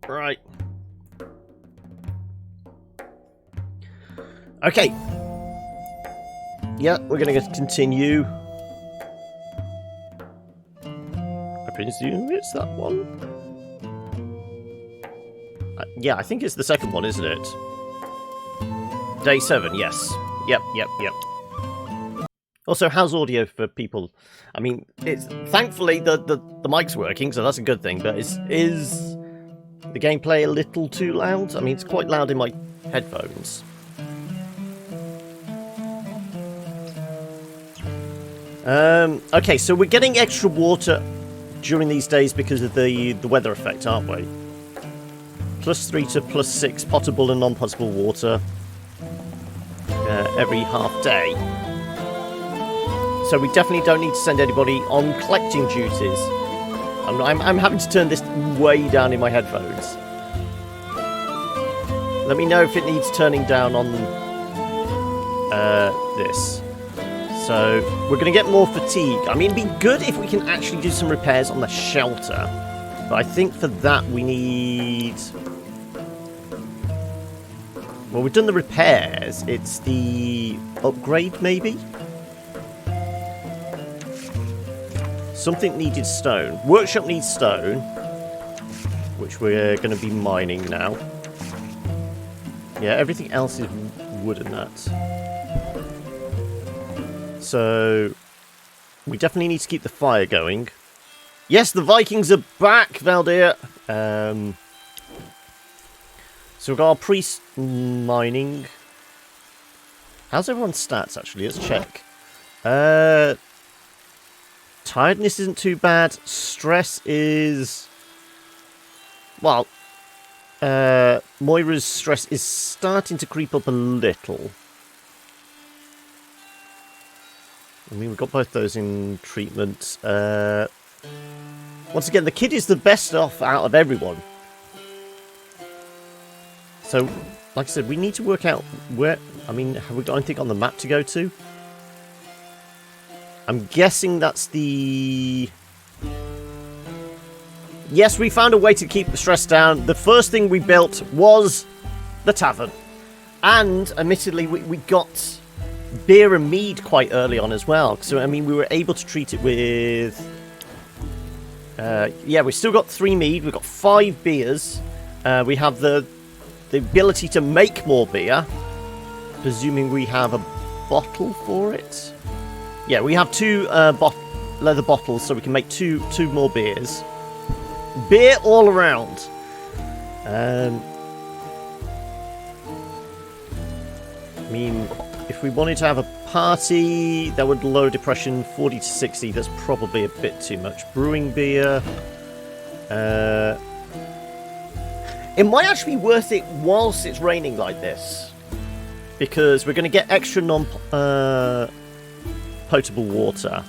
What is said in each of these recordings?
Right. Okay. Yeah, we're going to continue. I presume it's that one. Yeah, I think it's the second one, isn't it? Day 7, yes. Yep. Also, how's audio for people? I mean, it's thankfully the mic's working, so that's a good thing. But is the gameplay a little too loud? I mean, it's quite loud in my headphones. Okay, so we're getting extra water during these days because of the weather effect, aren't we? +3 to +6 potable and non-potable water every half day. So we definitely don't need to send anybody on collecting duties. I'm having to turn this way down in my headphones. Let me know if it needs turning down on this. So we're going to get more fatigue. I mean, it'd be good if we can actually do some repairs on the shelter. But I think for that we need... Well, we've done the repairs. It's the upgrade, maybe? Something needed stone. Workshop needs stone, which we're going to be mining now. Yeah, everything else is wood and that. So, we definitely need to keep the fire going. Yes, the Vikings are back, Valdir! So we've got our priest mining. How's everyone's stats, actually? Let's check. Tiredness isn't too bad. Stress is... Well, Moira's stress is starting to creep up a little. I mean, we've got both those in treatment. Once again, the kid is the best off out of everyone. So, like I said, we need to work out where... I mean, have we got anything on the map to go to? I'm guessing that's the... Yes, we found a way to keep the stress down. The first thing we built was the tavern. And, admittedly, we got beer and mead quite early on as well. So, I mean, we were able to treat it with... yeah, we've still got 3 mead. We've got 5 beers. We have the ability to make more beer. Presuming we have a bottle for it. Yeah, we have 2 leather bottles, so we can make two more beers. Beer all around. I mean, if we wanted to have a party, that would lower depression 40 to 60. That's probably a bit too much. Brewing beer. It might actually be worth it whilst it's raining like this. Because we're going to get extra potable water.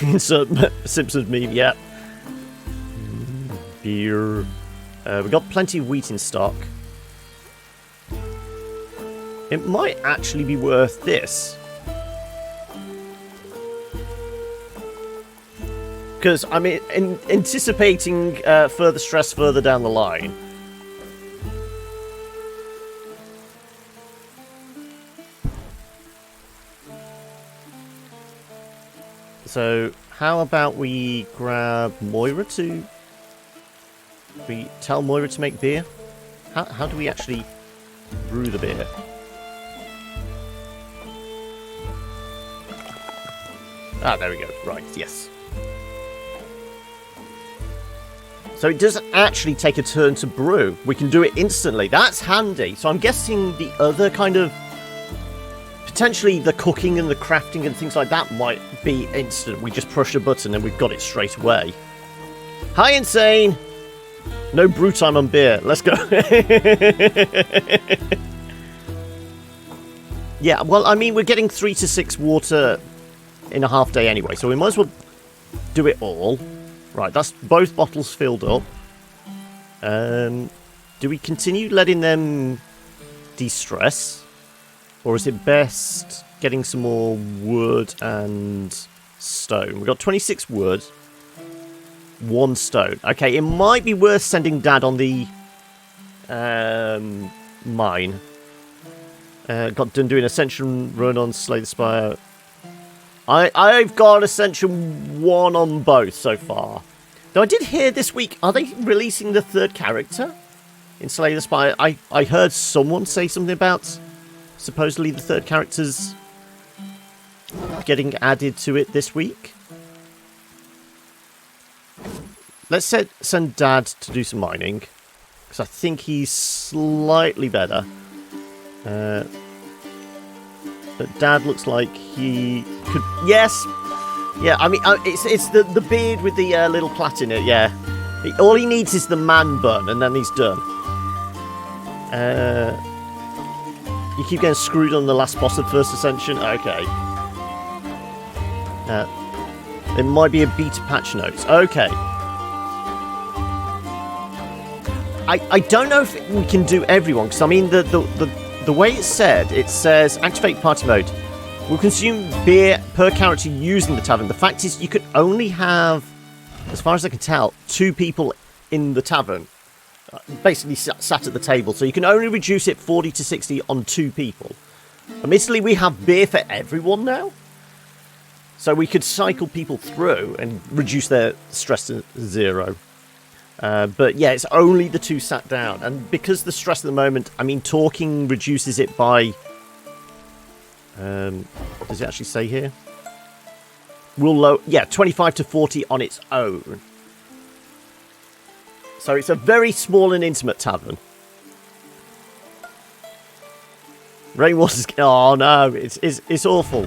Insert Simpsons meme, yeah. Beer. We've got plenty of wheat in stock. It might actually be worth this. Because I'm anticipating further stress further down the line. So, how about we grab Moira to... We tell Moira to make beer? How do we actually brew the beer? Ah, there we go. Right, yes. So it doesn't actually take a turn to brew. We can do it instantly. That's handy. So I'm guessing the other kind of... Potentially the cooking and the crafting and things like that might be instant. We just push a button and we've got it straight away. Hi, Insane! No brew time on beer. Let's go. Yeah, well, I mean, we're getting 3 to 6 water in a half day anyway, so we might as well do it all. Right, that's both bottles filled up. Do we continue letting them de-stress? Or is it best getting some more wood and stone? We've got 26 wood. 1 stone. Okay, it might be worth sending Dad on the mine. Got done doing Ascension run on Slay the Spire. I've got Ascension 1 on both so far. Though I did hear this week, are they releasing the 3rd character in Slay the Spire? I heard someone say something about supposedly the 3rd character's getting added to it this week. Let's send Dad to do some mining, because I think he's slightly better. But Dad looks like he could... Yes! Yeah, I mean, it's the beard with the little plait in it, yeah. All he needs is the man bun, and then he's done. You keep getting screwed on the last boss of First Ascension? Okay. It might be a beta patch notes. Okay. I don't know if we can do everyone, because I mean, the way it says activate party mode. We'll consume beer per character using the tavern. The fact is, you could only have, as far as I can tell, 2 people in the tavern. Basically sat at the table. So you can only reduce it 40 to 60 on 2 people. Admittedly, we have beer for everyone now. So we could cycle people through and reduce their stress to 0. But yeah, it's only the 2 sat down. And because the stress at the moment, I mean, talking reduces it by... does it actually say here? Yeah, 25 to 40 on its own. So it's a very small and intimate tavern. Rainwater's... Oh no, it's awful.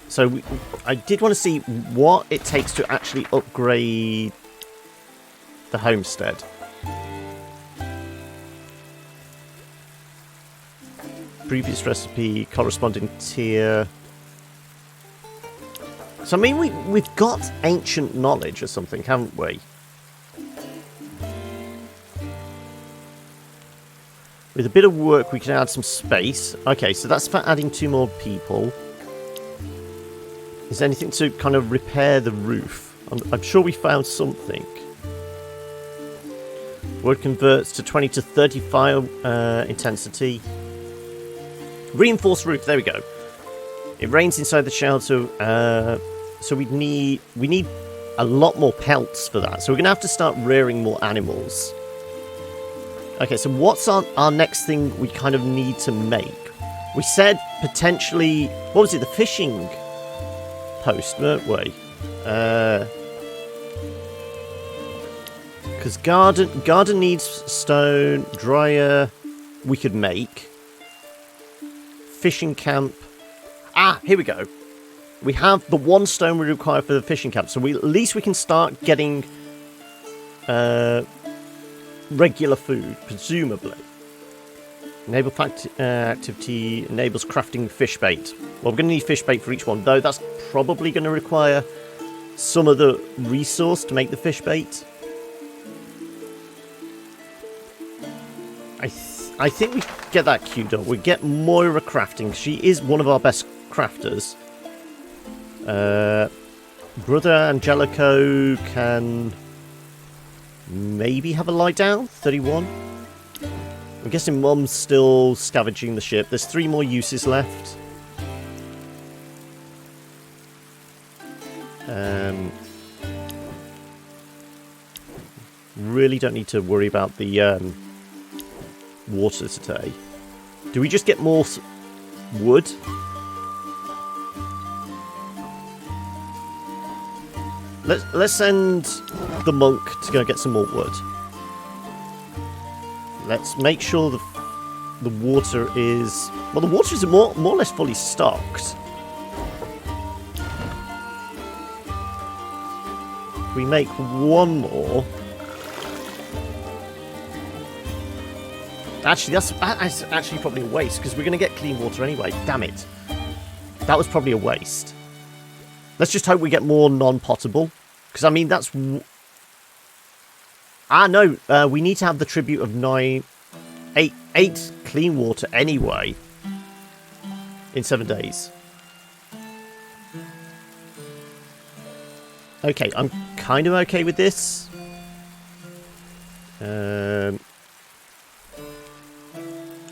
So I did want to see what it takes to actually upgrade the homestead. Previous recipe, corresponding tier. So I mean, we've got ancient knowledge or something, haven't we? With a bit of work, we can add some space. Okay, so that's for adding 2 more people. Is there anything to kind of repair the roof? I'm sure we found something. Wood converts to 20 to 30 fire intensity. Reinforced roof, there we go. It rains inside the shelter, so we need a lot more pelts for that. So we're going to have to start rearing more animals. Okay, so what's our next thing we kind of need to make? We said potentially... What was it? The fishing post, weren't we? Because garden needs stone. Dryer we could make. Fishing camp. Ah, here we go. We have the 1 stone we require for the fishing camp, so at least we can start getting regular food, presumably. Enable activity enables crafting fish bait. Well, we're going to need fish bait for each one, though that's probably going to require some of the resource to make the fish bait. I think we get that queued up. We get Moira crafting. She is one of our best crafters. Brother Angelico can maybe have a lie down. 31. I'm guessing Mum's still scavenging the ship. There's 3 more uses left. Really don't need to worry about the water today. Do we just get more wood? Let's send the monk to go get some more wood. Let's make sure the water is... Well, the water is more or less fully stocked. If we make 1 more... Actually, that's actually probably a waste, because we're going to get clean water anyway. Damn it. That was probably a waste. Let's just hope we get more non-potable. Because, I mean, that's... Ah, no. We need to have the tribute of 8 clean water anyway. In 7 days. Okay, I'm kind of okay with this.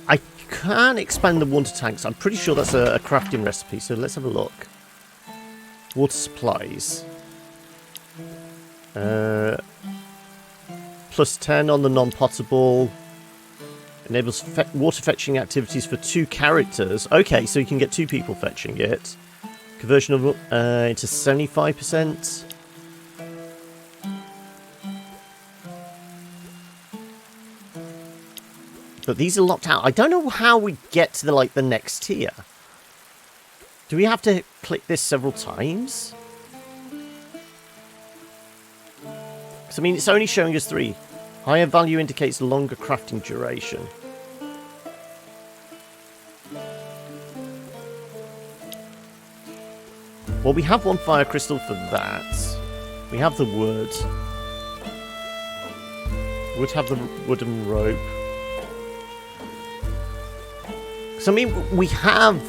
I can expand the water tanks. I'm pretty sure that's a crafting recipe, so let's have a look. Water supplies. Plus 10 on the non-potable. Enables water fetching activities for 2 characters. Okay, so you can get 2 people fetching it. Conversion of into 75%. But these are locked out. I don't know how we get to the next tier. Do we have to click this several times? Because I mean, it's only showing us 3. Higher value indicates longer crafting duration. Well, we have 1 fire crystal for that. We have the wood. Would have the wooden rope. So, I mean, we have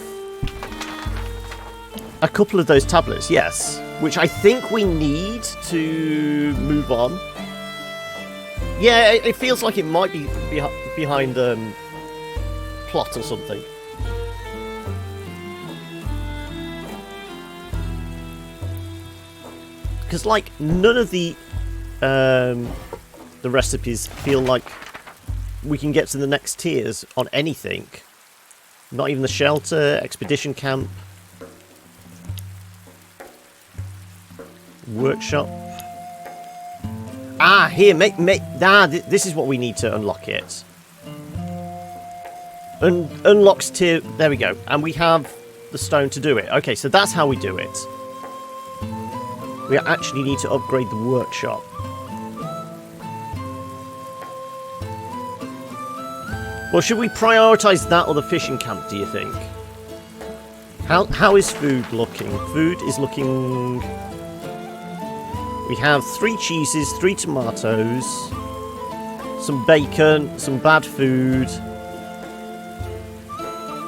a couple of those tablets, yes. Which I think we need to move on. Yeah, it feels like it might be behind plot or something. Because, like, none of the recipes feel like we can get to the next tiers on anything. Not even the shelter, expedition camp, workshop. Ah, here, this is what we need to unlock it. Unlocks tier, there we go. And we have the stone to do it. Okay, so that's how we do it. We actually need to upgrade the workshop. Well, should we prioritise that or the fishing camp, do you think? How is food looking? Food is looking... We have 3 cheeses, 3 tomatoes, some bacon, some bad food.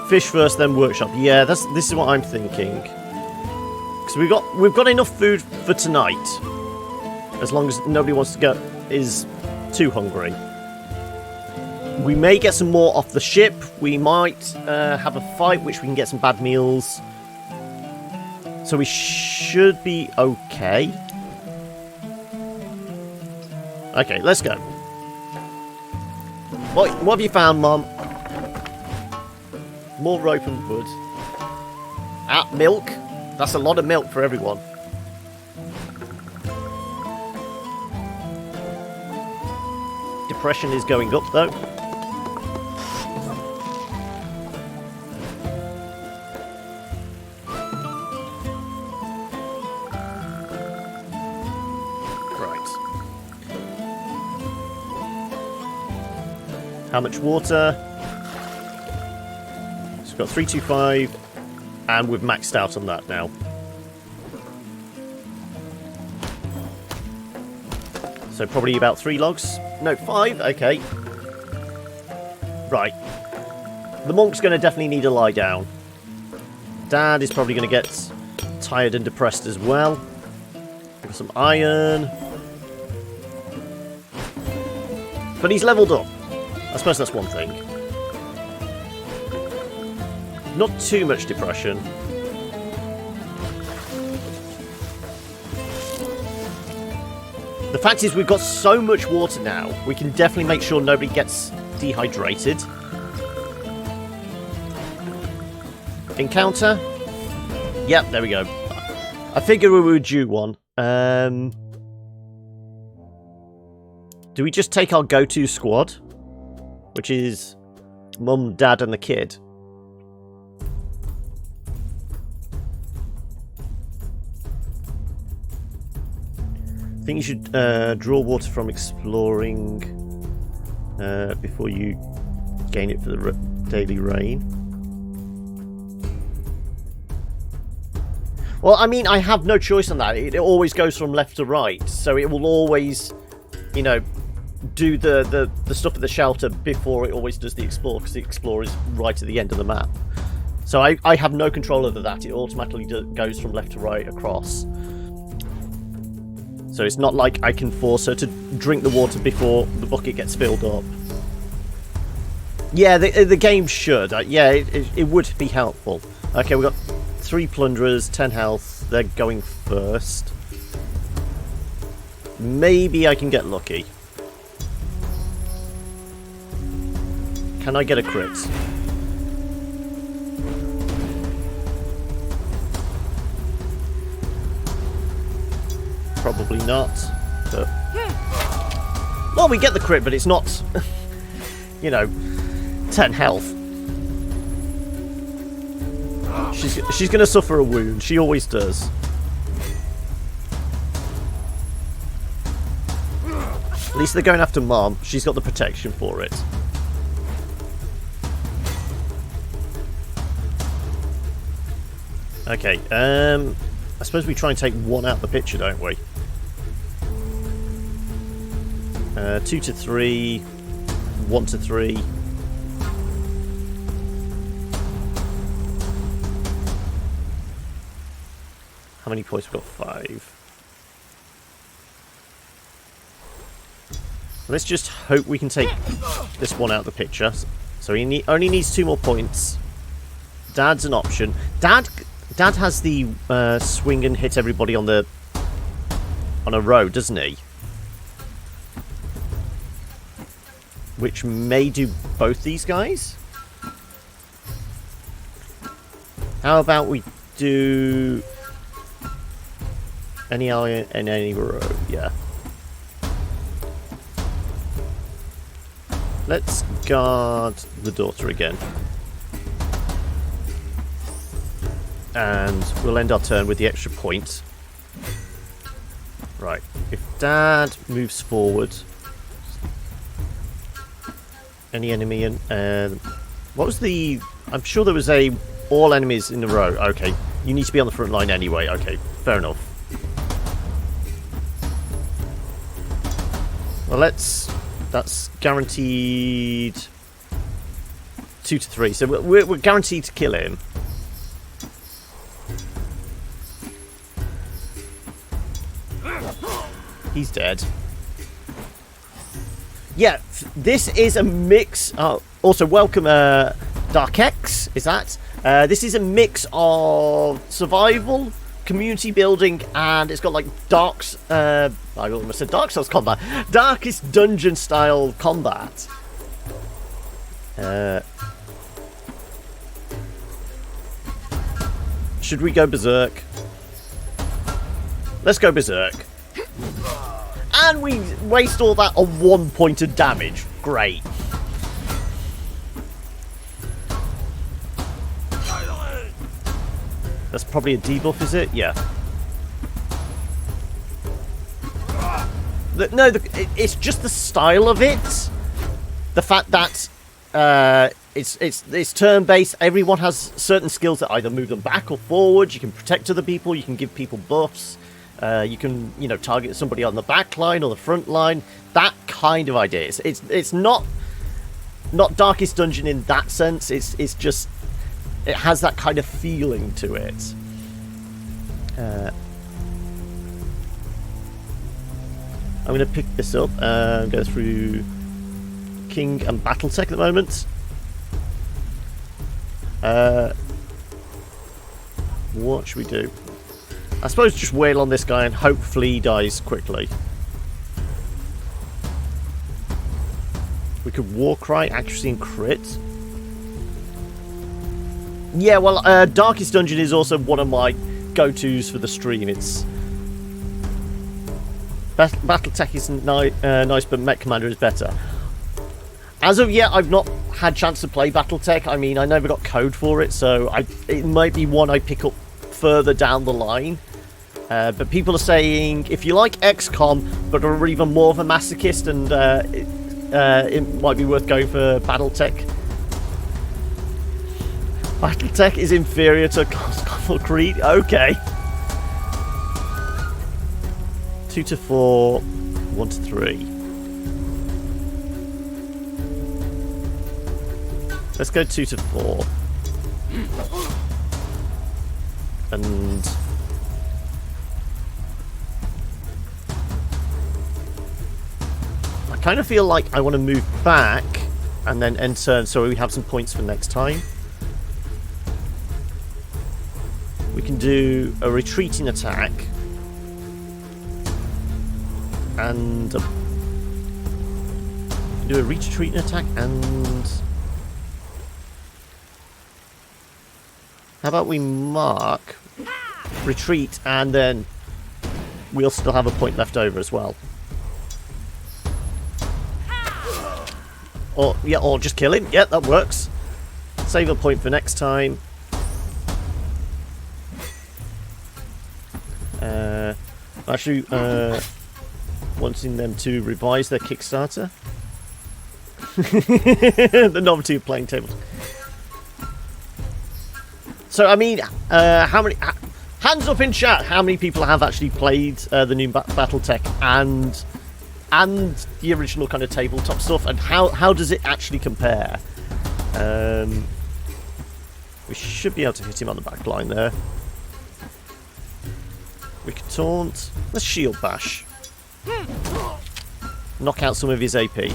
Fish first, then workshop. Yeah, this is what I'm thinking. Because we've got enough food for tonight, as long as nobody wants to is too hungry. We may get some more off the ship. We might have a fight, which we can get some bad meals. So we should be okay. Okay, let's go. What have you found, Mom? More rope and wood. Ah, milk. That's a lot of milk for everyone. Depression is going up, though. How much water? So we've got 325, and we've maxed out on that now. So probably about 3 logs. No, 5. Okay. Right. The monk's going to definitely need to lie down. Dad is probably going to get tired and depressed as well. Got some iron. But he's leveled up. I suppose that's one thing. Not too much depression. The fact is, we've got so much water now, we can definitely make sure nobody gets dehydrated. Encounter? Yep, there we go. I figured we were due one. Do we just take our go-to squad? Which is Mum, Dad, and the kid. I think you should draw water from exploring before you gain it for the daily rain. Well, I mean, I have no choice on that. It always goes from left to right, so it will always, you know, do the stuff at the shelter before it always does the explore, because the explore is right at the end of the map. So I have no control over that. It automatically goes from left to right across. So it's not like I can force her to drink the water before the bucket gets filled up. Yeah, the game should. Yeah, it would be helpful. Okay, we've got 3 plunderers, 10 health. They're going first. Maybe I can get lucky. Can I get a crit? Probably not. But... well, we get the crit, but it's not, you know, 10 health. She's going to suffer a wound. She always does. At least they're going after Mom. She's got the protection for it. Okay, I suppose we try and take one out of the picture, don't we? 2 to 3, 1 to 3. How many points? We've got 5. Let's just hope we can take this one out of the picture. So he only needs 2 more points. Dad's an option. Dad has the swing and hit everybody on a row, doesn't he? Which may do both these guys. How about we do any ally in any row? Yeah. Let's guard the daughter again. And we'll end our turn with the extra point. Right. If Dad moves forward... any enemy in... what was the... I'm sure there was a... all enemies in a row. Okay. You need to be on the front line anyway. Okay. Fair enough. Well, let's... that's guaranteed... 2 to 3. So we're guaranteed to kill him. He's dead. Yeah, this is a mix... oh, also, welcome, Dark X, is that? This is a mix of survival, community building, and it's got, like, I almost said Dark Souls combat. Darkest Dungeon-style combat. Should we go Berserk? Let's go Berserk. And we waste all that on 1 point of damage. Great. That's probably a debuff, is it? Yeah. No, it's just the style of it. The fact that it's turn-based. Everyone has certain skills that either move them back or forward. You can protect other people. You can give people buffs. You can, you know, target somebody on the back line or the front line. That kind of idea. It's not Darkest Dungeon in that sense. It's just it has that kind of feeling to it. I'm going to pick this up and go through King and Battletech at the moment. What should we do? I suppose just wail on this guy and hopefully he dies quickly. We could Warcry, accuracy and crit. Yeah, well, Darkest Dungeon is also one of my go-tos for the stream. It's... Battletech is nice, but Mech Commander is better. As of yet, I've not had chance to play Battletech. I mean, I never got code for it, so it might be one I pick up further down the line. But people are saying, if you like XCOM, but are even more of a masochist, and it might be worth going for Battletech. Battletech is inferior to Cosmo Creed? Okay. 2 to 4, 1 to 3. Let's go 2 to 4. And kind of feel like I want to move back and then end turn so we have some points for next time. We can do a retreating attack. And do a retreating attack and... How about we mark, retreat, and then we'll still have a point left over as well. Or, yeah, or just kill him. Yeah, that works. Save a point for next time. Actually, wanting them to revise their Kickstarter. The novelty of playing tables. So, I mean, how many... hands up in chat, how many people have actually played the new Battletech and the original kind of tabletop stuff, and how does it actually compare? We should be able to hit him on the back line there. We can taunt. Let's shield bash. Knock out some of his AP.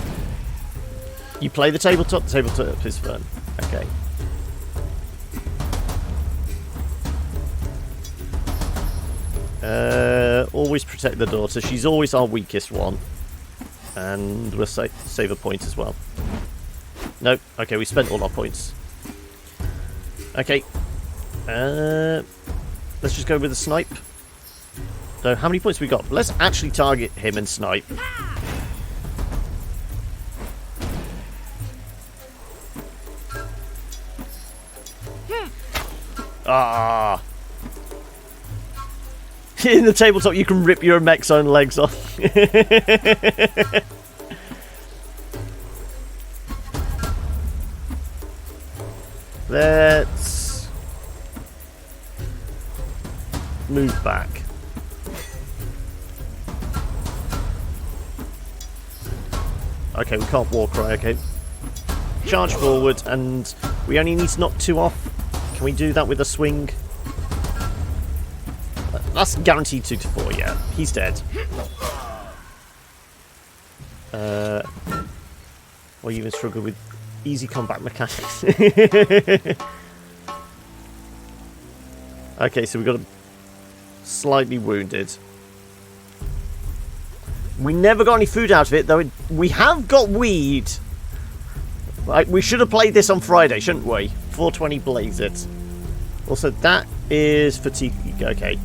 You play the tabletop is fun. Okay. Always protect the daughter. She's always our weakest one. And we'll save a point as well. Nope. Okay, we spent all our points. Okay. Let's just go with the snipe. So, how many points we got? Let's actually target him and snipe. Ah! In the tabletop, you can rip your mech's own legs off. Let's move back. Okay, we can't walk right, okay. Charge forward, and we only need to knock 2 off. Can we do that with a swing? That's guaranteed 2 to 4, yeah. He's dead. Or you even struggle with easy combat mechanics. Okay, so we got him slightly wounded. We never got any food out of it, though we have got weed. Right, we should have played this on Friday, shouldn't we? 420 blaze it. Also, that is fatigue. Okay.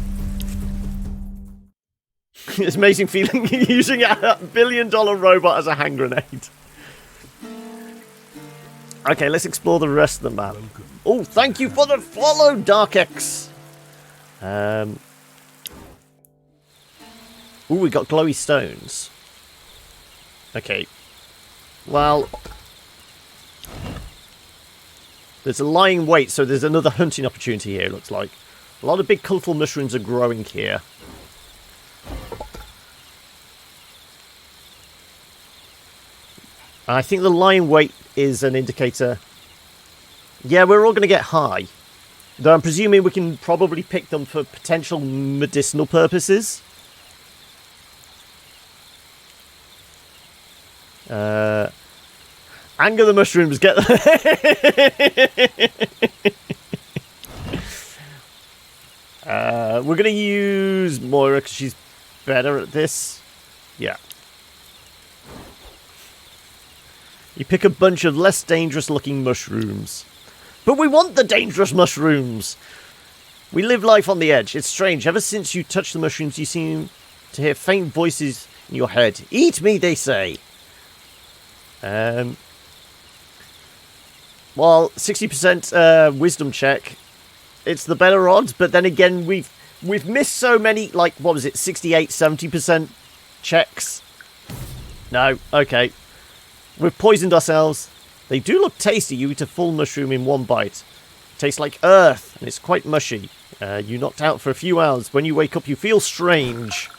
It's amazing feeling using a $1 billion robot as a hand grenade. Okay, let's explore the rest of the map. Oh, thank you for the follow, DarkX. Ooh, we got glowy stones. Okay. Well, there's a lying wait, so there's another hunting opportunity here, it looks like. A lot of big colourful mushrooms are growing here. I think the lying wait is an indicator. Yeah, we're all going to get high. Though I'm presuming we can probably pick them for potential medicinal purposes. Anger the mushrooms, get them. We're going to use Moira because she's better at this. Yeah. You pick a bunch of less dangerous looking mushrooms. But we want the dangerous mushrooms! We live life on the edge. It's strange. Ever since you touch the mushrooms, you seem to hear faint voices in your head. Eat me, they say. Well, 60% wisdom check. It's the better odds, but then again, we've missed so many, like, what was it, 68, 70% checks? No, okay. We've poisoned ourselves. They do look tasty. You eat a full mushroom in one bite. Tastes like earth, and it's quite mushy. You knocked out for a few hours. When you wake up, you feel strange.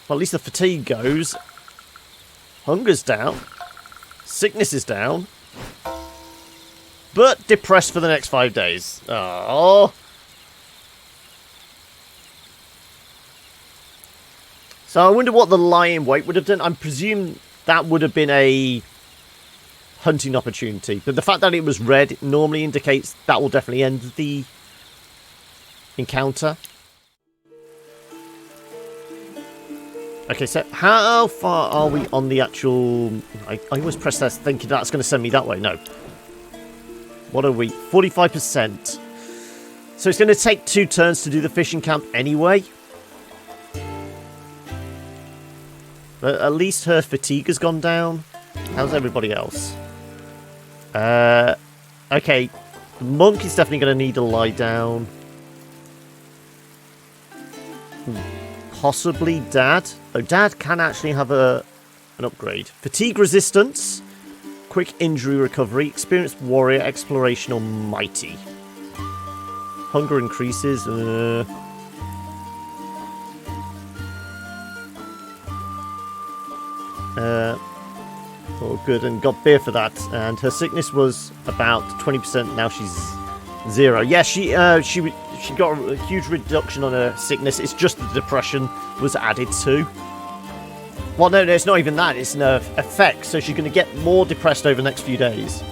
Well, at least the fatigue goes. Hunger's down. Sickness is down. But depressed for the next 5 days. Oh. So I wonder what the lying wait would have done. I presume that would have been a hunting opportunity. But the fact that it was red normally indicates that will definitely end the encounter. Okay, so how far are we on the actual... I always press that thinking that's going to send me that way. No. What are we? 45%. So it's going to take 2 turns to do the fishing camp anyway. But at least her fatigue has gone down. How's everybody else? Okay. The monk is definitely going to need to lie down. Possibly Dad. Oh, Dad can actually have an upgrade. Fatigue resistance, quick injury recovery, experienced warrior, exploration, or mighty. Hunger increases. Oh, good, and got beer for that. And her sickness was about 20%. Now she's 0. Yeah, she got a huge reduction on her sickness. It's just the depression was added to. Well, no, it's not even that. It's an effect. So she's going to get more depressed over the next few days.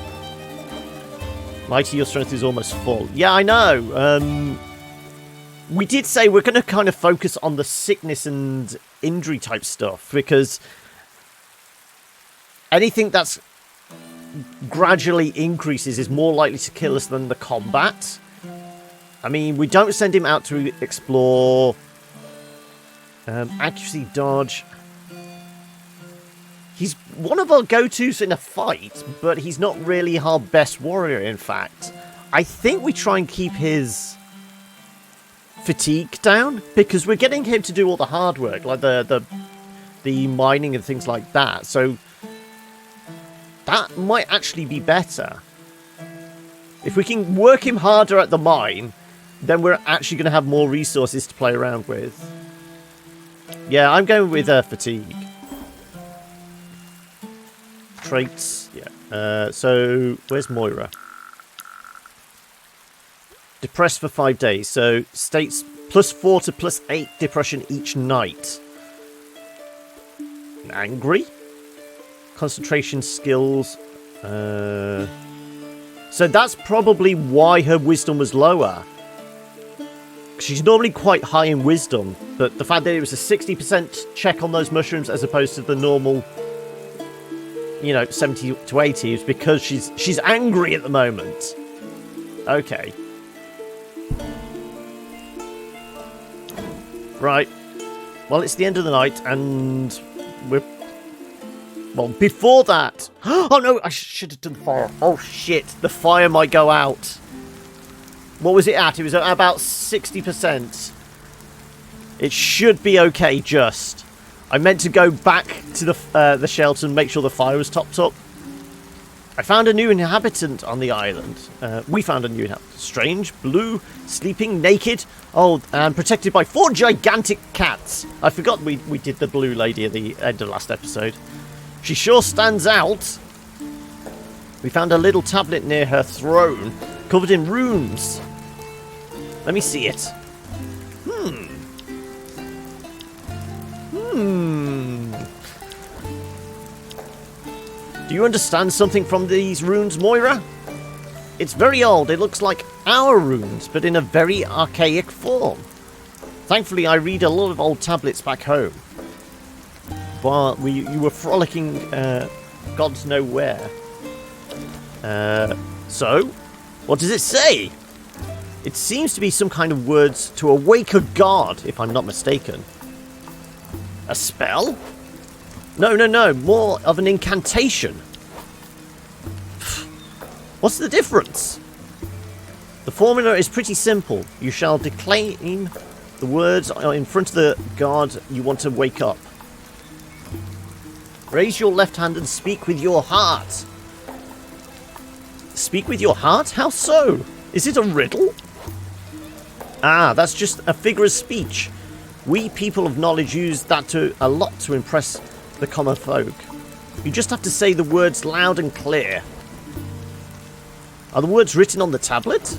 Mighty, your strength is almost full. Yeah, I know. We did say we're going to kind of focus on the sickness and injury type stuff, because anything that's gradually increases is more likely to kill us than the combat. I mean, we don't send him out to explore. Accuracy, dodge. He's one of our go-tos in a fight, but he's not really our best warrior, in fact. I think we try and keep his fatigue down, because we're getting him to do all the hard work, like the mining and things like that. So that might actually be better. If we can work him harder at the mine, then we're actually going to have more resources to play around with. Yeah, I'm going with fatigue. Traits, yeah. So, where's Moira? Depressed for 5 days. So, states +4 to +8 depression each night. Angry? Concentration skills. So that's probably why her wisdom was lower. She's normally quite high in wisdom, but the fact that it was a 60% check on those mushrooms as opposed to the normal, 70 to 80 is because she's angry at the moment. Okay. Right. Well, it's the end of the night, and we're... Well, before that... Oh, no, I should have done fire. Oh, shit. The fire might go out. What was it at? It was at about 60%. It should be okay, just. I meant to go back to the shelter and make sure the fire was topped up. I found a new inhabitant on the island. We found a new inhabitant. Strange, blue, sleeping, naked. Oh, and protected by 4 gigantic cats. I forgot we did the blue lady at the end of last episode. She sure stands out. We found a little tablet near her throne, covered in runes. Let me see it. Do you understand something from these runes, Moira? It's very old. It looks like our runes, but in a very archaic form. Thankfully, I read a lot of old tablets back home. But you were frolicking, gods know where. So, what does it say? It seems to be some kind of words to awake a god, if I'm not mistaken. A spell? No, more of an incantation. What's the difference? The formula is pretty simple. You shall declaim the words in front of the god you want to wake up. Raise your left hand and speak with your heart. Speak with your heart? How so? Is it a riddle? Ah, that's just a figure of speech. We people of knowledge use that a lot to impress the common folk. You just have to say the words loud and clear. Are the words written on the tablet?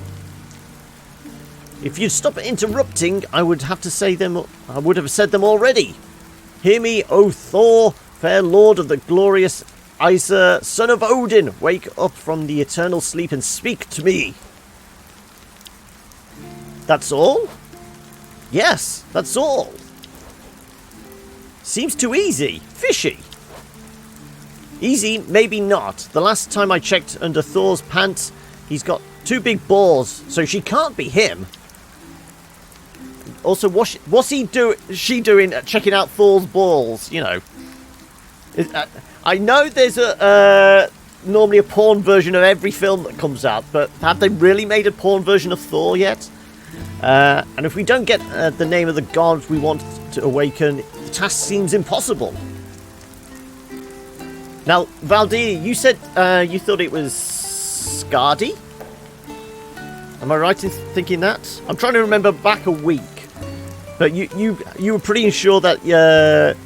If you'd stop interrupting, I would have said them already. Hear me, O Thor, Fair lord of the glorious Isa, son of Odin, wake up from the eternal sleep and speak to me. That's all? Yes, that's all. Seems too easy. Fishy. Easy, maybe not. The last time I checked under Thor's pants, he's got 2 big balls, so she can't be him. Also, what's she doing checking out Thor's balls, you know? I know there's normally a porn version of every film that comes out, but have they really made a porn version of Thor yet? And if we don't get the name of the god we want to awaken, the task seems impossible. Now, Valdir, you said you thought it was Skadi? Am I right in thinking that? I'm trying to remember back a week. But you were pretty sure that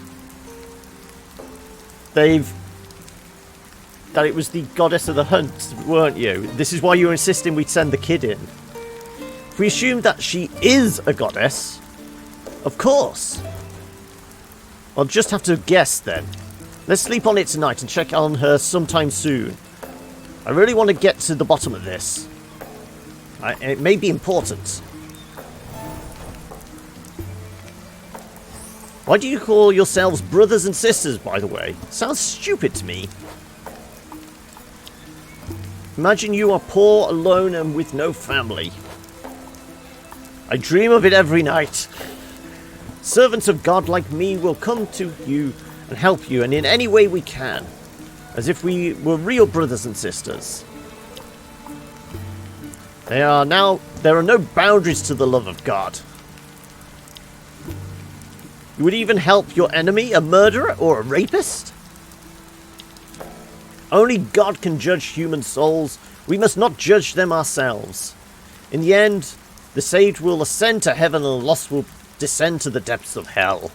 that it was the goddess of the hunt, weren't you? This is why you were insisting we'd send the kid in. If we assume that she is a goddess, of course. I'll just have to guess then. Let's sleep on it tonight and check on her sometime soon. I really want to get to the bottom of this. It may be important. Why do you call yourselves brothers and sisters, by the way? Sounds stupid to me. Imagine you are poor, alone, and with no family. I dream of it every night. Servants of God like me will come to you and help you, and in any way we can. As if we were real brothers and sisters. There are no boundaries to the love of God. You would even help your enemy, a murderer or a rapist? Only God can judge human souls. We must not judge them ourselves. In the end, the saved will ascend to heaven and the lost will descend to the depths of hell.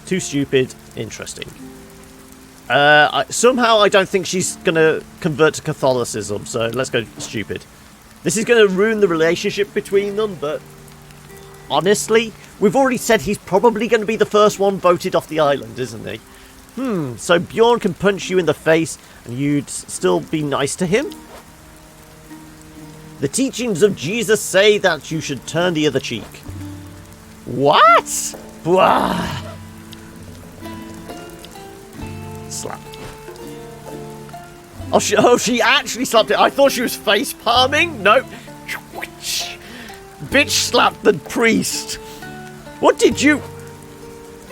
Too stupid. Interesting. Somehow I don't think she's going to convert to Catholicism, so let's go stupid. This is going to ruin the relationship between them, but honestly, we've already said he's probably going to be the first one voted off the island, isn't he? So Bjorn can punch you in the face and you'd still be nice to him? The teachings of Jesus say that you should turn the other cheek. What? Blah. Slap. Oh, she actually slapped it. I thought she was face palming. Nope. Bitch slapped the priest. What did you...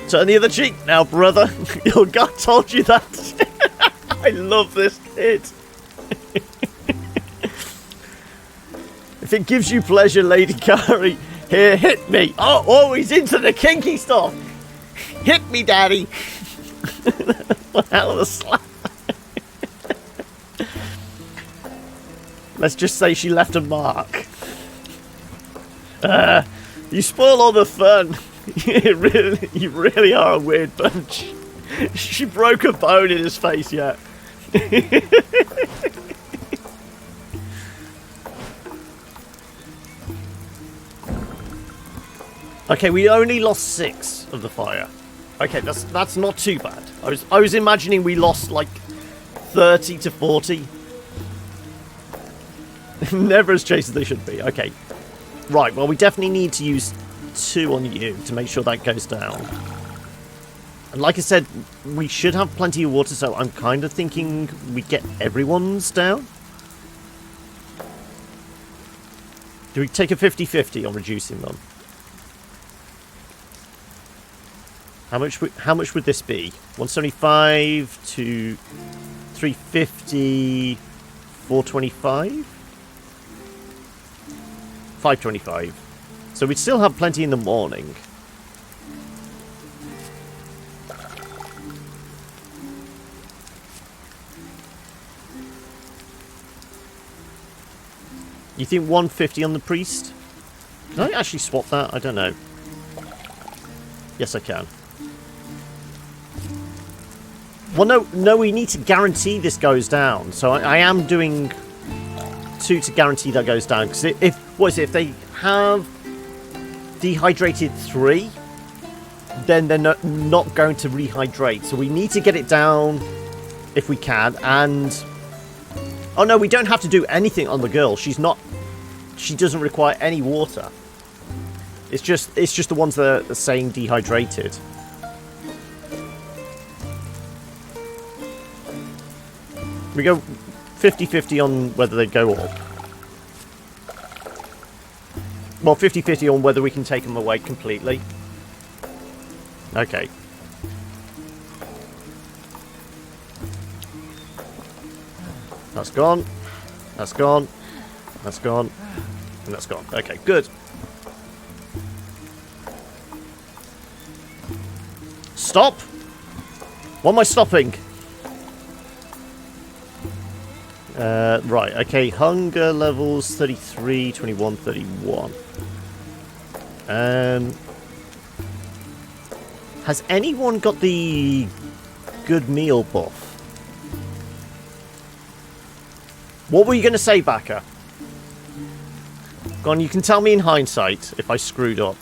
Turn the other cheek now, brother. Your God told you that. I love this kid. If it gives you pleasure, Lady Kari, here, hit me. Oh, he's into the kinky stuff. Hit me, daddy. What hell of a slap. Let's just say she left a mark. You spoil all the fun. You really are a weird bunch. She broke a bone in his face, yeah. Okay, we only lost 6 of the fire. Okay, that's not too bad. I was imagining we lost like 30 to 40. Never as chased as they should be. Okay. Right, well we definitely need to use 2 on you to make sure that goes down. And like I said, we should have plenty of water, so I'm kind of thinking we get everyone's down. Do we take a 50-50 on reducing them? How much would this be? 175 to 350, 425? 525. So we'd still have plenty in the morning. You think 150 on the priest? Can I actually swap that? I don't know. Yes, I can. Well, no, we need to guarantee this goes down. So I am doing 2 to guarantee that goes down. Because if they have dehydrated 3, then they're not going to rehydrate. So we need to get it down if we can. And oh no, we don't have to do anything on the girl. She doesn't require any water. It's just the ones that are saying dehydrated. We go 50-50 on whether they go up. Well, 50-50 on whether we can take them away completely. Okay. That's gone. That's gone. That's gone. And that's gone. Okay, good. Stop! What am I stopping? Right, okay. Hunger levels 33, 21, 31. Has anyone got the good meal buff? What were you going to say, Baka? Go on, you can tell me in hindsight if I screwed up.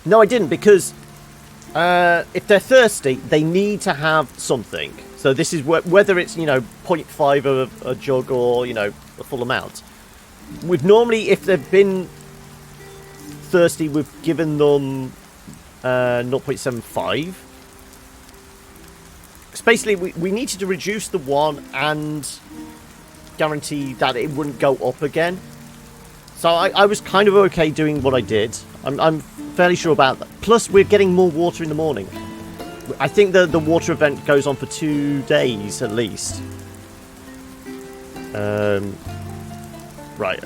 No, I didn't, because if they're thirsty, they need to have something. So this is whether it's, 0.5 of a jug or, a full amount. We've normally, if they've been thirsty, we've given them 0.75. Because basically, we needed to reduce the one and guarantee that it wouldn't go up again. So I was kind of okay doing what I did. I'm fairly sure about that. Plus, we're getting more water in the morning. I think the water event goes on for 2 days at least. Right.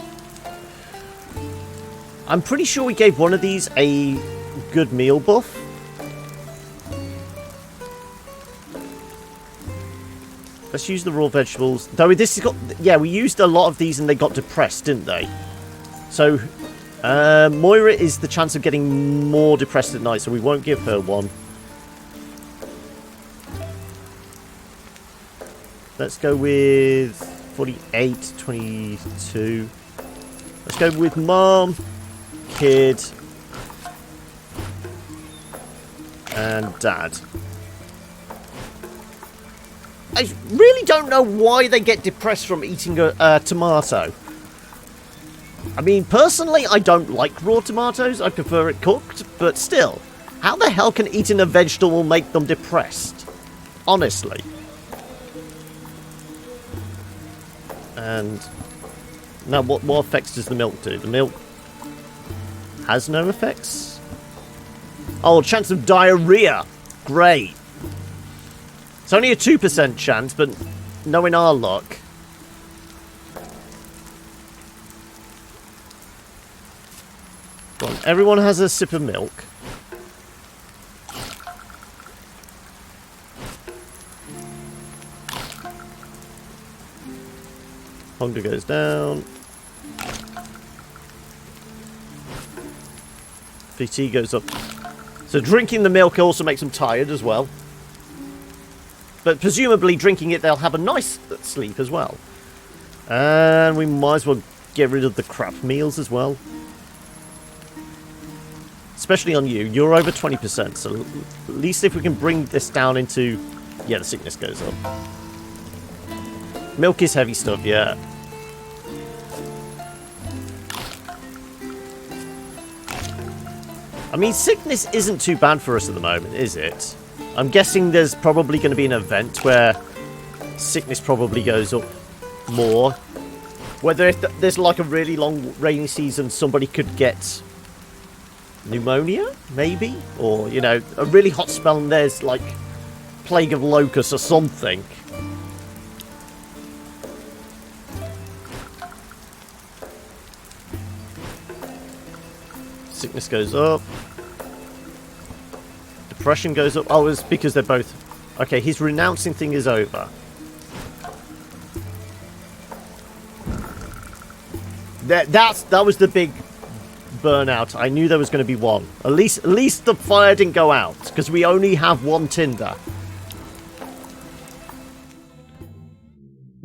I'm pretty sure we gave one of these a good meal buff. Let's use the raw vegetables. Though this has got... Yeah, we used a lot of these and they got depressed, didn't they? So, Moira is the chance of getting more depressed at night, so we won't give her one. Let's go with 48, 22. Let's go with Mom, Kid, and Dad. I really don't know why they get depressed from eating a tomato. I mean, personally, I don't like raw tomatoes. I prefer it cooked, but still. How the hell can eating a vegetable make them depressed? Honestly. And now, what effects does the milk do? The milk has no effects? Oh, chance of diarrhea. Great. It's only a 2% chance, but knowing our luck. Go on, everyone has a sip of milk. Hunger goes down. VT goes up. So drinking the milk also makes them tired as well. But presumably drinking it, they'll have a nice sleep as well. And we might as well get rid of the crap meals as well. Especially on you. You're over 20%. So at least if we can bring this down into... Yeah, the sickness goes up. Milk is heavy stuff, yeah. I mean, sickness isn't too bad for us at the moment, is it? I'm guessing there's probably going to be an event where sickness probably goes up more. Whether if there's like a really long rainy season, somebody could get pneumonia, maybe? Or, you know, a really hot spell and there's like plague of locusts or something. Sickness goes up. Depression goes up. Oh, it's because they're both... Okay, his renouncing thing is over. That was the big burnout. I knew there was going to be one. At least the fire didn't go out, because we only have one tinder.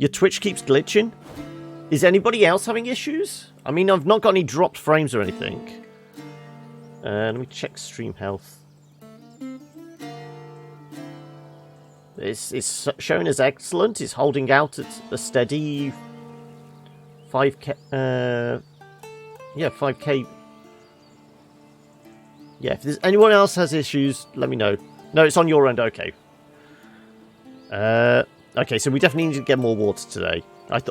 Your Twitch keeps glitching? Is anybody else having issues? I mean, I've not got any dropped frames or anything. Let me check stream health. It's showing as excellent. It's holding out at a steady 5k. Yeah, 5k. Yeah, if there's anyone else has issues, let me know. No, it's on your end. Okay. Okay, so we definitely need to get more water today.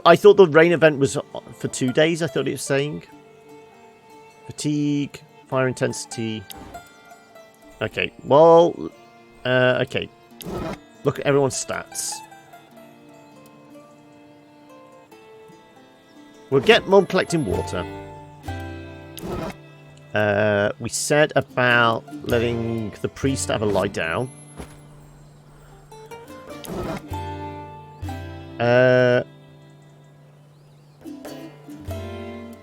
I thought the rain event was for 2 days. I thought it was saying fatigue, fire intensity. Okay, well, okay. Look at everyone's stats. We'll get Mum collecting water. We said about letting the priest have a lie down.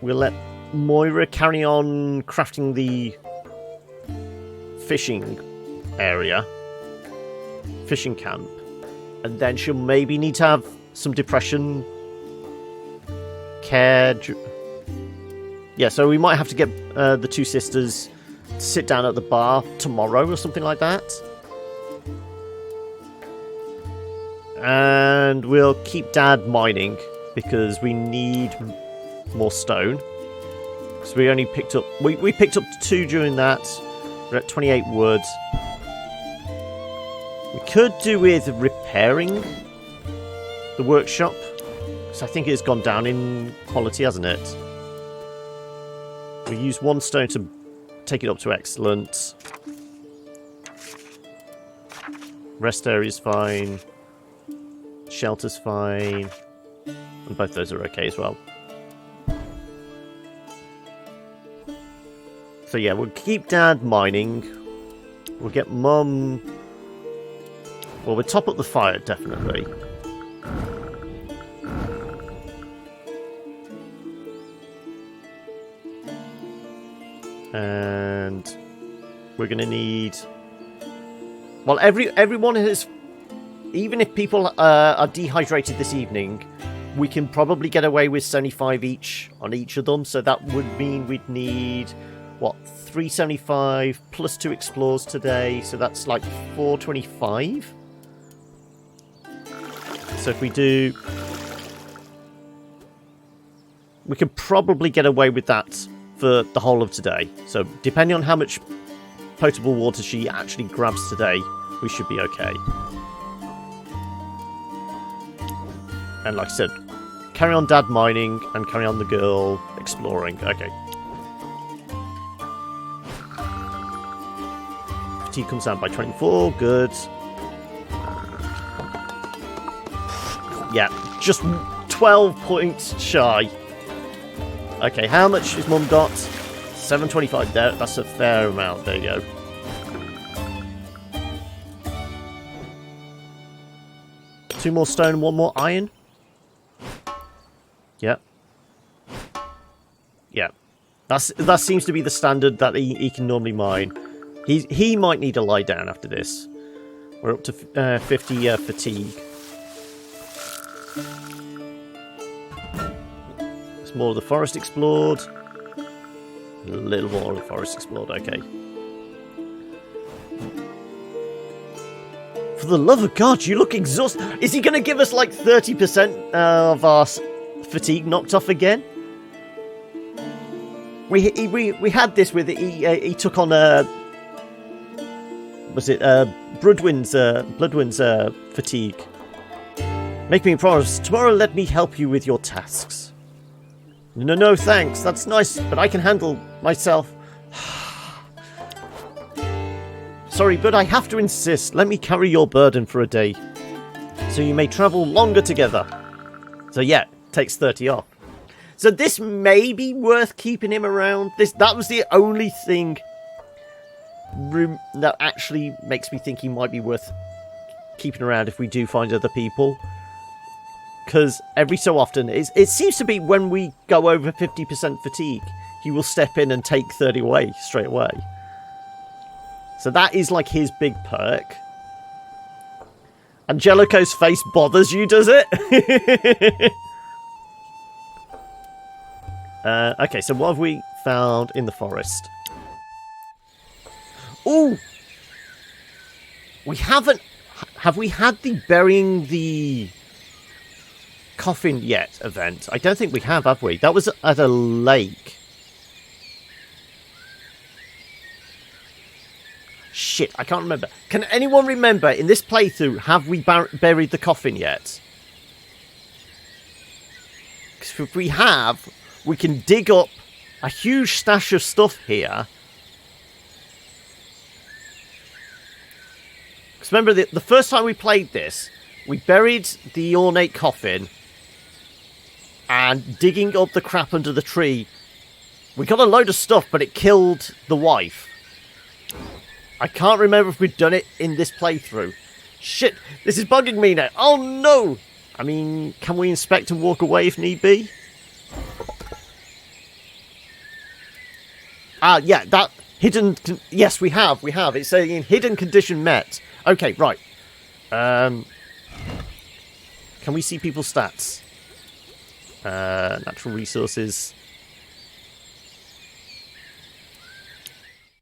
We'll let Moira carry on crafting the fishing area. Fishing camp. And then she'll maybe need to have some depression care. Yeah, so we might have to get the two sisters to sit down at the bar tomorrow or something like that. And we'll keep Dad mining because we need more stone. So we only picked up... We picked up 2 during that. We're at 28 wood. We could do with repairing the workshop. Because I think it's gone down in quality, hasn't it? We use 1 stone to take it up to excellent. Rest area is fine. Shelter's fine. And both those are okay as well. So yeah, we'll keep Dad mining. We'll get Mum... Well, we'll top up the fire, definitely. And we're going to need... Well, everyone has... Even if people are dehydrated this evening, we can probably get away with 75 each on each of them. So that would mean we'd need... What, 375 plus 2 explores today, so that's like 425. So if we do... We could probably get away with that for the whole of today. So depending on how much potable water she actually grabs today, we should be okay. And like I said, carry on Dad mining and carry on the girl exploring. Okay. Fatigue comes down by 24. Good. Yeah, just 12 points shy. Okay, how much has Mum got? 725 there. That's a fair amount. There you go. Two more stone and 1 more iron. Yep. Yeah. That seems to be the standard that he can normally mine. He might need to lie down after this. We're up to 50 fatigue. There's more of the forest explored. A little more of the forest explored, okay. For the love of God, you look exhausted. Is he going to give us like 30% of our fatigue knocked off again? We had this with he took on was it Bloodwind's fatigue. Make me a promise. Tomorrow let me help you with your tasks. No, thanks. That's nice, but I can handle myself. Sorry, but I have to insist. Let me carry your burden for a day, so you may travel longer together. So yeah, takes 30 off. So this may be worth keeping him around. That was the only thing that actually makes me think he might be worth keeping around if we do find other people. Because every so often, it seems to be when we go over 50% fatigue, he will step in and take 30 away straight away. So that is like his big perk. Angelico's face bothers you, does it? Okay, so what have we found in the forest? Ooh! We haven't... Have we had the burying the coffin yet event? I don't think we have we? That was at a lake. Shit, I can't remember. Can anyone remember, in this playthrough, have we buried the coffin yet? Because if we have, we can dig up a huge stash of stuff here. Because remember, the first time we played this, we buried the ornate coffin, and digging up the crap under the tree, we got a load of stuff, but it killed the wife. I can't remember if we'd done it in this playthrough. Shit, this is bugging me now. Oh no! I mean, can we inspect and walk away if need be? Yeah, that hidden... Yes, we have. It's saying hidden condition met. Okay, right. Can we see people's stats? Natural resources.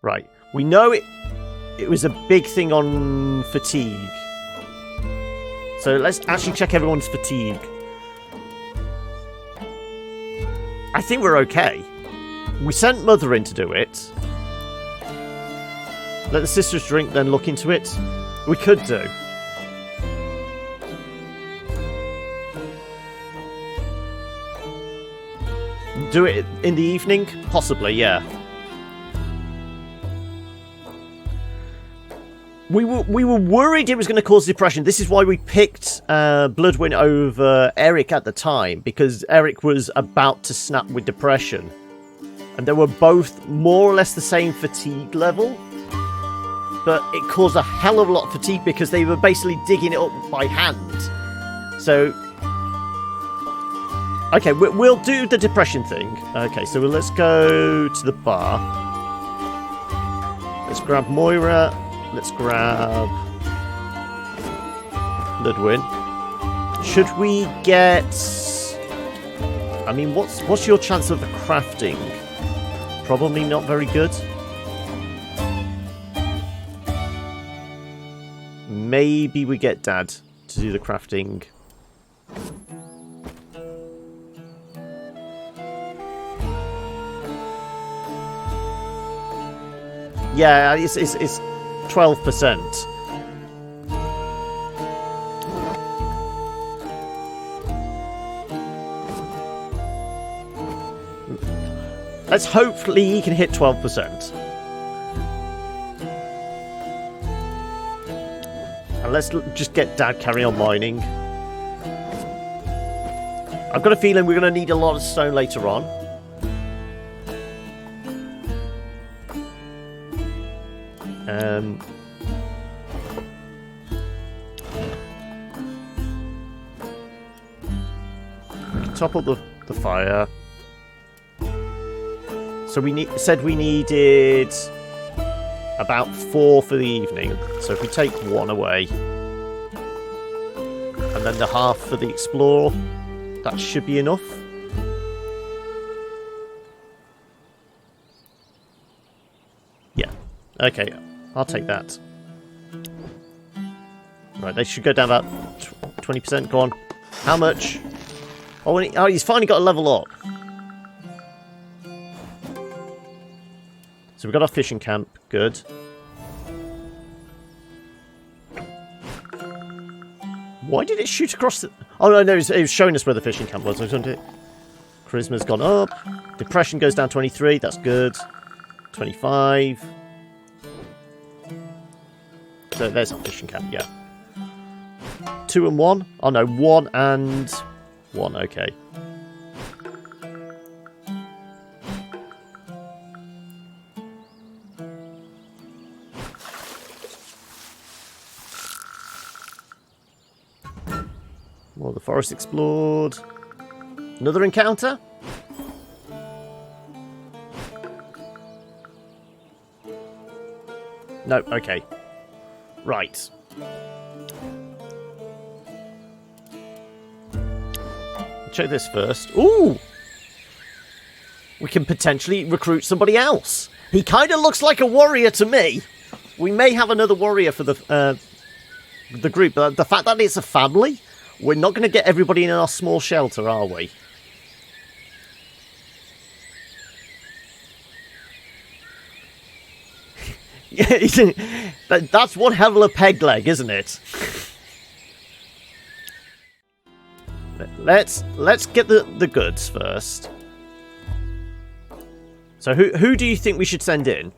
Right. We know it was a big thing on fatigue. So let's actually check everyone's fatigue. I think we're okay. We sent Mother in to do it. Let the sisters drink, then look into it. We could do. Do it in the evening? Possibly, yeah. We were worried it was going to cause depression. This is why we picked Bloodwind over Eric at the time, because Eric was about to snap with depression. And they were both more or less the same fatigue level. But it caused a hell of a lot of fatigue because they were basically digging it up by hand. So... Okay, we'll do the depression thing. Okay, so let's go to the bar. Let's grab Moira. Let's grab Ludwin. Should we get... I mean, what's your chance of the crafting? Probably not very good. Maybe we get Dad to do the crafting. Yeah, it's 12%. Let's hopefully he can hit 12%. And let's just get Dad carry on mining. I've got a feeling we're going to need a lot of stone later on. We can top up the fire. So said we needed about 4 for the evening. So if we take 1 away, and then the half for the Explorer, that should be enough. Yeah. Okay, I'll take that. Right, they should go down about 20%. Go on. How much? Oh, he's finally got a level up. So we've got our fishing camp. Good. Why did it shoot across the... Oh, no, it was showing us where the fishing camp was. Charisma's gone up. Depression goes down 23. That's good. 25. So there's our fishing camp, yeah. 2 and 1? Oh, no, 1 and 1. Okay. Well, the forest explored. Another encounter? No, okay. Right. check this first. Ooh! We can potentially recruit somebody else. He kind of looks like a warrior to me. We may have another warrior for the group, but the fact that it's a family, we're not going to get everybody in our small shelter, are we? That's one hell of a peg leg, isn't it? Let's get the goods first. So who do you think we should send in?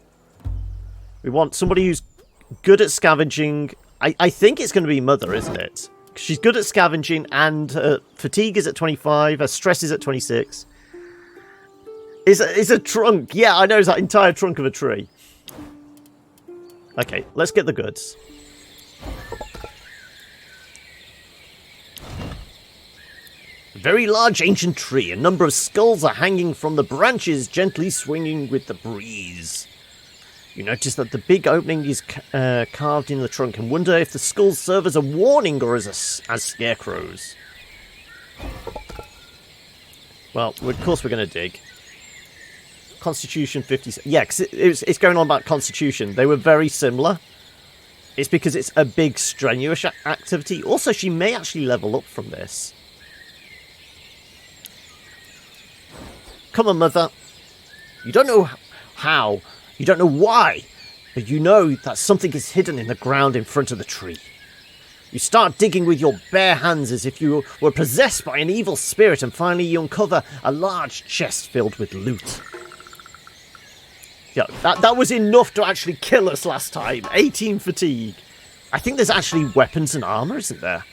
We want somebody who's good at scavenging. I think it's going to be Mother, isn't it? She's good at scavenging, and fatigue is at 25. Her stress is at 26. It's a trunk. Yeah, I know, it's that entire trunk of a tree. Okay, let's get the goods. A very large ancient tree. A number of skulls are hanging from the branches, gently swinging with the breeze. You notice that the big opening is carved in the trunk and wonder if the skulls serve as a warning or as scarecrows. Well, of course we're going to dig. Constitution 50. Yeah, because it's going on about Constitution. They were very similar. It's because it's a big, strenuous activity. Also, she may actually level up from this. Come on, Mother. You don't know how. You don't know why. But you know that something is hidden in the ground in front of the tree. You start digging with your bare hands as if you were possessed by an evil spirit, and finally you uncover a large chest filled with loot. Yeah, that was enough to actually kill us last time. 18 fatigue. I think there's actually weapons and armour, isn't there?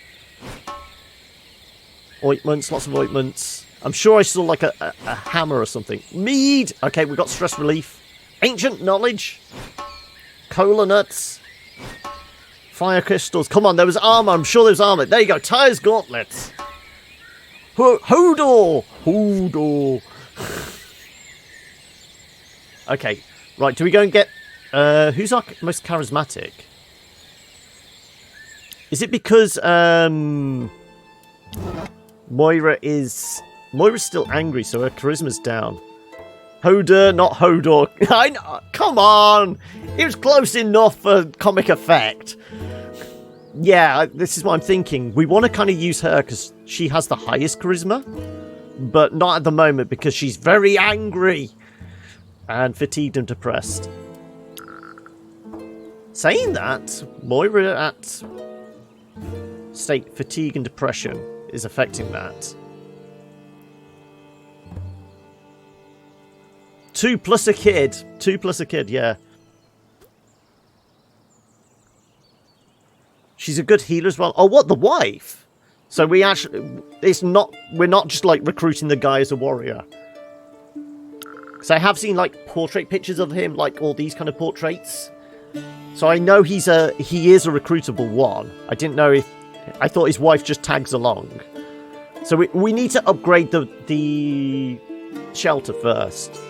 Ointments, lots of ointments. I'm sure I saw like a hammer or something. Mead! Okay, we got stress relief. Ancient knowledge. Cola nuts. Fire crystals. Come on, there was armour. I'm sure there was armour. There you go. Tyre's gauntlets. Hodor! Hodor! Okay, right, do we go and get... who's our most charismatic? Is it because, Moira's still angry, so her charisma's down. Hodor, not Hodor. I know, come on! It was close enough for comic effect. Yeah, this is what I'm thinking. We want to kind of use her because she has the highest charisma, but not at the moment because she's very angry. And fatigued and depressed. Saying that, Moira at state fatigue and depression is affecting that. 2 plus a kid. 2 plus a kid, yeah. She's a good healer as well. Oh, what? The wife? So we actually... we're not just like recruiting the guy as a warrior. So I have seen like portrait pictures of him, like all these kind of portraits. So I know he is a recruitable one. I didn't know if... I thought his wife just tags along. So we need to upgrade the shelter first.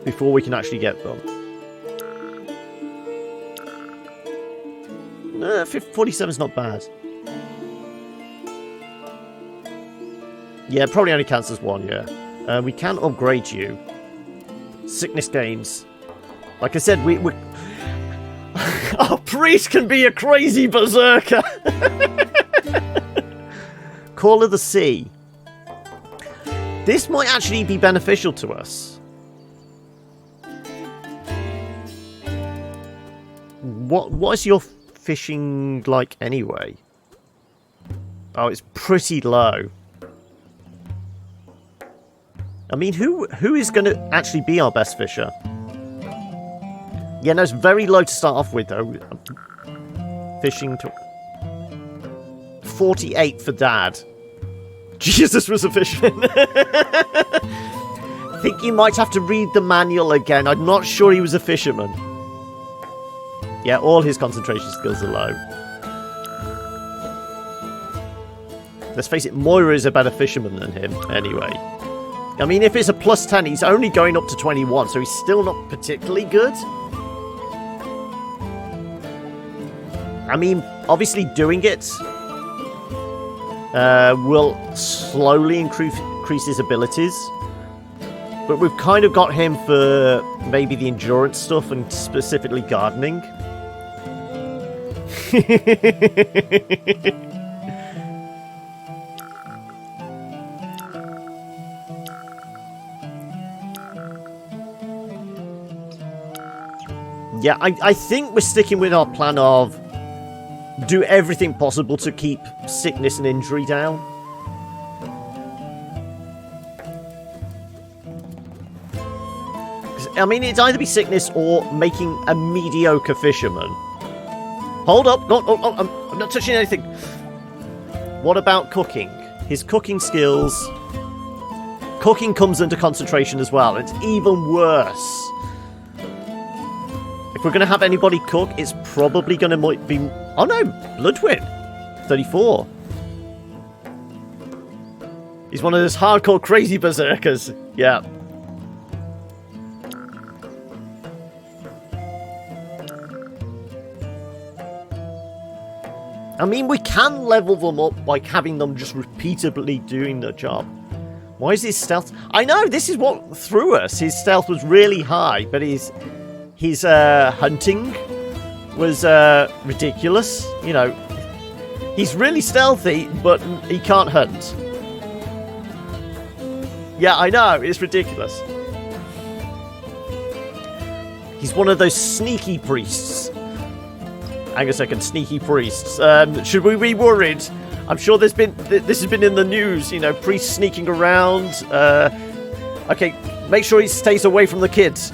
Before we can actually get them. 47's not bad. Yeah, probably only counts as one, yeah. We can upgrade you. Sickness gains. Like I said, we our priest can be a crazy berserker. Call of the Sea. This might actually be beneficial to us. What is your fishing like anyway? Oh, it's pretty low. I mean, who is going to actually be our best fisher? Yeah, no, it's very low to start off with, though. Fishing to... 48 for Dad. Jesus was a fisherman. I think you might have to read the manual again. I'm not sure he was a fisherman. Yeah, all his concentration skills are low. Let's face it, Moira is a better fisherman than him, anyway. I mean, if it's a plus 10, he's only going up to 21, so he's still not particularly good. I mean, obviously doing it will slowly increase his abilities. But we've kind of got him for maybe the endurance stuff and specifically gardening. Yeah, I think we're sticking with our plan of do everything possible to keep sickness and injury down. I mean, it'd either be sickness or making a mediocre fisherman. Hold up! No, I'm not touching anything. What about cooking? His cooking skills... Cooking comes under concentration as well. It's even worse. If we're going to have anybody cook, it's probably going to be... Oh no! Bloodwin! 34. He's one of those hardcore crazy berserkers. Yeah. I mean, we can level them up by having them just repeatedly doing the job. Why is his stealth... I know, this is what threw us. His stealth was really high, but his hunting was ridiculous. You know, he's really stealthy, but he can't hunt. Yeah, I know, it's ridiculous. He's one of those sneaky priests. Hang a second, sneaky priests. Should we be worried? I'm sure this has been in the news, you know, priests sneaking around. Okay, make sure he stays away from the kids.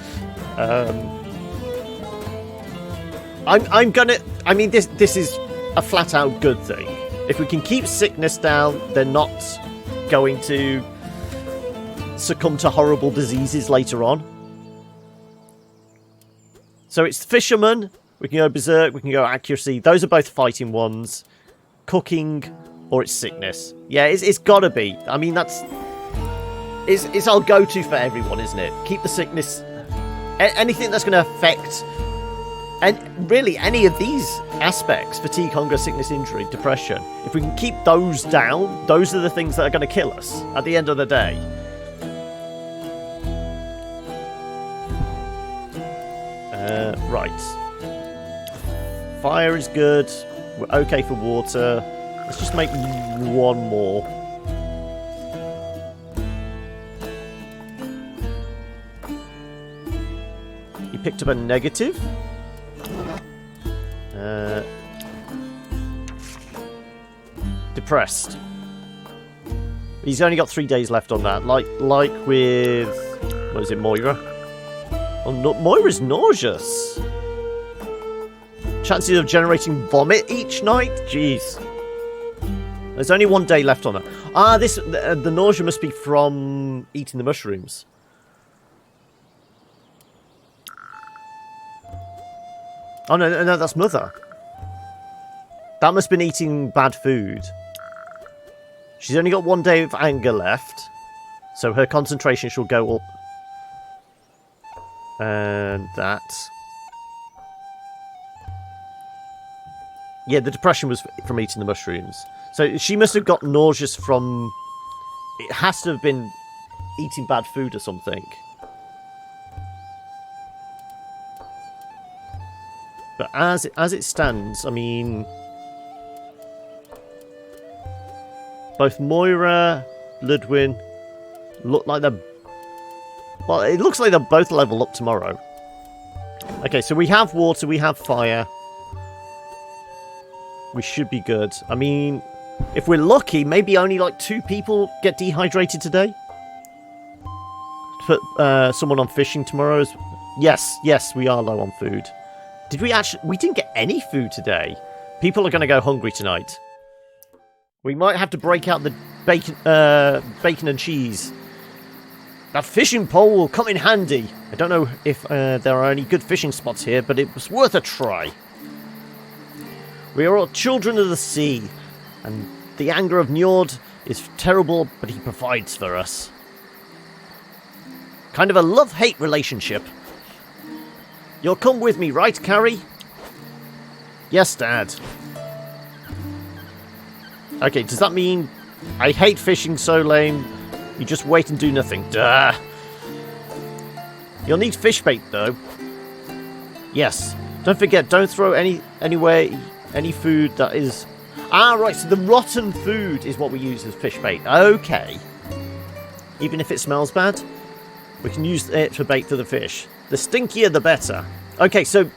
I mean, this is a flat-out good thing. If we can keep sickness down, they're not going to succumb to horrible diseases later on. So it's fisherman. We can go berserk, we can go accuracy. Those are both fighting ones. Cooking, or it's sickness. Yeah, it's gotta be. I mean, it's our go-to for everyone, isn't it? Keep the sickness... Anything that's going to affect... And really, any of these aspects, fatigue, hunger, sickness, injury, depression, if we can keep those down, those are the things that are going to kill us at the end of the day. Right. Fire is good. We're okay for water. Let's just make one more. He picked up a negative. Depressed. He's only got 3 days left on that. Like with... What is it, Moira? Oh, no, Moira's nauseous. Chances of generating vomit each night? Jeez. There's only 1 day left on it. Ah, the nausea must be from eating the mushrooms. Oh, no, that's Mother. That must have been eating bad food. She's only got 1 day of anger left. So her concentration shall go up. And that... Yeah, the depression was from eating the mushrooms. So she must have got nauseous from... It has to have been eating bad food or something. But as it stands, I mean... Both Moira, Ludwin look like they're... Well, it looks like they'll both level up tomorrow. Okay, so we have water, we have fire. We should be good. I mean, if we're lucky, maybe only like 2 people get dehydrated today. Put someone on fishing tomorrow. Yes, we are low on food. Did we actually... We didn't get any food today. People are going to go hungry tonight. We might have to break out the bacon and cheese. That fishing pole will come in handy. I don't know if there are any good fishing spots here, but it was worth a try. We are all children of the sea, and the anger of Njord is terrible, but he provides for us. Kind of a love-hate relationship. You'll come with me, right, Carrie? Yes, Dad. Okay, does that mean I hate fishing, so lame? You just wait and do nothing. Duh. You'll need fish bait, though. Yes. Don't forget, don't throw anywhere any food that is... Ah, right, so the rotten food is what we use as fish bait. Okay. Even if it smells bad, we can use it for bait for the fish. The stinkier, the better. Okay, so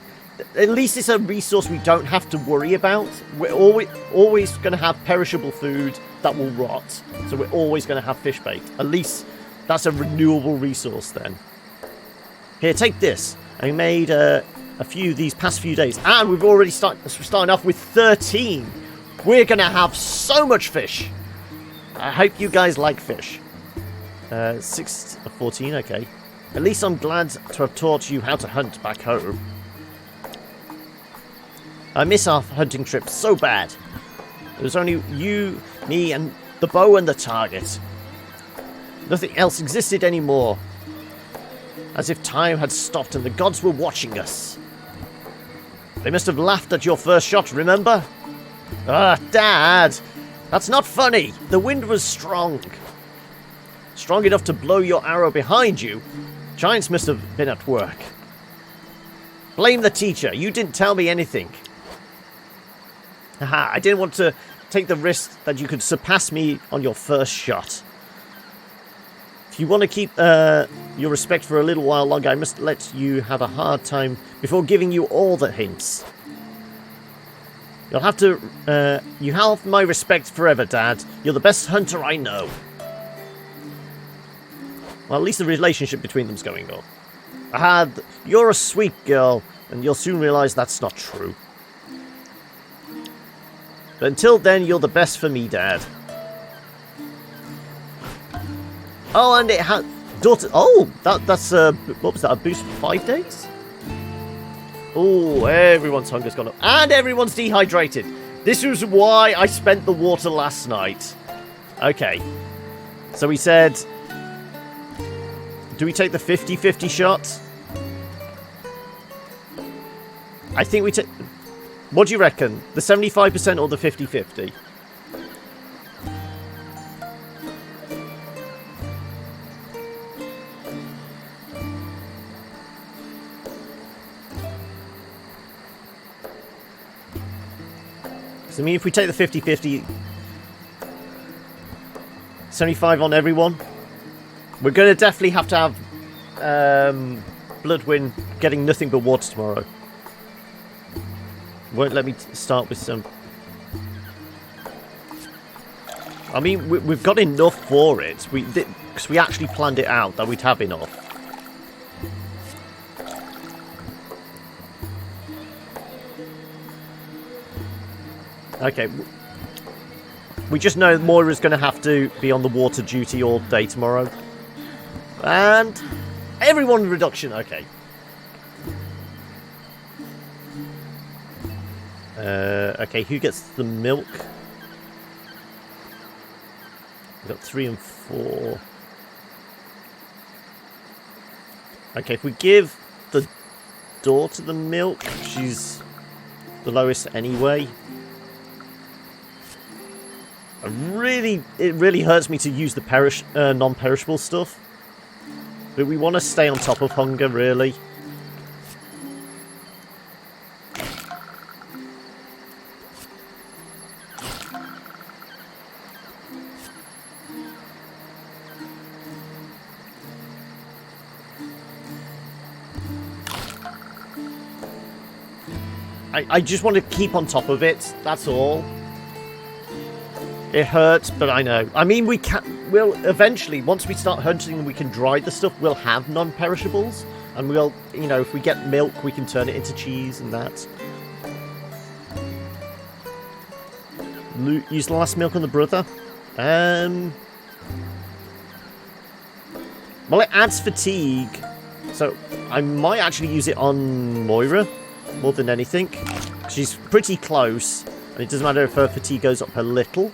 at least it's a resource we don't have to worry about. We're always going to have perishable food that will rot. So we're always going to have fish bait. At least that's a renewable resource then. Here, take this. I made a few these past few days. And we've already starting off with 13. We're going to have so much fish. I hope you guys like fish. 6 of 14, okay. At least I'm glad to have taught you how to hunt back home. I miss our hunting trip so bad. It was only you, me, and the bow and the target. Nothing else existed anymore. As if time had stopped and the gods were watching us. They must have laughed at your first shot, remember? Ah, Dad! That's not funny! The wind was strong. Strong enough to blow your arrow behind you. Giants must have been at work. Blame the teacher. You didn't tell me anything. Haha, I didn't want to take the risk that you could surpass me on your first shot. If you want to keep your respect for a little while longer, I must let you have a hard time before giving you all the hints. You'll have to... you have my respect forever, Dad. You're the best hunter I know. Well, at least the relationship between them's going on. You're a sweet girl, and you'll soon realise that's not true. But until then, you're the best for me, Dad. Oh, and it had... daughter... Oh, that's... what was that, a boost for 5 days? Oh, everyone's hunger's gone up. And everyone's dehydrated. This was why I spent the water last night. Okay. So we said... Do we take the 50-50 shot? I think we take... What do you reckon? The 75% or the 50-50? So, I mean, if we take the 50-50... 75 on everyone... We're going to definitely have to have Bloodwind getting nothing but water tomorrow. Won't let me start with some... I mean, we've got enough for it. Because we actually planned it out that we'd have enough. Okay. We just know Moira's going to have to be on the water duty all day tomorrow. And everyone reduction, okay. Okay, who gets the milk? We've got 3 and 4. Okay, if we give the daughter the milk, she's the lowest anyway. It really hurts me to use the non-perishable stuff. But we want to stay on top of hunger, really. I just want to keep on top of it, that's all. It hurts, but I know. I mean, we'll eventually, once we start hunting and we can dry the stuff, we'll have non-perishables. And we'll, you know, if we get milk, we can turn it into cheese and that. Use the last milk on the brother. Well, it adds fatigue. So, I might actually use it on Moira more than anything. She's pretty close. And it doesn't matter if her fatigue goes up a little.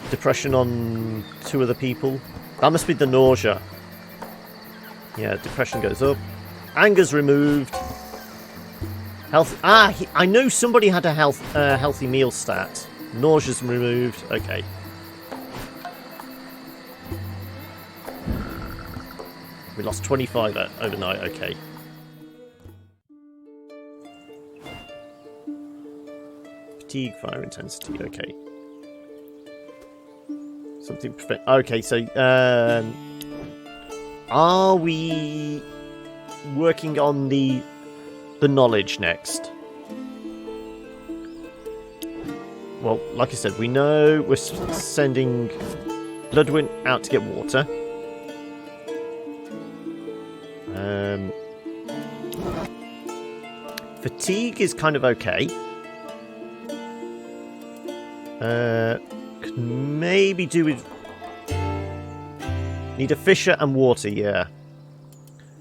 Depression on 2 other people. That must be the nausea. Yeah, depression goes up. Anger's removed. Health. I know somebody had a healthy meal stat. Nausea's removed. Okay. We lost 25 overnight. Okay. Fatigue, fire intensity. Okay. Something. Okay, so are we working on the knowledge next? Well, like I said, we know we're sending Bloodwind out to get water. Fatigue is kind of okay. Could maybe do with... Need a fisher and water, yeah.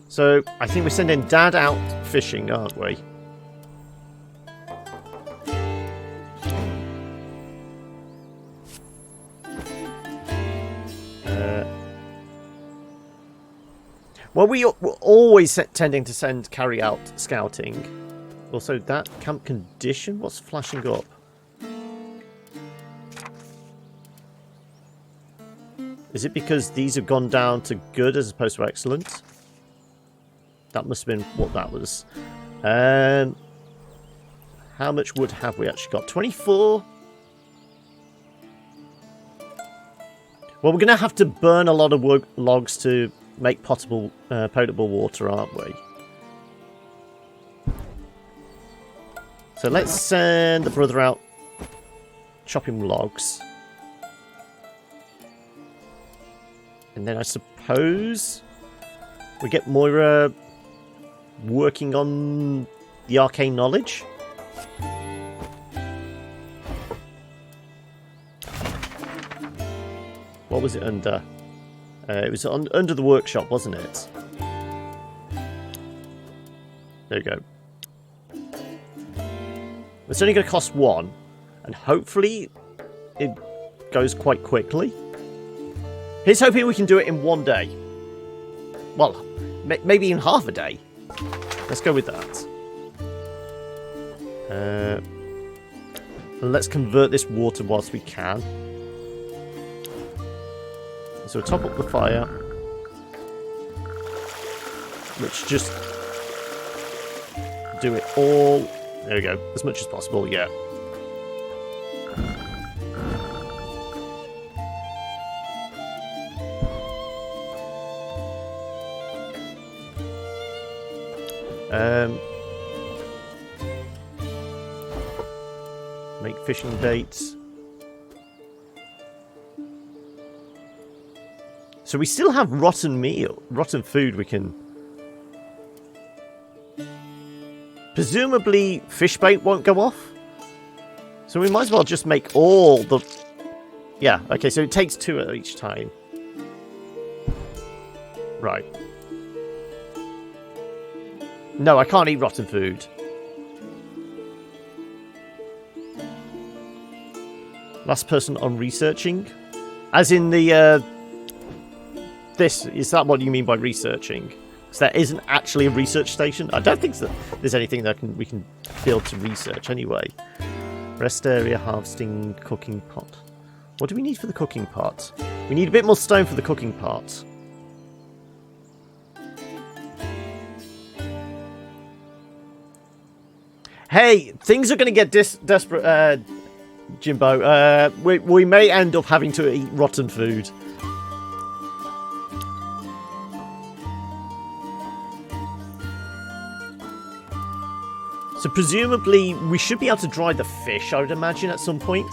So, I think we're sending Dad out fishing, aren't we? Well, we're always tending to carry out scouting. Also, that camp condition? What's flashing up? Is it because these have gone down to good as opposed to excellent? That must have been what that was. How much wood have we actually got? 24? Well, we're going to have to burn a lot of logs to make potable water, aren't we? So let's send the brother out chopping logs. And then I suppose we get Moira working on the arcane knowledge. What was it under? It was under the workshop, wasn't it? There you go. It's only going to cost 1, and hopefully it goes quite quickly. Here's hoping we can do it in 1 day. Well, maybe in half a day. Let's go with that. Let's convert this water whilst we can. So we'll top up the fire. Let's just do it all. There we go. As much as possible, yeah. Make fishing baits. So we still have rotten food we can... Presumably fish bait won't go off. So we might as well just make all the... Yeah, okay, so it takes 2 each time. Right. No, I can't eat rotten food. Last person on researching? As in the... This, is that what you mean by researching? Because there isn't actually a research station? I don't think there's anything that we can build to research anyway. Rest area, harvesting, cooking pot. What do we need for the cooking pot? We need a bit more stone for the cooking pot. Hey, things are going to get desperate, Jimbo. We may end up having to eat rotten food. So presumably we should be able to dry the fish, I would imagine, at some point.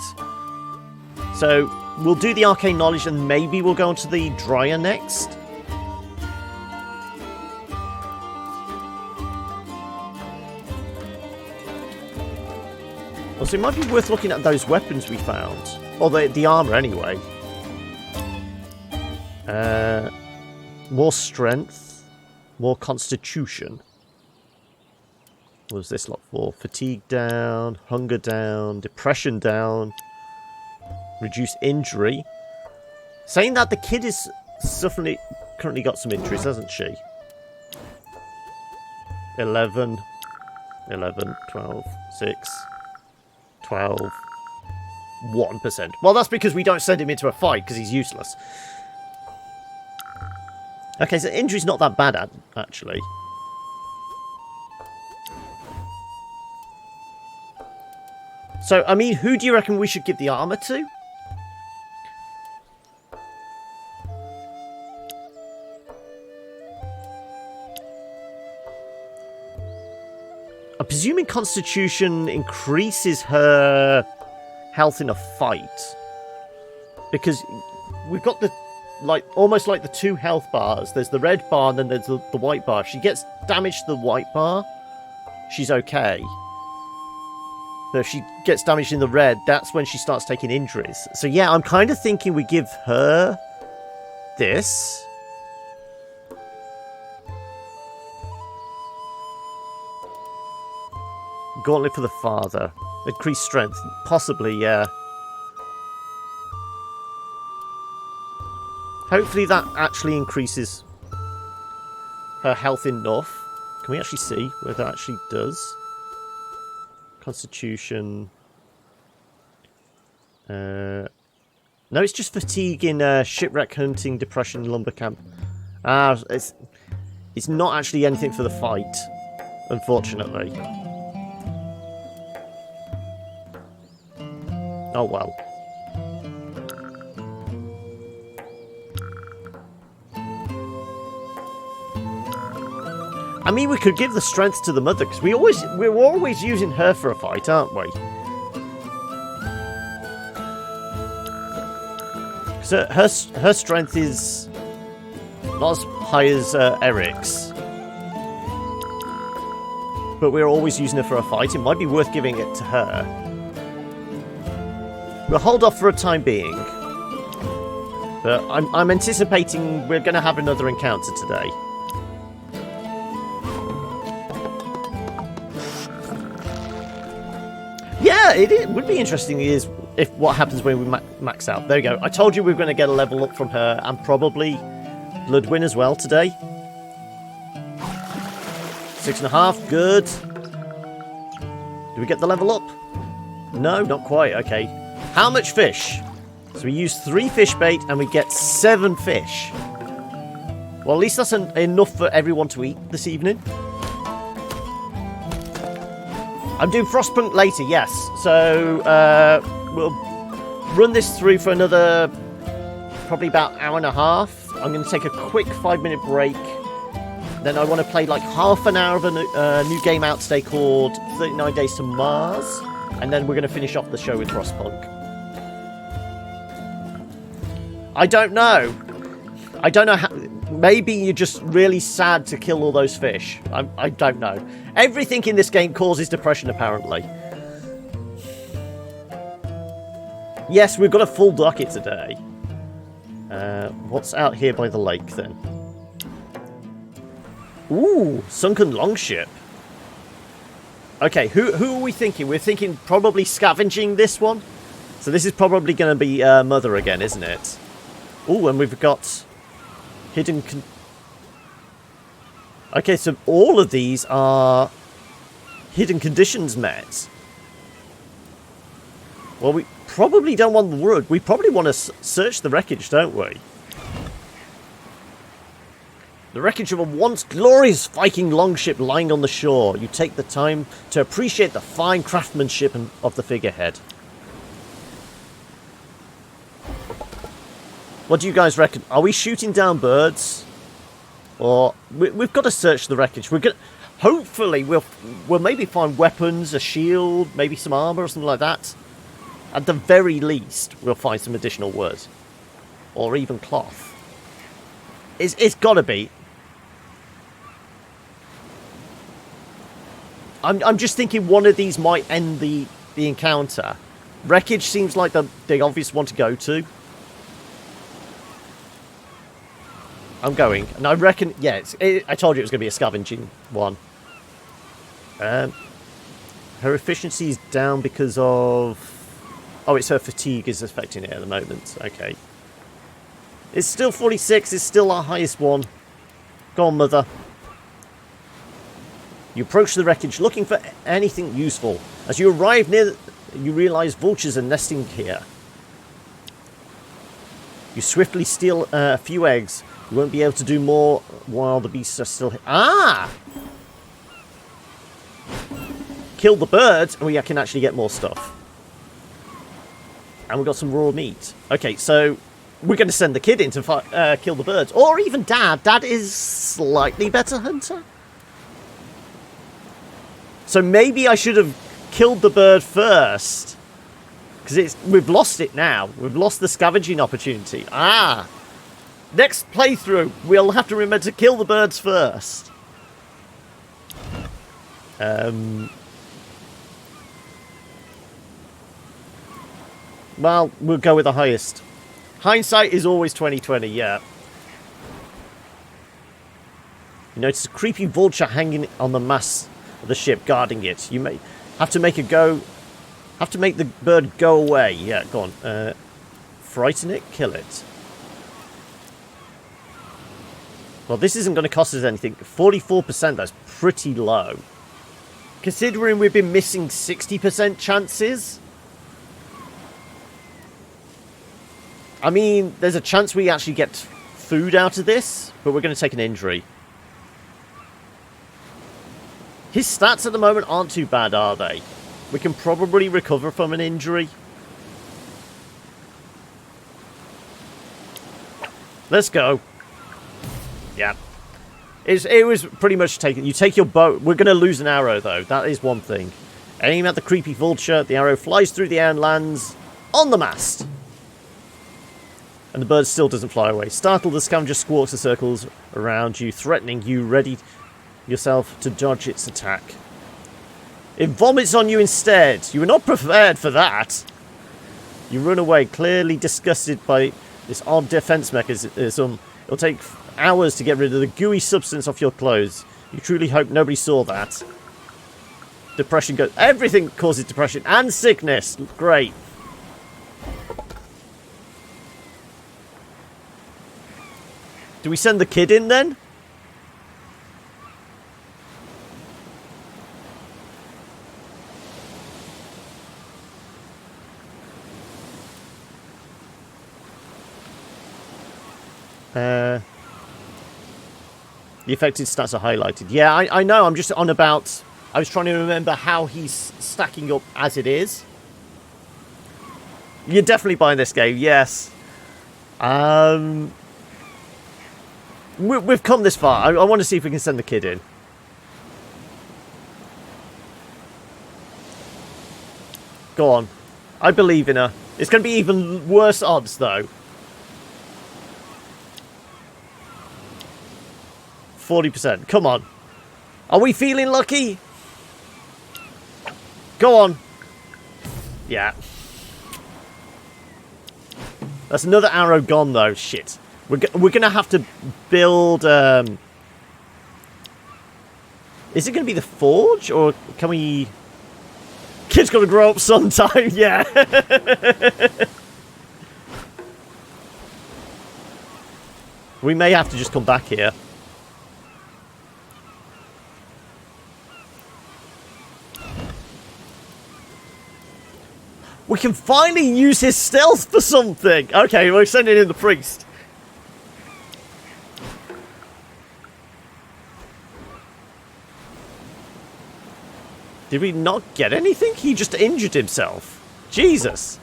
So we'll do the arcane knowledge and maybe we'll go on to the dryer next. Also, it might be worth looking at those weapons we found. Or the armour, anyway. More strength. More constitution. What was this lot for? Fatigue down. Hunger down. Depression down. Reduce injury. Saying that the kid is currently got some injuries, hasn't she? 11, 11, 12, 6, 12, 1%. Well, that's because we don't send him into a fight, because he's useless. Okay, so injury's not that bad, actually. So, I mean, who do you reckon we should give the armor to? I'm presuming Constitution increases her health in a fight. Because we've got the, like, almost like the 2 health bars. There's the red bar and then there's the white bar. If she gets damage to the white bar, she's okay. But if she gets damaged in the red, that's when she starts taking injuries. So yeah, I'm kind of thinking we give her this. Gauntlet for the father. Increased strength. Possibly, yeah. Hopefully that actually increases her health enough. Can we actually see whether that actually does? Constitution. No, it's just fatigue in shipwreck hunting, depression, lumber camp. It's not actually anything for the fight, unfortunately. Oh well. I mean, we could give the strength to the mother, because we're always using her for a fight, aren't we? So her strength is not as high as Eric's, but we're always using her for a fight. It might be worth giving it to her. We'll hold off for a time being, but I'm anticipating we're going to have another encounter today. Yeah, it would be interesting if what happens when we max out. There we go. I told you we were going to get a level up from her, and probably Bloodwin as well today. 6.5, good. Do we get the level up? No, not quite. Okay. How much fish? So we use 3 fish bait and we get 7 fish. Well, at least that's enough for everyone to eat this evening. I'm doing Frostpunk later, yes. So we'll run this through for another probably about hour and a half. I'm going to take a quick 5-minute break. Then I want to play like half an hour of a new game out today called 39 Days to Mars. And then we're going to finish off the show with Frostpunk. I don't know. I don't know how... Maybe you're just really sad to kill all those fish. I don't know. Everything in this game causes depression, apparently. Yes, we've got a full docket today. What's out here by the lake, then? Ooh, sunken longship. Okay, who are we thinking? We're thinking probably scavenging this one. So this is probably going to be Mother again, isn't it? Ooh, and we've got hidden... Okay, so all of these are hidden conditions met. Well, we probably don't want the wood. We probably want to search the wreckage, don't we? The wreckage of a once glorious Viking longship lying on the shore. You take the time to appreciate the fine craftsmanship of the figurehead. What do you guys reckon? Are we shooting down birds? Or we've got to search the wreckage. We're going hopefully we'll maybe find weapons, a shield, maybe some armor or something like that. At the very least, we'll find some additional wood. Or even cloth. It's got to be. I'm just thinking one of these might end the encounter. Wreckage seems like the obvious one to go to. I'm going. And I reckon, yeah, I told you it was going to be a scavenging one. Her efficiency is down because of... Oh, it's her fatigue is affecting it at the moment. Okay. It's still 46. It's still our highest one. Go on, Mother. You approach the wreckage looking for anything useful. As you arrive near, you realise vultures are nesting here. You swiftly steal a few eggs. You won't be able to do more while the beasts are still here. Ah! Kill the birds, and we can actually get more stuff. And we've got some raw meat. Okay, so we're going to send the kid in to kill the birds. Or even Dad. Dad is slightly better hunter. So maybe I should have killed the bird first. Because we've lost it now. We've lost the scavenging opportunity. Ah! Next playthrough, we'll have to remember to kill the birds first. Well, we'll go with the highest. Hindsight is always 20/20, yeah. You notice a creepy vulture hanging on the mast of the ship, guarding it. You may have to make the bird go away. Yeah, go on. Frighten it, kill it. Well, this isn't going to cost us anything. 44%, that's pretty low. Considering we've been missing 60% chances. I mean, there's a chance we actually get food out of this, but we're going to take an injury. His stats at the moment aren't too bad, are they? We can probably recover from an injury. Let's go. Yeah. It was pretty much taken. You take your bow. We're going to lose an arrow, though. That is one thing. Aim at the creepy vulture. The arrow flies through the air and lands on the mast. And the bird still doesn't fly away. Startled, the scavenger squawks and circles around you, threatening you, ready yourself to dodge its attack. It vomits on you instead. You were not prepared for that. You run away, clearly disgusted by this odd defense mechanism. It'll take hours to get rid of the gooey substance off your clothes. You truly hope nobody saw that. Depression goes... Everything causes depression and sickness. Great. Do we send the kid in then? The affected stats are highlighted. Yeah, I know. I'm just on about... I was trying to remember how he's stacking up as it is. You're definitely buying this game, yes. We've come this far. I want to see if we can send the kid in. Go on. I believe in her. It's going to be even worse odds, though. 40%. Come on. Are we feeling lucky? Go on. Yeah. That's another arrow gone, though. Shit. We're going to have to build... Is it going to be the forge? Or can we... Kid's got to grow up sometime. Yeah. We may have to just come back here. We can finally use his stealth for something. Okay, we're sending in the priest. Did we not get anything? He just injured himself. Jesus.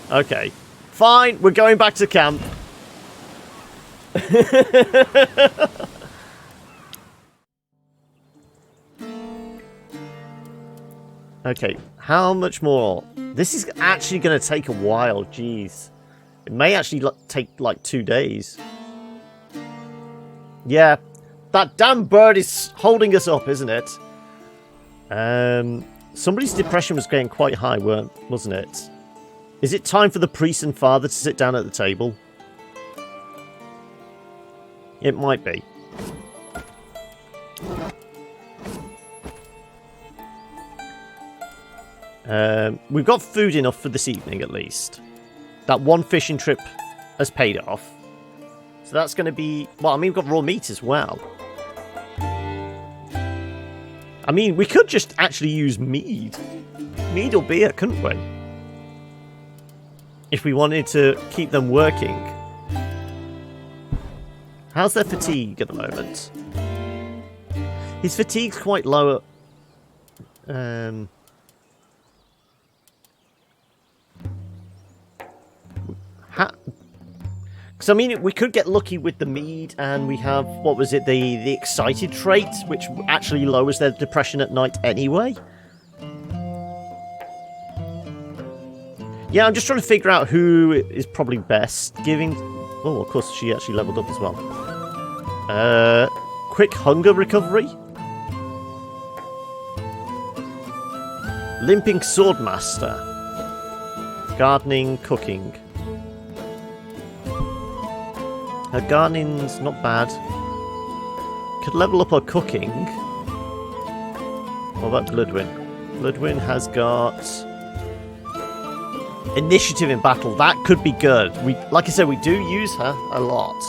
Okay. Fine, we're going back to camp. Okay, how much more? This is actually going to take a while, jeez. It may actually take like 2 days. Yeah, that damn bird is holding us up, isn't it? Somebody's depression was getting quite high, wasn't it? Is it time for the priest and father to sit down at the table? It might be. We've got food enough for this evening, at least. That one fishing trip has paid off. So that's going to be... Well, I mean, we've got raw meat as well. I mean, we could just actually use mead. Mead or beer, couldn't we? If we wanted to keep them working. How's their fatigue at the moment? His fatigue's quite low. Because I mean, we could get lucky with the mead, and we have, what was it, the excited trait, which actually lowers their depression at night anyway. Yeah, I'm just trying to figure out who is probably best giving. Oh, of course, she actually leveled up as well. Quick hunger recovery. Limping swordmaster. Gardening, cooking. Her gardening's not bad. Could level up her cooking. What about Bloodwin? Bloodwin has got initiative in battle. That could be good. Like I said, we do use her a lot.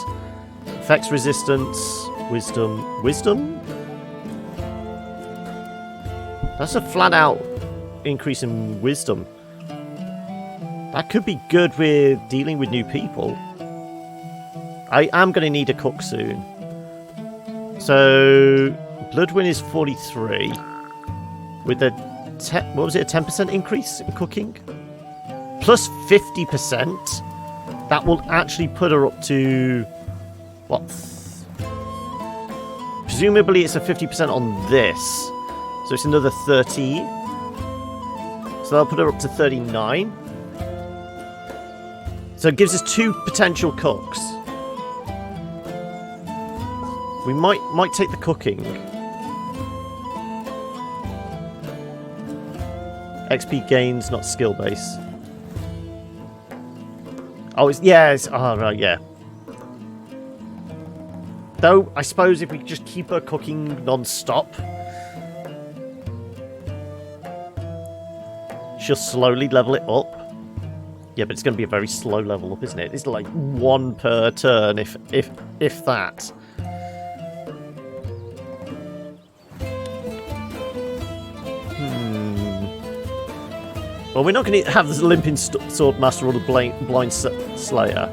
Effects resistance, wisdom. Wisdom? That's a flat out increase in wisdom. That could be good with dealing with new people. I am going to need a cook soon. So, Bloodwin is 43. With a, what was it, a 10% increase in cooking? Plus 50%. That will actually put her up to, what? Presumably it's a 50% on this. So it's another 30. So that'll put her up to 39. So it gives us 2 potential cooks. We might take the cooking. XP gains, not skill base. Oh, it's... Oh, right, yeah. Though, I suppose if we just keep her cooking non-stop, she'll slowly level it up. Yeah, but it's going to be a very slow level up, isn't it? It's like 1 per turn, if that. Well, we're not going to have this limping swordmaster or the blind slayer.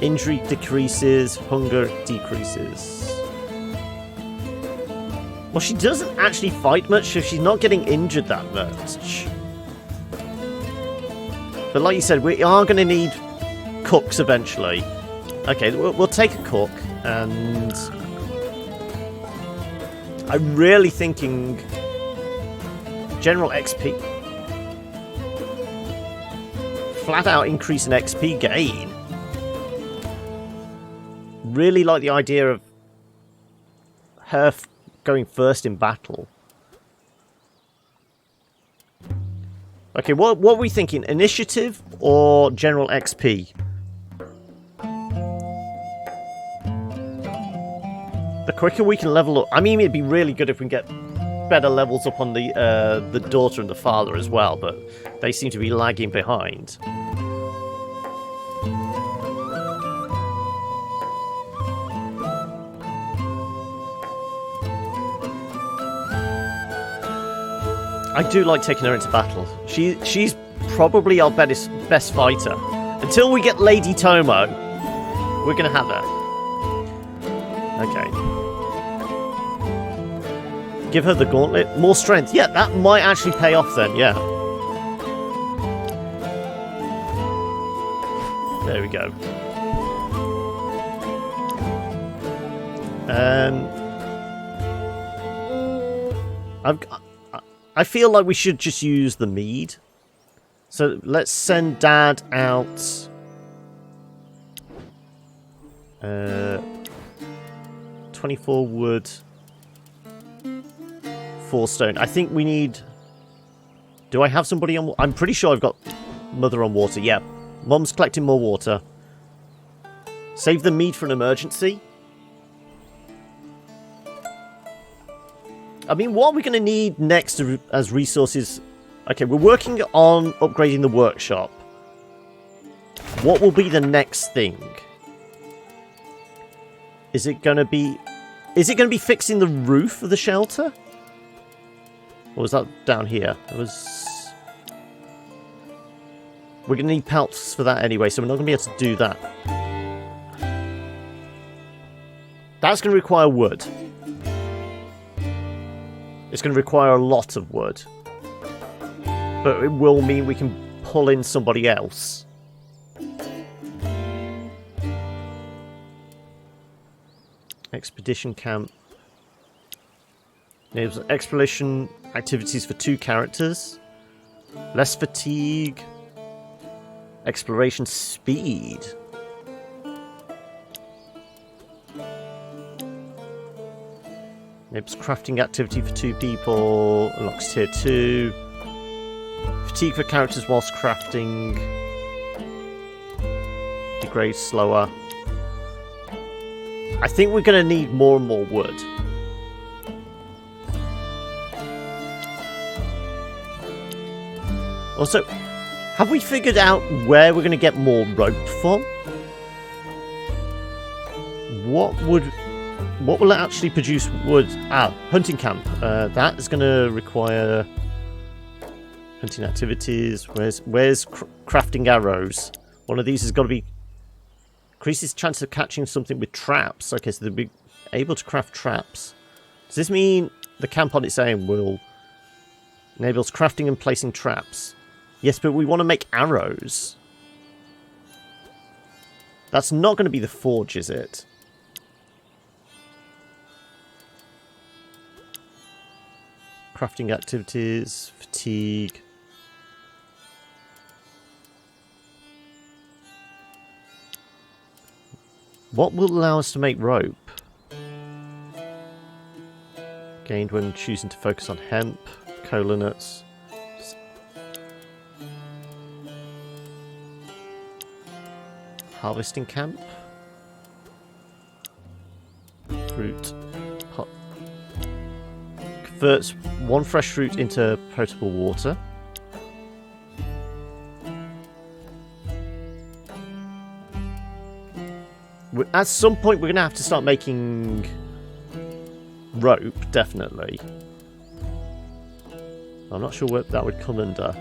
Injury decreases, hunger decreases. Well, she doesn't actually fight much, so she's not getting injured that much. But like you said, we are going to need cooks eventually. Okay, we'll take a cook, and I'm really thinking general XP. Flat out increase in XP gain. Really like the idea of her going first in battle. Okay, what are we thinking? Initiative or general XP? The quicker we can level up... I mean, it'd be really good if we can get better levels up on the daughter and the father as well, but they seem to be lagging behind. I do like taking her into battle. She's probably our best fighter. Until we get Lady Tomo, we're going to have her. Okay. Give her the gauntlet. More strength. Yeah, that might actually pay off then, yeah. There we go. I feel like we should just use the mead. So let's send Dad out. 24 wood. 4 stone. I think we need... Do I have somebody on... I'm pretty sure I've got Mother on water. Yeah. Mom's collecting more water. Save the mead for an emergency. I mean, what are we going to need next as resources? Okay, we're working on upgrading the workshop. What will be the next thing? Is it going to be Is it going to be fixing the roof of the shelter? Or was that down here? It was... We're going to need pelts for that anyway, so we're not going to be able to do that. That's going to require wood. It's going to require a lot of wood. But it will mean we can pull in somebody else. Expedition camp. Enables exploration activities for 2 characters. Less fatigue. Exploration speed. Enables crafting activity for 2 people. Unlocks tier 2. Fatigue for characters whilst crafting. Degrades slower. I think we're going to need more and more wood. Also, have we figured out where we're going to get more rope from? What will it actually produce wood? Ah, hunting camp. That is going to require hunting activities. Where's crafting arrows? One of these has got to be... Increases chance of catching something with traps. Okay, so they'll be able to craft traps. Does this mean the camp on its own will enables crafting and placing traps? Yes, but we want to make arrows. That's not going to be the forge, is it? Crafting activities, fatigue. What will allow us to make rope? Gained when choosing to focus on hemp, cola nuts. Harvesting camp. Fruit. Pot. Converts 1 fresh fruit into potable water. At some point, we're going to have to start making rope, definitely. I'm not sure what that would come under.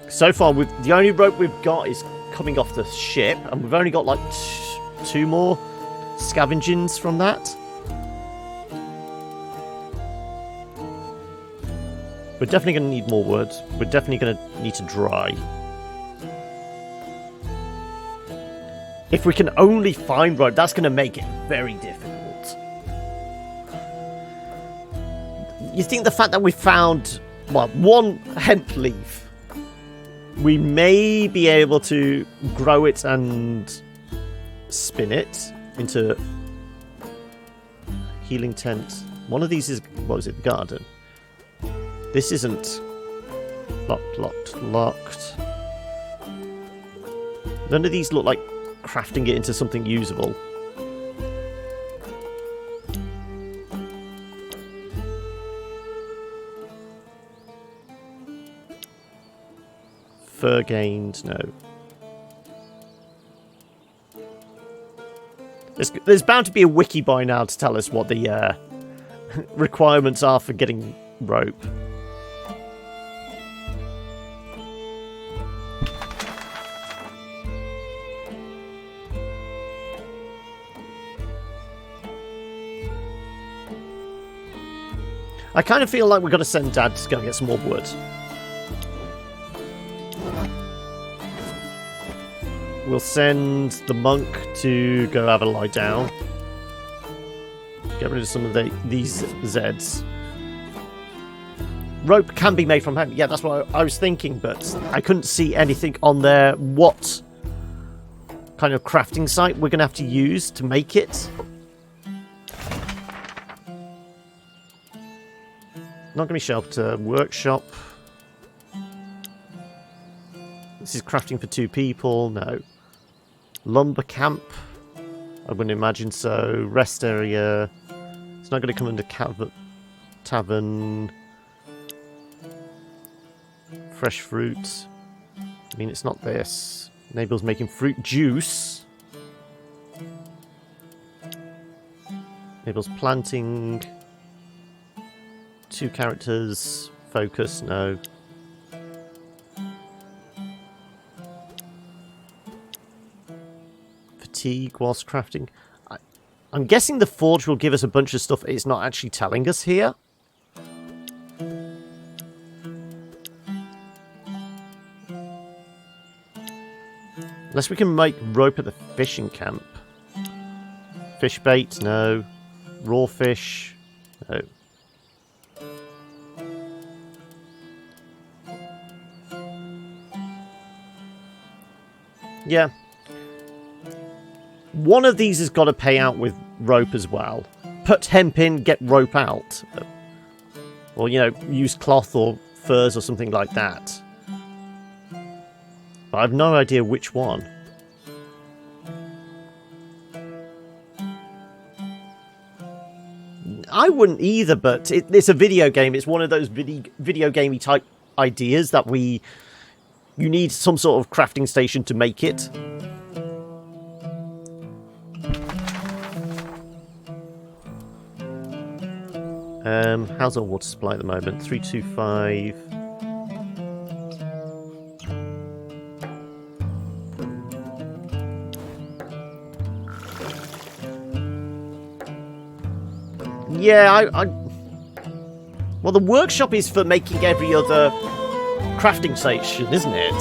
So far, the only rope we've got is coming off the ship, and we've only got like 2 more scavengings from that. We're definitely going to need more wood. We're definitely going to need to dry. If we can only find rope, that's going to make it very difficult. You think the fact that we found, well, 1 hemp leaf, we may be able to grow it and spin it into healing tent. One of these is, what was it, the garden? This isn't locked. None of these look like crafting it into something usable. Fur gained, no. There's bound to be a wiki by now to tell us what the requirements are for getting rope. I kind of feel like we've got to send Dad to go and get some more wood. We'll send the monk to go have a lie down. Get rid of some of these Zeds. Rope can be made from hemp. Yeah, that's what I was thinking, but I couldn't see anything on there. What kind of crafting site we're going to have to use to make it? Not going to be shelter. Workshop. This is crafting for 2 people. No. Lumber camp. I wouldn't imagine so. Rest area. It's not going to come under tavern. Fresh fruit. I mean, it's not this. Enables making fruit juice. Mabel's planting. 2 characters. Focus, no. Fatigue whilst crafting. I'm guessing the forge will give us a bunch of stuff it's not actually telling us here. Unless we can make rope at the fishing camp. Fish bait, no. Raw fish, no. Yeah. One of these has got to pay out with rope as well. Put hemp in, get rope out. Or, you know, use cloth or furs or something like that. But I have no idea which one. I wouldn't either, but it's a video game. It's one of those video gamey type ideas that you need some sort of crafting station to make it. How's our water supply at the moment? 325. Yeah, well, the workshop is for making every other crafting station, isn't it?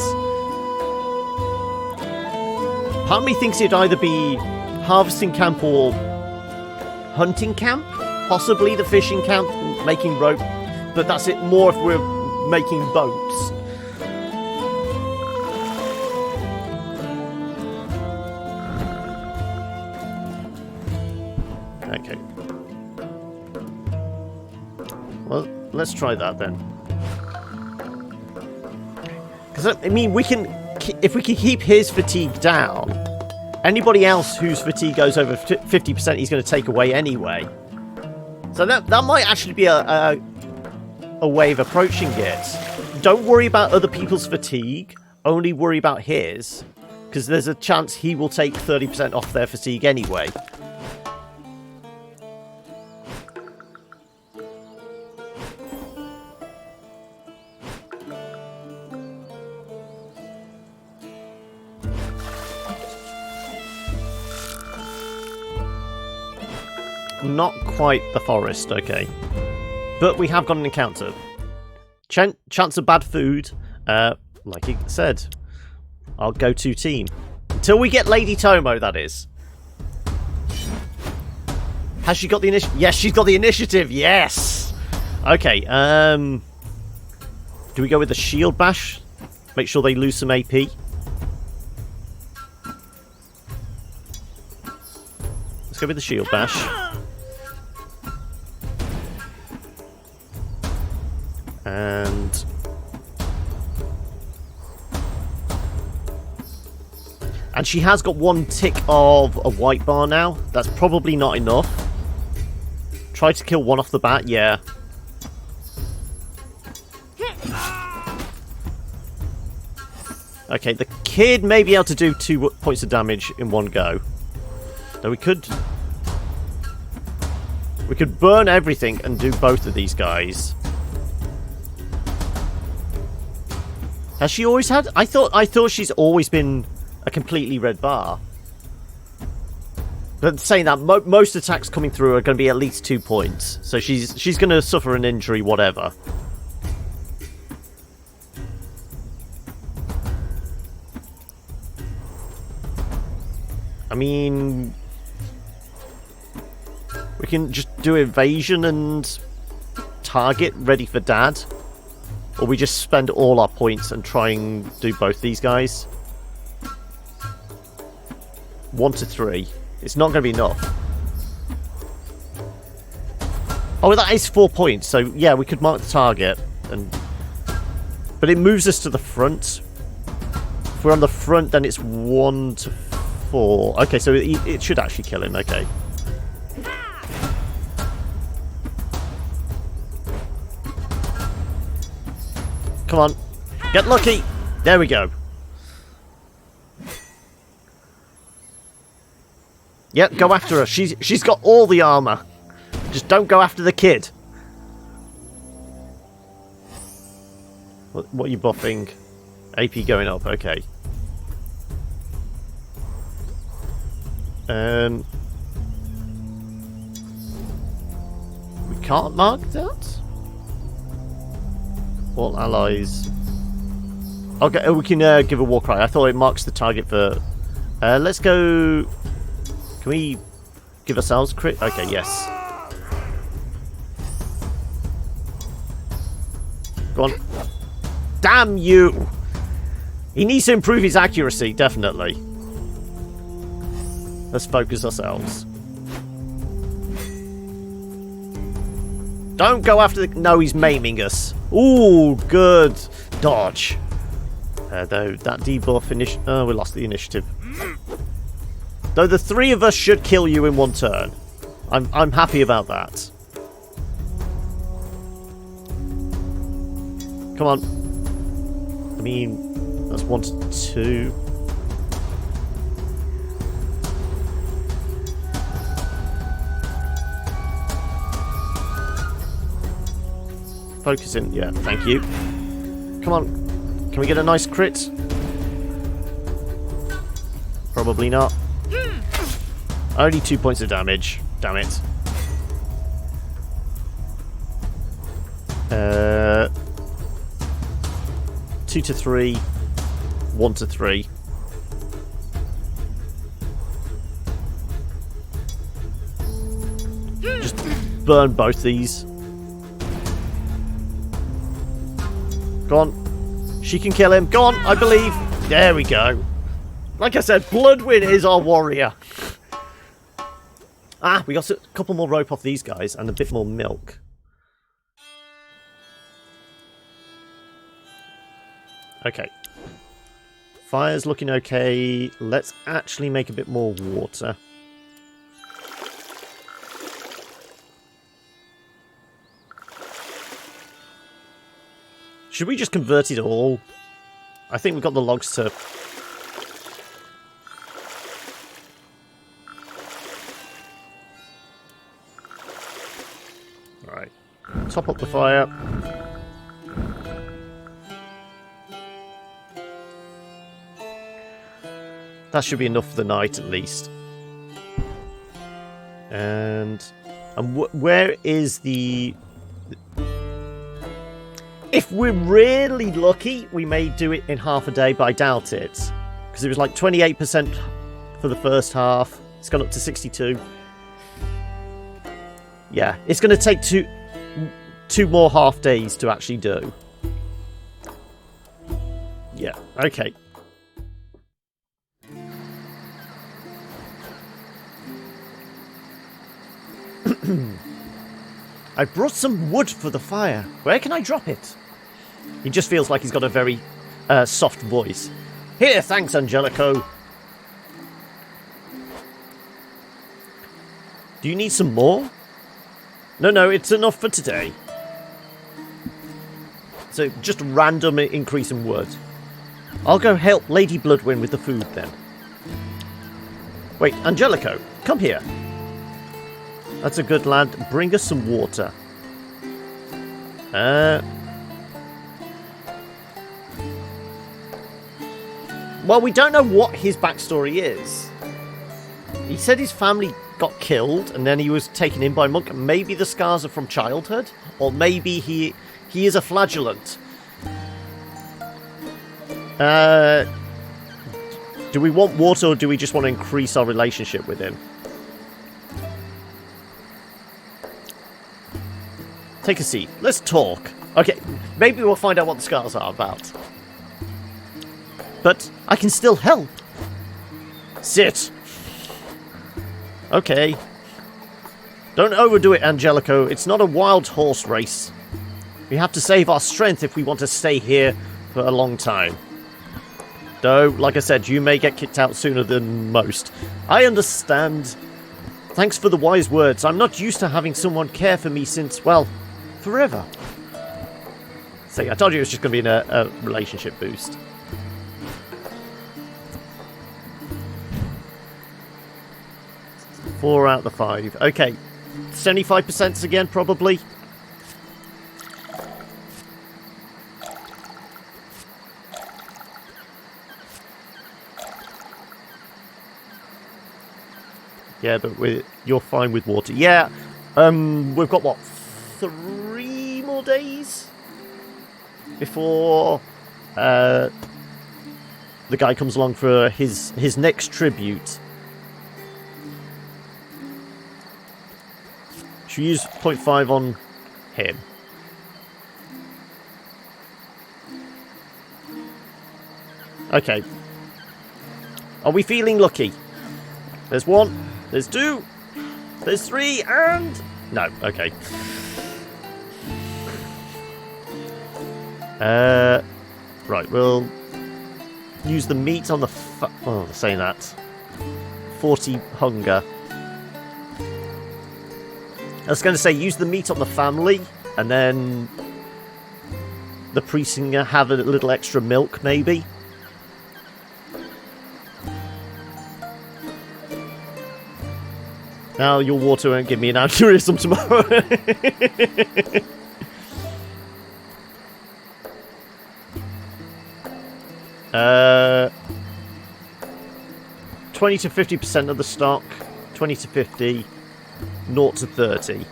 Part of me thinks it'd either be harvesting camp or hunting camp. Possibly the fishing camp, making rope. But that's it more if we're making boats. Okay. Well, let's try that then. Because, I mean, if we can keep his fatigue down, anybody else whose fatigue goes over 50%, he's going to take away anyway. So that might actually be a way of approaching it. Don't worry about other people's fatigue, only worry about his, because there's a chance he will take 30% off their fatigue anyway. Not quite the forest, okay. But we have got an encounter. Chance of bad food, like it said. Our go-to team. Until we get Lady Tomo, that is. Has she got the initiative? Yes, she's got the initiative, yes! Okay, do we go with the shield bash? Make sure they lose some AP. Let's go with the shield bash. And she has got 1 tick of a white bar now. That's probably not enough. Try to kill 1 off the bat, yeah. Okay, the kid may be able to do 2 points of damage in 1 go. Now we could burn everything and do both of these guys. Has she always had? I thought she's always been a completely red bar. But saying that, most attacks coming through are going to be at least 2 points. So she's going to suffer an injury, whatever. I mean, we can just do evasion and target ready for dad. Or we just spend all our points and try and do both these guys. 1 to 3. It's not going to be enough. Oh, that is 4 points. So, yeah, we could mark the target. But it moves us to the front. If we're on the front, then it's 1 to 4. Okay, so it should actually kill him. Okay. Come on. Get lucky. There we go. Yep, go after her. She's got all the armor. Just don't go after the kid. What are you buffing? AP going up, okay. We can't mark that? All allies. Okay, we can give a war cry. I thought it marks the target for... let's go... Can we give ourselves crit? Okay, yes. Go on. Damn you! He needs to improve his accuracy, definitely. Let's focus ourselves. Don't go after the... No, he's maiming us. Ooh, good. Dodge. Though, that debuff... Oh, we lost the initiative. Though the three of us should kill you in one turn. I'm happy about that. Come on. I mean, that's 1 to 2. Focusing, yeah, thank you. Come on, can we get a nice crit? Probably not. Only 2 points of damage, damn it. 2 to 3, 1 to 3. Just burn both these. Go on. She can kill him. Go on, I believe. There we go. Like I said, Bloodwind is our warrior. Ah, we got a couple more rope off these guys and a bit more milk. Okay. Fire's looking okay. Let's actually make a bit more water. Should we just convert it all? I think we've got the logs to... Right. Top up the fire. That should be enough for the night, at least. And where is the... If we're really lucky, we may do it in half a day, but I doubt it. Because it was like 28% for the first half. It's gone up to 62. Yeah, it's going to take two more half days to actually do. Yeah, okay. I brought some wood for the fire. Where can I drop it? He just feels like he's got a very soft voice. Here, thanks, Angelico. Do you need some more? No, it's enough for today. So, just random increase in wood. I'll go help Lady Bloodwind with the food, then. Wait, Angelico, come here. That's a good lad. Bring us some water. Well, we don't know what his backstory is. He said his family got killed and then he was taken in by a monk. Maybe the scars are from childhood, or maybe he is a flagellant. Do we want water, or do we just want to increase our relationship with him? Take a seat. Let's talk. Okay, maybe we'll find out what the scars are about. But I can still help. Sit. Okay. Don't overdo it, Angelico. It's not a wild horse race. We have to save our strength if we want to stay here for a long time. Though, like I said, you may get kicked out sooner than most. I understand. Thanks for the wise words. I'm not used to having someone care for me since, well, forever. See, I told you it was just going to be a relationship boost. Four out of the 5. Okay. 75% again, probably. Yeah, but you're fine with water. Yeah, we've got, what, 3 more days? Before the guy comes along for his next tribute. Should we use 0.5 on him? Okay. Are we feeling lucky? There's 1. There's 2. There's 3, and... No, okay. Right, we'll use the meat on the... Oh, saying that. 40 hunger. I was going to say, use the meat on the family, and then the priest can have a little extra milk, maybe. Now your water won't give me an aneurysm tomorrow. 20 to 50% of the stock, 20 to 50, 0 to 30.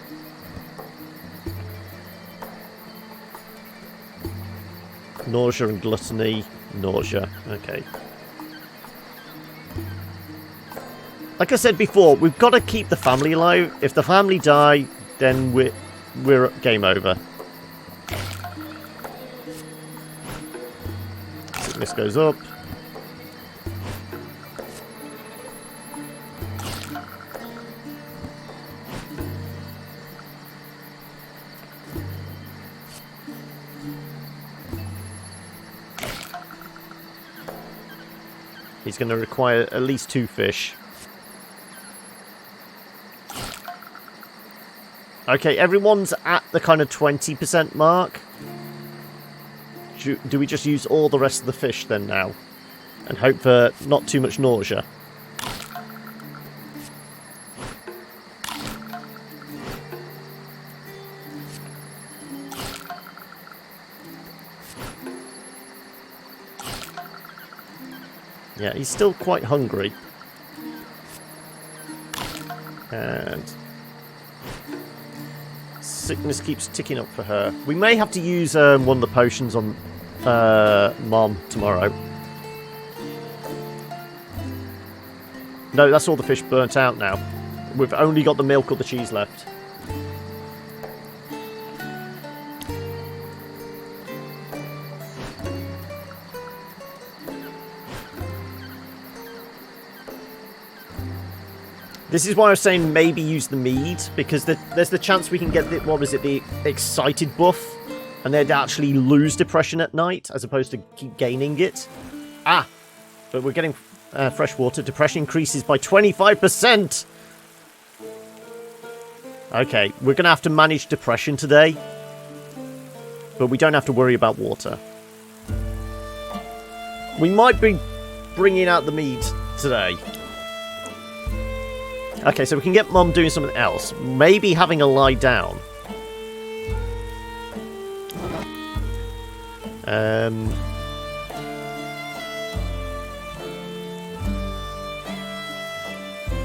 Nausea and gluttony, nausea. Okay. Like I said before, we've got to keep the family alive. If the family die, then we're game over. This goes up. He's going to require at least 2 fish. Okay, everyone's at the kind of 20% mark. Do we just use all the rest of the fish then now? And hope for not too much nausea? Yeah, he's still quite hungry. And... sickness keeps ticking up for her. We may have to use one of the potions on Mom tomorrow. No, that's all the fish burnt out now. We've only got the milk or the cheese left. This is why I was saying maybe use the mead, because there's the chance we can get the excited buff, and they'd actually lose depression at night, as opposed to keep gaining it. Ah! But we're getting fresh water. Depression increases by 25%! Okay, we're going to have to manage depression today, but we don't have to worry about water. We might be bringing out the mead today. Okay, so we can get Mum doing something else. Maybe having a lie down.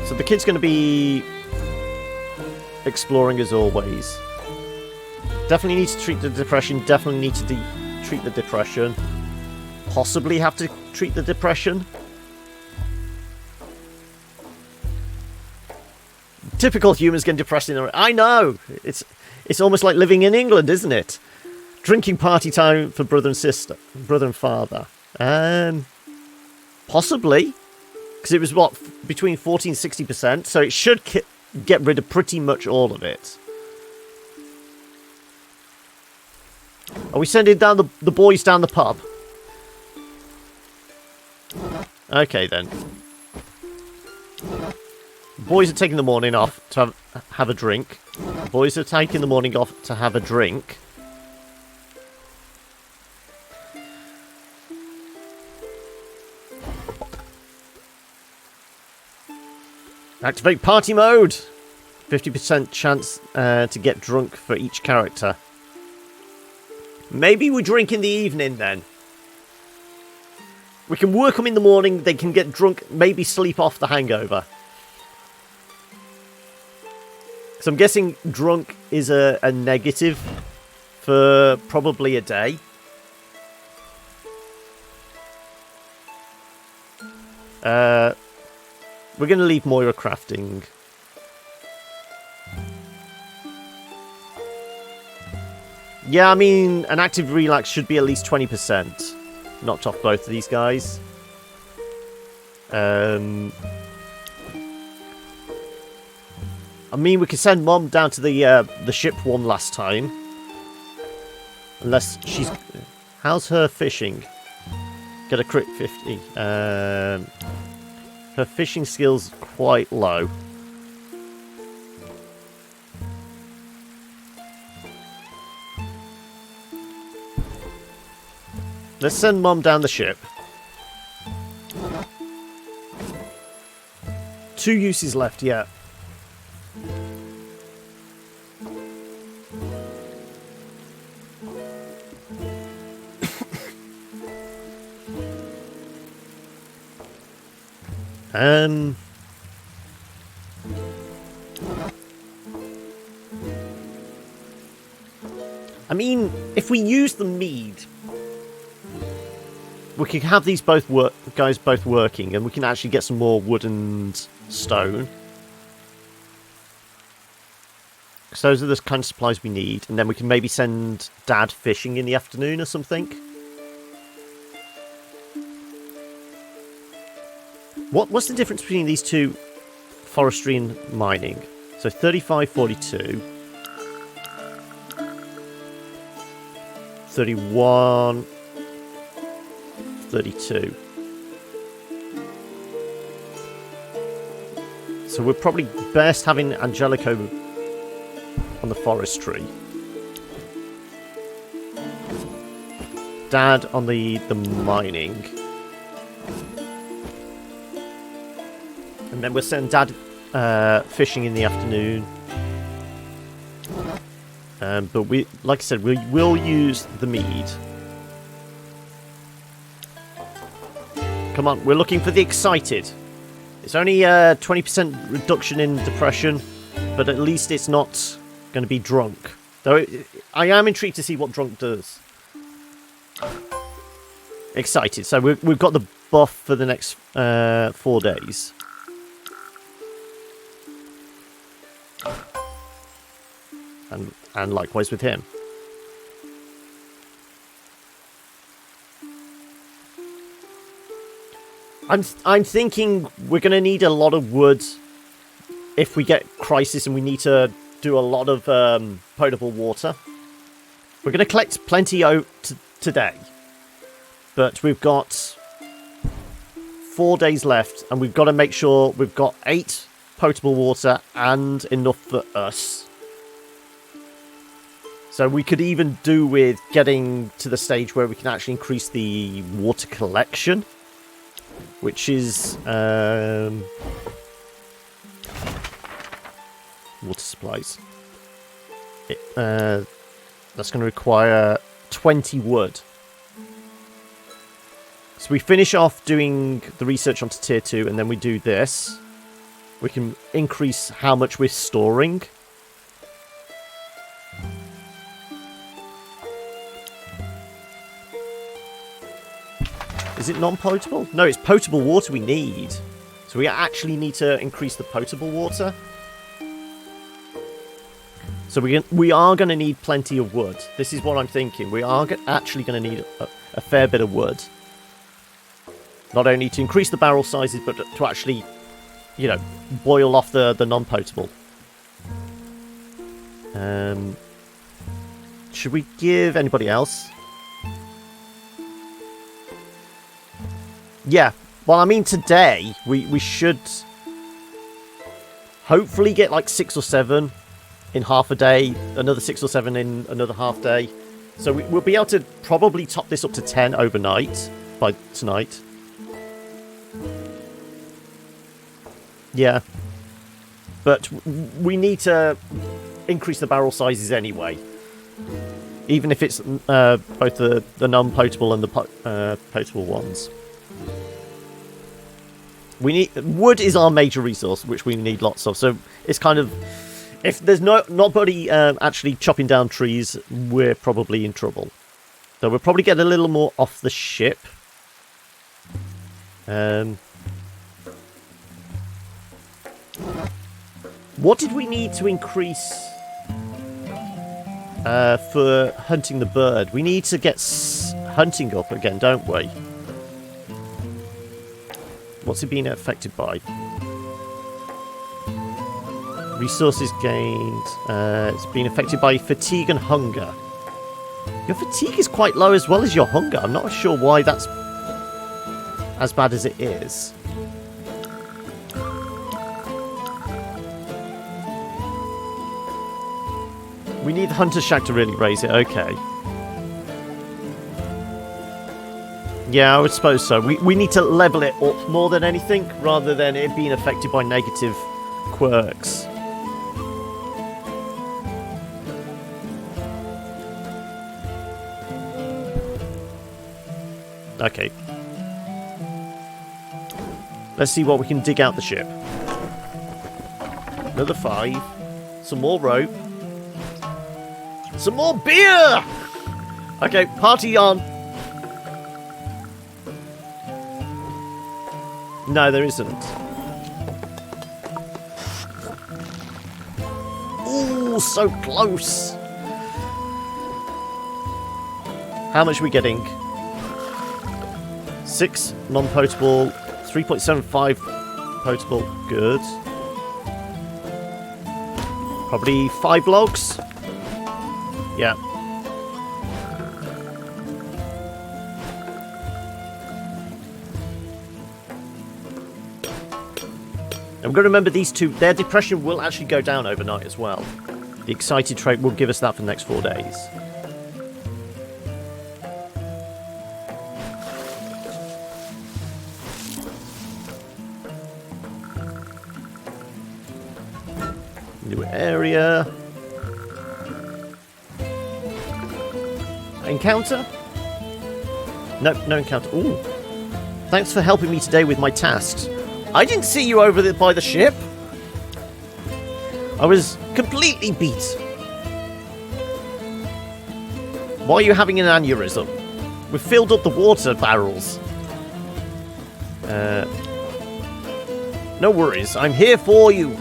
So the kid's going to be exploring as always. Definitely need to treat the depression. Definitely need to treat the depression. Possibly have to treat the depression. Typical humans getting depressed in I know! It's almost like living in England, isn't it? Drinking party time for brother and sister. Brother and father. Possibly. Because it was, what, between 40 and 60%. So it should get rid of pretty much all of it. Are we sending down the boys down the pub? Okay, then. Boys are taking the morning off to have a drink. Boys are taking the morning off to have a drink. Activate party mode! 50% chance to get drunk for each character. Maybe we drink in the evening then. We can work them in the morning, they can get drunk, maybe sleep off the hangover. So I'm guessing drunk is a negative for probably a day. We're going to leave Moira crafting. Yeah, I mean, an active relax should be at least 20%. Knocked off both of these guys. I mean, we could send Mom down to the ship one last time. Unless she's... How's her fishing? Get a crit 50. Her fishing skill's quite low. Let's send Mom down the ship. 2 uses left, yeah. I mean, if we use the mead, we can have these guys both working, and we can actually get some more wood and stone. Because those are the kind of supplies we need, and then we can maybe send Dad fishing in the afternoon or something. What's the difference between these two, forestry and mining? So 35, 42. 31, 32. So we're probably best having Angelico on the forestry. Dad on the mining. And then we'll send Dad fishing in the afternoon. But we, like I said, we will use the mead. Come on, we're looking for the excited. It's only a 20% reduction in depression, but at least it's not going to be drunk. Though I am intrigued to see what drunk does. Excited. So we've got the buff for the next 4 days. And likewise with him. I'm thinking we're going to need a lot of wood if we get crisis and we need to do a lot of potable water. We're going to collect plenty today, but we've got 4 days left, and we've got to make sure we've got 8 potable water and enough for us. So we could even do with getting to the stage where we can actually increase the water collection, which is water supplies. That's going to require 20 wood. So we finish off doing the research onto tier 2, and then we do this. We can increase how much we're storing. Is it non-potable? No, it's potable water we need. So we actually need to increase the potable water. So we are going to need plenty of wood. This is what I'm thinking. We are actually going to need a fair bit of wood. Not only to increase the barrel sizes, but to actually, you know, boil off the non-potable. Should we give anybody else? Yeah, well, I mean, today, we should hopefully get like 6 or 7 in half a day, another 6 or 7 in another half day. So we'll be able to probably top this up to 10 overnight by tonight. Yeah. But we need to increase the barrel sizes anyway. Even if it's both the non-potable and the potable ones. We need wood is our major resource, which we need lots of. So it's kind of, if there's nobody actually chopping down trees, we're probably in trouble. So we'll probably get a little more off the ship. What did we need to increase for hunting the bird? We need to get hunting up again, don't we? What's it being affected by? Resources gained. It's being affected by fatigue and hunger. Your fatigue is quite low as well as your hunger. I'm not sure why that's as bad as it is. We need the Hunter's Shack to really raise it. Okay. Yeah, I would suppose so. We need to level it up more than anything, rather than it being affected by negative quirks. Okay. Let's see what we can dig out the ship. Another 5. Some more rope. Some more beer! Okay, party on. No, there isn't. Ooh, so close. How much are we getting? 6 non-potable, 3.75 potable. Good. Probably 5 logs. Yeah. And we've got to remember these two, their depression will actually go down overnight as well. The excited trait will give us that for the next 4 days. New area. Encounter? Nope, no encounter. Ooh. Thanks for helping me today with my tasks. I didn't see you over there by the ship. I was completely beat. Why are you having an aneurysm? We've filled up the water barrels. No worries, I'm here for you.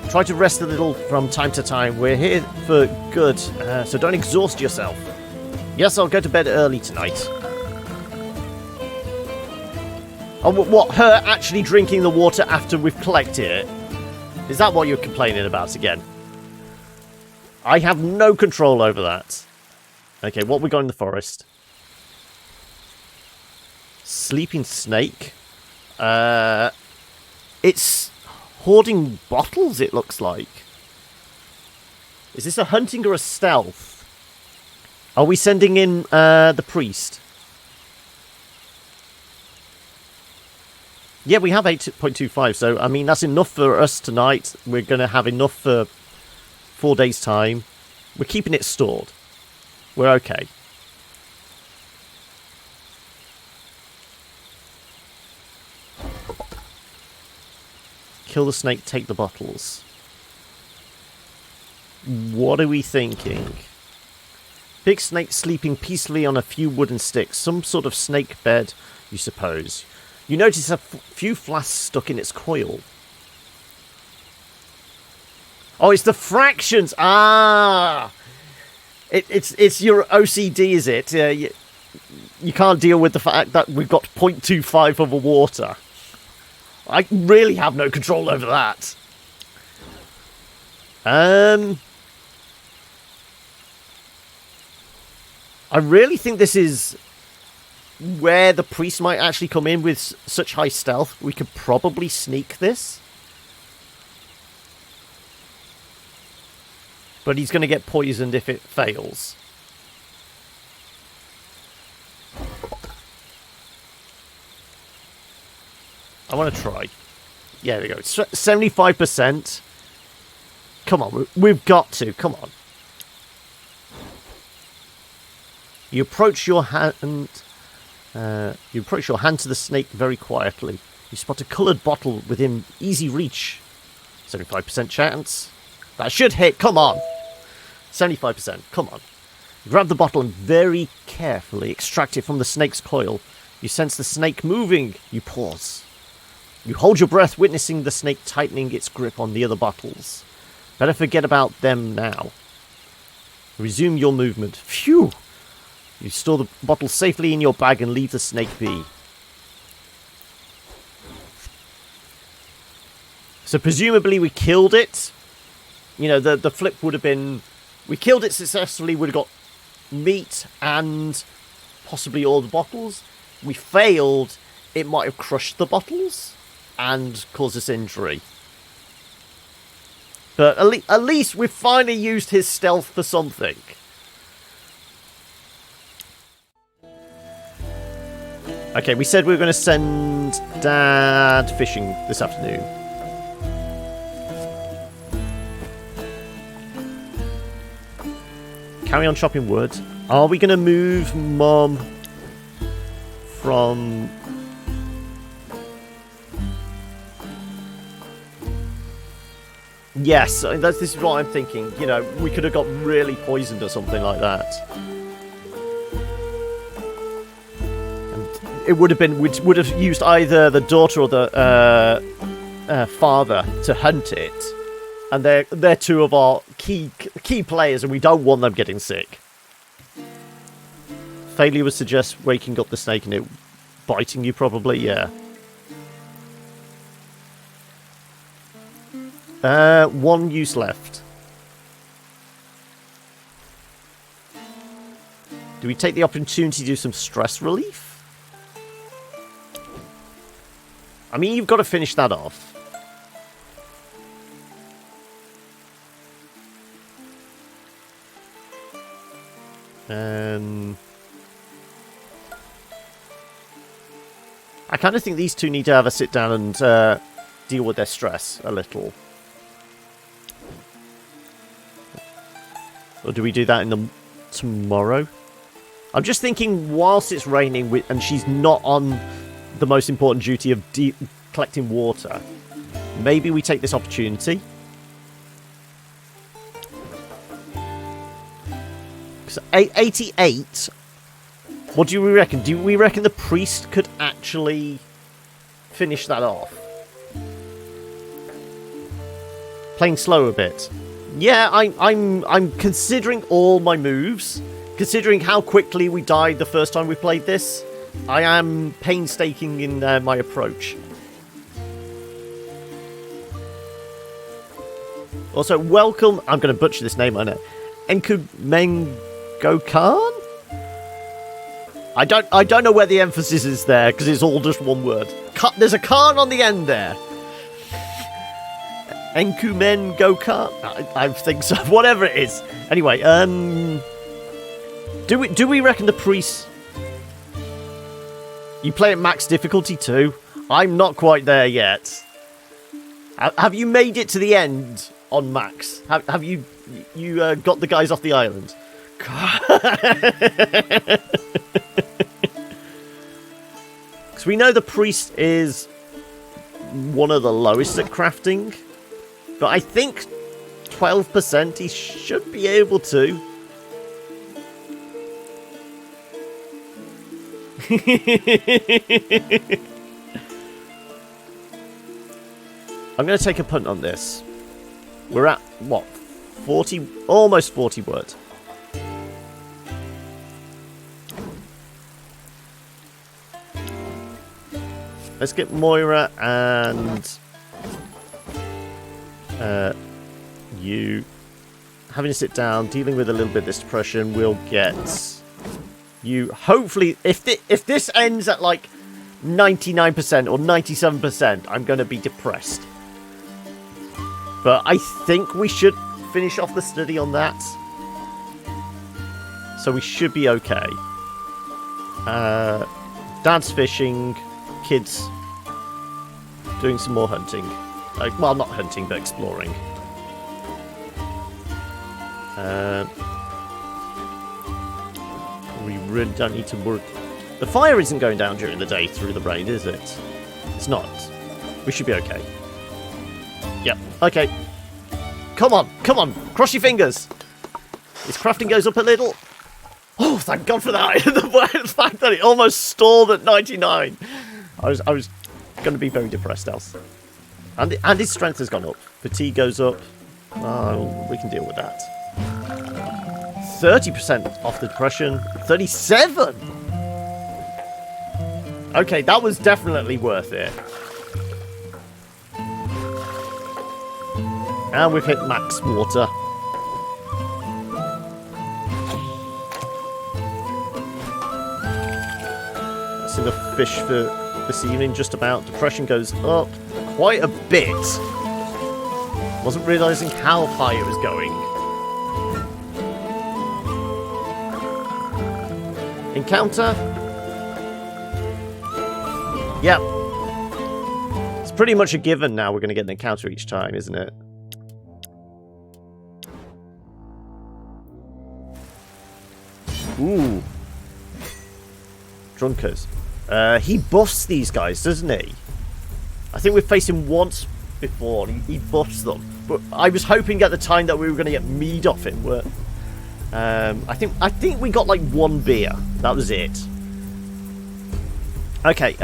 Try to rest a little from time to time. We're here for good, so don't exhaust yourself. Yes, I'll go to bed early tonight. Oh, what? Her actually drinking the water after we've collected it? Is that what you're complaining about again? I have no control over that. Okay, what we got in the forest? Sleeping snake. It's hoarding bottles, it looks like. Is this a hunting or a stealth? Are we sending in the priest? Yeah, we have 8.25, so, I mean, that's enough for us tonight. We're going to have enough for 4 days' time. We're keeping it stored. We're okay. Kill the snake, take the bottles. What are we thinking? Big snake sleeping peacefully on a few wooden sticks. Some sort of snake bed, you suppose. You notice a few flasks stuck in its coil. Oh, it's the fractions. Ah, it's your OCD, is it? You can't deal with the fact that we've got 0.25 of a water. I really have no control over that. I really think this is where the priest might actually come in with such high stealth. We could probably sneak this. But he's going to get poisoned if it fails. I want to try. Yeah, there we go. 75%. Come on, we've got to. Come on. You approach your hand. You approach your hand to the snake very quietly. You spot a coloured bottle within easy reach. 75% chance. That should hit. Come on. 75%. Come on. You grab the bottle and very carefully extract it from the snake's coil. You sense the snake moving. You pause. You hold your breath, witnessing the snake tightening its grip on the other bottles. Better forget about them now. Resume your movement. Phew! You store the bottle safely in your bag and leave the snake be. So presumably we killed it. You know, the flip would have been... We killed it successfully, would have got meat and possibly all the bottles. We failed, it might have crushed the bottles and caused us injury. But at least we've finally used his stealth for something. Okay, we said we were going to send Dad fishing this afternoon. Carry on chopping wood. Are we going to move Mum from... Yes, this is what I'm thinking. You know, we could have got really poisoned or something like that. And it would have been... We would have used either the daughter or the father to hunt it. And they're two of our key players, and we don't want them getting sick. Failure would suggest waking up the snake and it biting you, probably, yeah. One use left. Do we take the opportunity to do some stress relief? I mean, you've got to finish that off. I kind of think these two need to have a sit down and deal with their stress a little. Or do we do that in the tomorrow? I'm just thinking, whilst it's raining and she's not on the most important duty of collecting water, maybe we take this opportunity. So 88. What do we reckon? Do we reckon the priest could actually finish that off? Playing slow a bit. Yeah, I'm considering all my moves. Considering how quickly we died the first time we played this, I am painstaking in my approach. Also, welcome. I'm going to butcher this name, I know. Enkumengokan? I don't know where the emphasis is there, because it's all just one word. There's a Khan on the end there. Enkumengokan? I think so. Whatever it is. Anyway, do we reckon the priest... You play at max difficulty too? I'm not quite there yet. Have you made it to the end on max? Have you got the guys off the island? Because we know the priest is one of the lowest at crafting. But I think 12% he should be able to. I'm going to take a punt on this. We're at, what, 40, almost 40 words. Let's get Moira and you having to sit down, dealing with a little bit of this depression. We'll get you, hopefully, if this ends at like 99% or 97%, I'm going to be depressed. But I think we should finish off the study on that. So we should be okay. Dad's fishing, kids doing some more hunting. Well, not hunting, but exploring. We really don't need to worry. The fire isn't going down during the day through the rain, is it? It's not. We should be okay. Yep, okay. Come on, come on, cross your fingers. His crafting goes up a little. Oh, thank God for that. The fact that it almost stalled at 99. I was going to be very depressed else. And his strength has gone up. Fatigue goes up. Oh, we can deal with that. 30% off the depression. 37! Okay, that was definitely worth it. And we've hit max water. That's enough fish for this evening, just about. Depression goes up quite a bit. Wasn't realising how high it was going. Encounter? Yep. It's pretty much a given now we're going to get an encounter each time, isn't it? Ooh. Drunkards. He buffs these guys, doesn't he? I think we've faced him once before, and he buffs them. But I was hoping at the time that we were going to get mead off him. I think we got like one beer. That was it. Okay.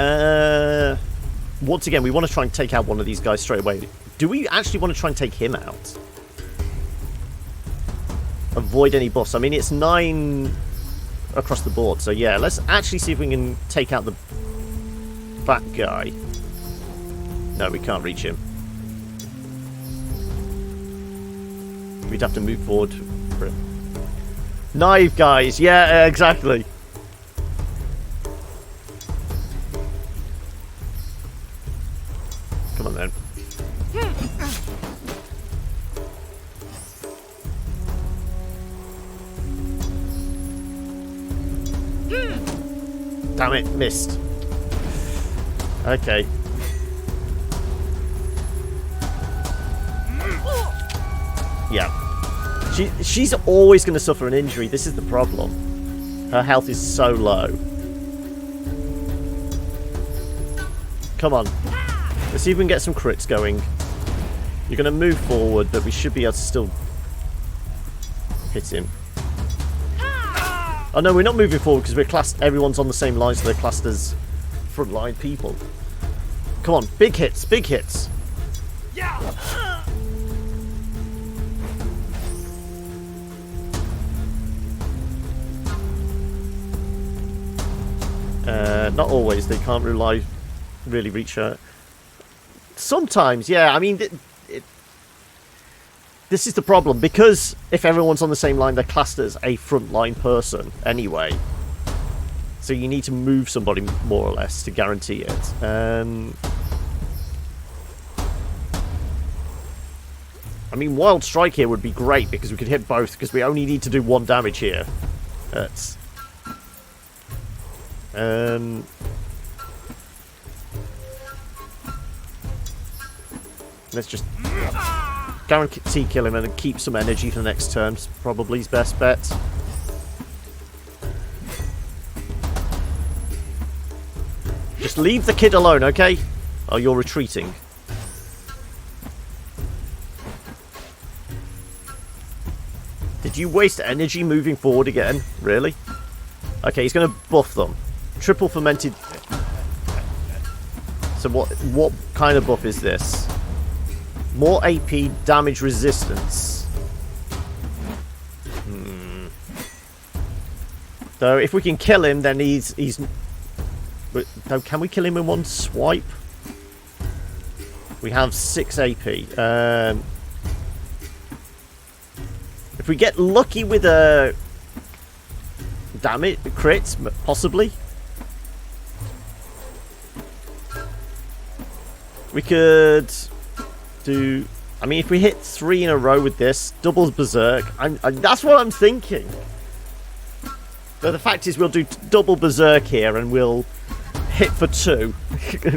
Once again, we want to try and take out one of these guys straight away. Do we actually want to try and take him out? Avoid any buffs. I mean, it's 9 across the board. So yeah, let's actually see if we can take out the fat guy. No, we can't reach him. We'd have to move forward for him. Knife guys, yeah, exactly. Come on then. Damn it, missed. Okay. Yeah. She's always going to suffer an injury. This is the problem. Her health is so low. Come on. Let's see if we can get some crits going. You're going to move forward, but we should be able to still hit him. Oh no, we're not moving forward because we're classed. Everyone's on the same line, so they're classed as frontline people. Come on, big hits, big hits. Not always. They can't really reach her. Sometimes, yeah. I mean, this is the problem, because if everyone's on the same line, they're classed as a frontline person anyway. So you need to move somebody more or less to guarantee it. I mean, Wild Strike here would be great because we could hit both, because we only need to do 1 damage here. That's... let's just guarantee kill him and keep some energy for the next turn. Probably his best bet. Just leave the kid alone, okay? Oh, you're retreating. Did you waste energy moving forward again? Really? Okay, he's going to buff them. Triple fermented. So what kind of buff is this? More AP, damage resistance. So if we can kill him, then he's. No, can we kill him in 1 swipe? We have 6 AP. If we get lucky with a damage crits, possibly. We could do... I mean, if we hit 3 in a row with this, doubles Berserk. That's what I'm thinking. But the fact is, we'll do double Berserk here, and we'll hit for 2.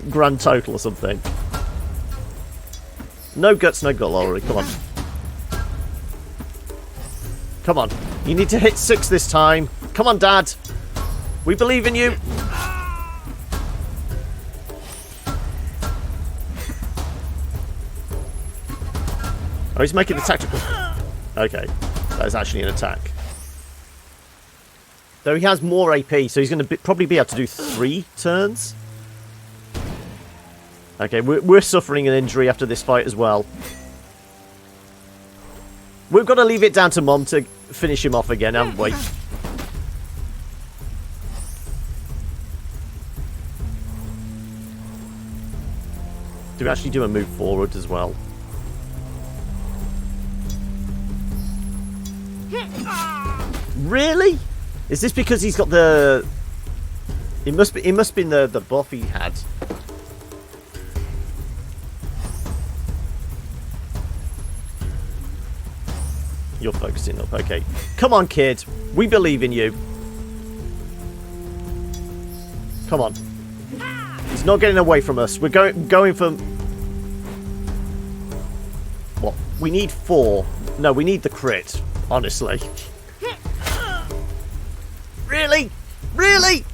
Grand total or something. No guts, no gut, Laurie. Come on. Come on. You need to hit 6 this time. Come on, Dad. We believe in you. Oh, he's making the tactical. Okay. That is actually an attack. Though he has more AP, so he's going to probably be able to do 3 turns. Okay, we're suffering an injury after this fight as well. We've got to leave it down to Mom to finish him off again, haven't we? Do we actually do a move forward as well? Really? Is this because he's got the... It must be the buff he had. You're focusing up, okay. Come on, kid. We believe in you. Come on. He's not getting away from us. We're going for... What? We need 4. No, we need the crit. Honestly. Really? Really?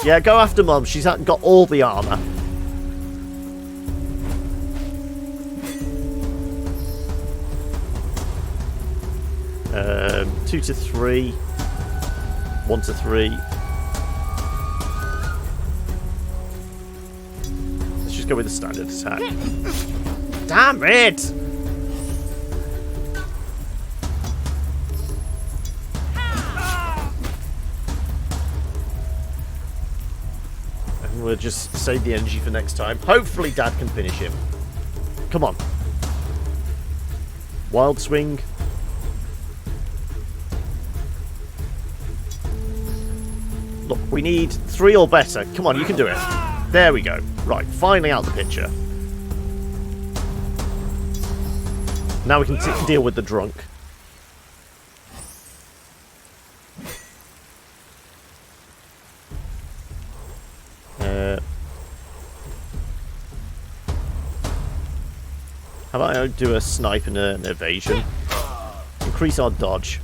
Yeah, go after Mum. She's got all the armor. Um, 2 to 3. 1 to 3. Let's just go with the standard attack. Damn it! And we'll just save the energy for next time. Hopefully Dad can finish him. Come on. Wild swing. Look, we need 3 or better. Come on, you can do it. There we go. Right, finally out the picture. Now we can deal with the drunk. How about I do a snipe and an evasion? Increase our dodge.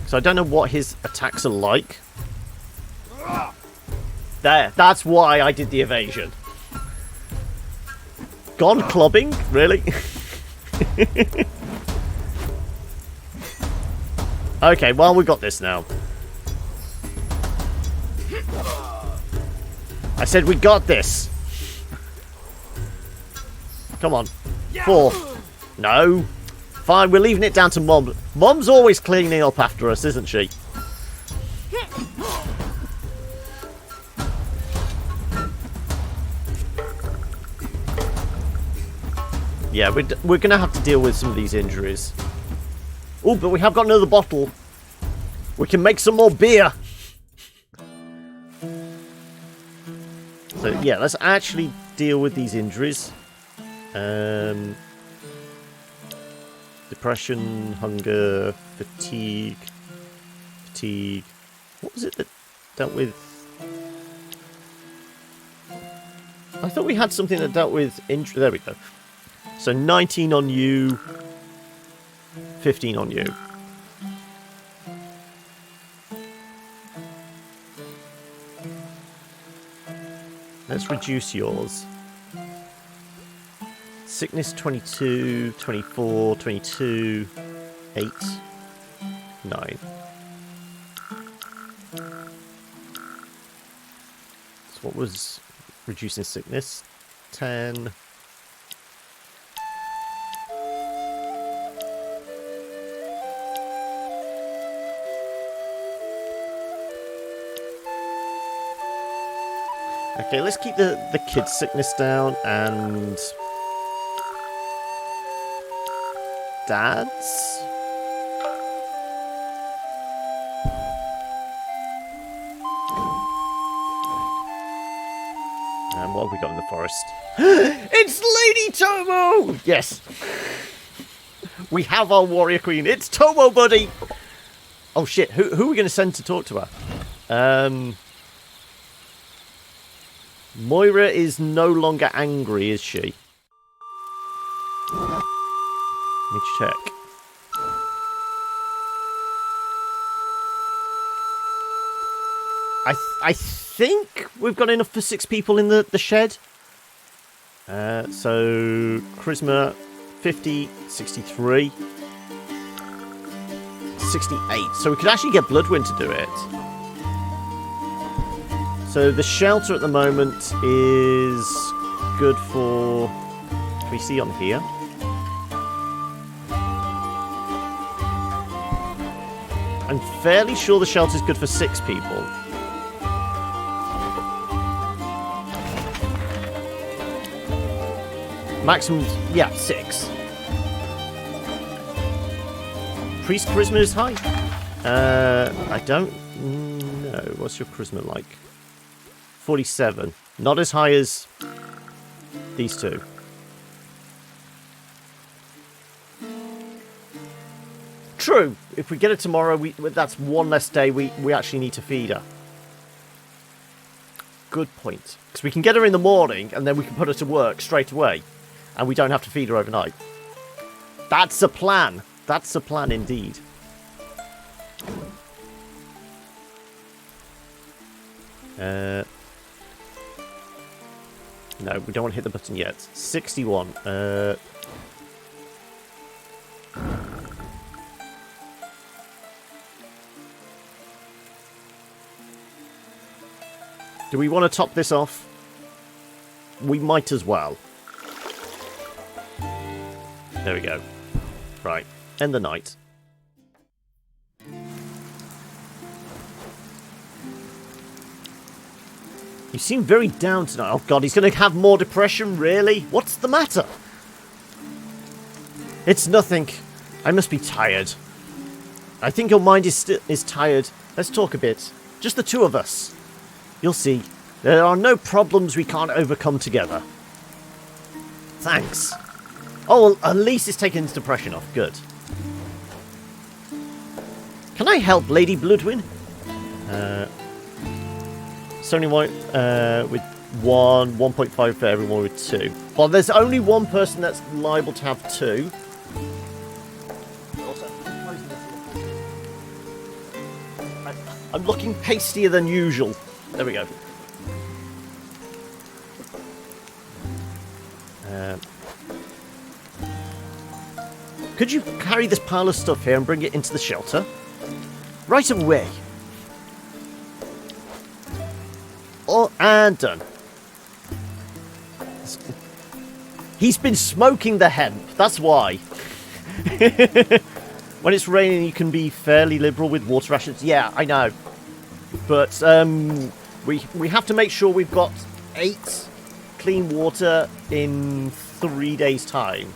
So I don't know what his attacks are like. There, that's why I did the evasion. Gone clubbing? Really? Okay, well, we got this now. I said we got this. Come on. 4. No. Fine, we're leaving it down to Mom. Mom's always cleaning up after us, isn't she? Yeah, we're going to have to deal with some of these injuries. Oh, but we have got another bottle. We can make some more beer. So, yeah, let's actually deal with these injuries. Depression, hunger, fatigue. What was it that dealt with... I thought we had something that dealt with injury. There we go. So 19 on you, 15 on you. Let's reduce yours. Sickness 22, 24, 22, 8, 9. So what was reducing sickness? 10. Okay, let's keep the kid's sickness down and Dad's. And what have we got in the forest? It's Lady Tomo! Yes. We have our warrior queen. It's Tomo, buddy! Oh shit, who are we going to send to talk to her? Moira is no longer angry, is she? Let me check. I think we've got enough for 6 people in the shed. So, charisma 50, 63, 68. So we could actually get Bloodwind to do it. So the shelter at the moment is good for... Can we see on here? I'm fairly sure the shelter is good for 6 people. Maximum, yeah, 6. Priest charisma is high. I don't know. What's your charisma like? 47. Not as high as these two. True. If we get it tomorrow, that's one less day we actually need to feed her. Good point. Because we can get her in the morning, and then we can put her to work straight away. And we don't have to feed her overnight. That's a plan. That's a plan indeed. No, we don't want to hit the button yet. 61. Do we want to top this off? We might as well. There we go. Right. End the night. You seem very down tonight. Oh god, he's going to have more depression, really? What's the matter? It's nothing. I must be tired. I think your mind is tired. Let's talk a bit. Just the two of us. You'll see. There are no problems we can't overcome together. Thanks. Oh, well, at least it's taken his depression off. Good. Can I help Lady Bloodwin? Sony White with 1, 1.5 for everyone with 2. Well, there's only one person that's liable to have 2. I'm looking pastier than usual. There we go. Could you carry this pile of stuff here and bring it into the shelter? Right away. Oh, and done. He's been smoking the hemp. That's why. When it's raining, you can be fairly liberal with water rations. Yeah, I know. But we have to make sure we've got 8 clean water in 3 days' time.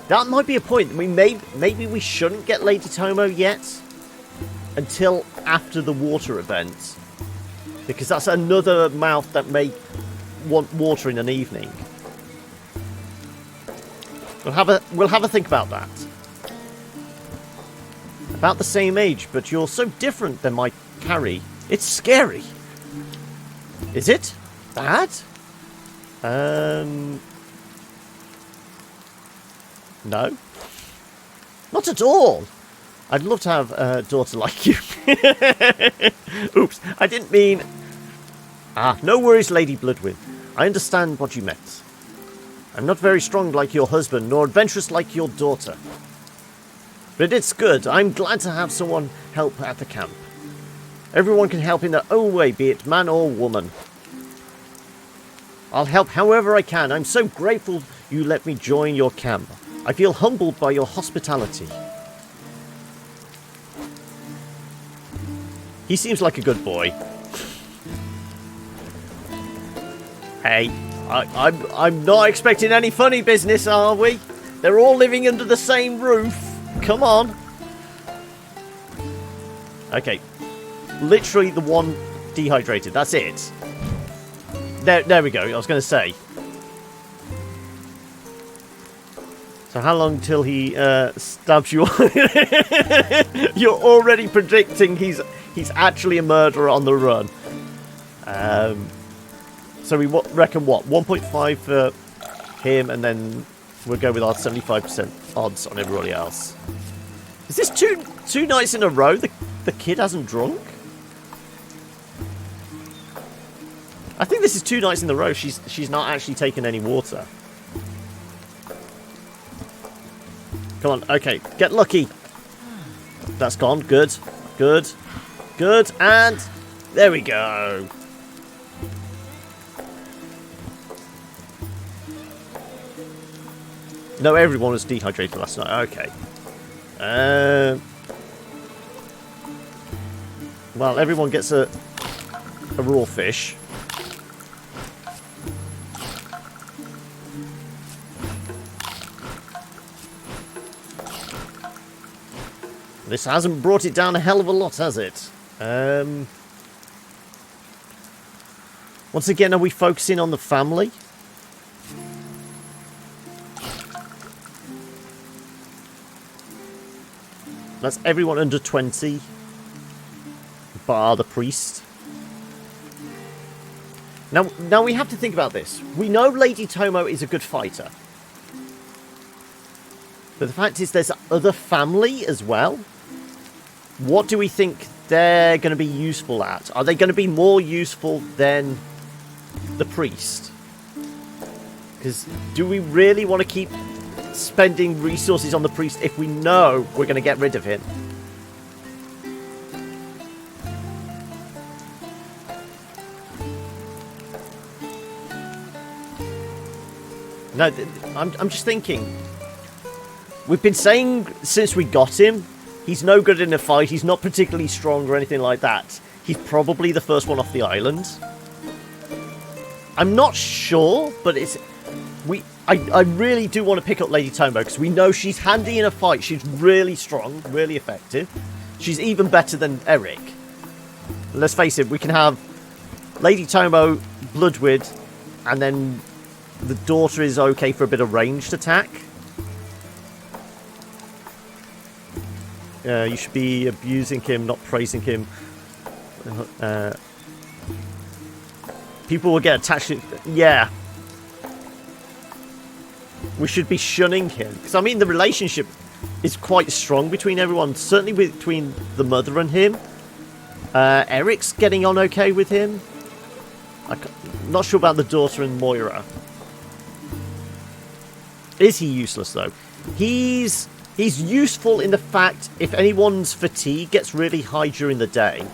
That might be a point. Maybe we shouldn't get Lady Tomo yet until after the water event, because that's another mouth that may want water in an evening. We'll have a think about that. About the same age, but you're so different than my Carrie. It's scary. Is it? Bad? No. Not at all. I'd love to have a daughter like you. Oops, I didn't mean... Ah, no worries, Lady Bloodwin. I understand what you meant. I'm not very strong like your husband, nor adventurous like your daughter. But it's good. I'm glad to have someone help at the camp. Everyone can help in their own way, be it man or woman. I'll help however I can. I'm so grateful you let me join your camp. I feel humbled by your hospitality. He seems like a good boy. Hey, I'm not expecting any funny business, are we? They're all living under the same roof. Come on. Okay. Literally the one dehydrated. That's it. There we go. I was going to say. So how long till he stabs you? You're already predicting he's He's actually a murderer on the run. So we reckon what? 1.5 for him, and then we'll go with our 75% odds on everybody else. Is this two nights in a row the kid hasn't drunk? I think this is 2 nights in a row she's not actually taken any water. Come on, okay, get lucky. That's gone, good, good, good, and there we go. No, everyone was dehydrated last night, okay. Well, everyone gets a raw fish. This hasn't brought it down a hell of a lot, has it? Once again, are we focusing on the family? That's everyone under 20, bar the priest. Now we have to think about this. We know Lady Tomo is a good fighter. But the fact is there's other family as well. What do we think they're going to be useful at? Are they going to be more useful than the priest? Because do we really want to keep spending resources on the priest if we know we're going to get rid of him? No, I'm just thinking. We've been saying since we got him, he's no good in a fight, he's not particularly strong or anything like that. He's probably the first one off the island. I'm not sure, but I really do want to pick up Lady Tomo because we know she's handy in a fight. She's really strong, really effective. She's even better than Eric. Let's face it, we can have Lady Tomo, Bloodwood, and then the daughter is okay for a bit of ranged attack. You should be abusing him, not praising him. People will get attached to... Yeah. We should be shunning him. Because, I mean, the relationship is quite strong between everyone. Certainly between the mother and him. Eric's getting on okay with him. I'm not sure about the daughter and Moira. Is he useless, though? He's useful in the fact if anyone's fatigue gets really high during the day,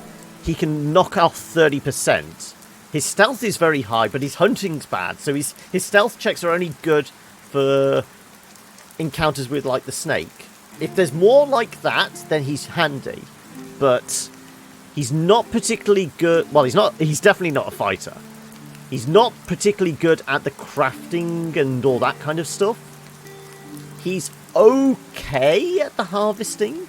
he can knock off 30%. His stealth is very high, but his hunting's bad, so his stealth checks are only good for encounters with, like, the snake. If there's more like that, then he's handy. But he's not particularly good... Well, he's definitely not a fighter. He's not particularly good at the crafting and all that kind of stuff. He's okay at the harvesting.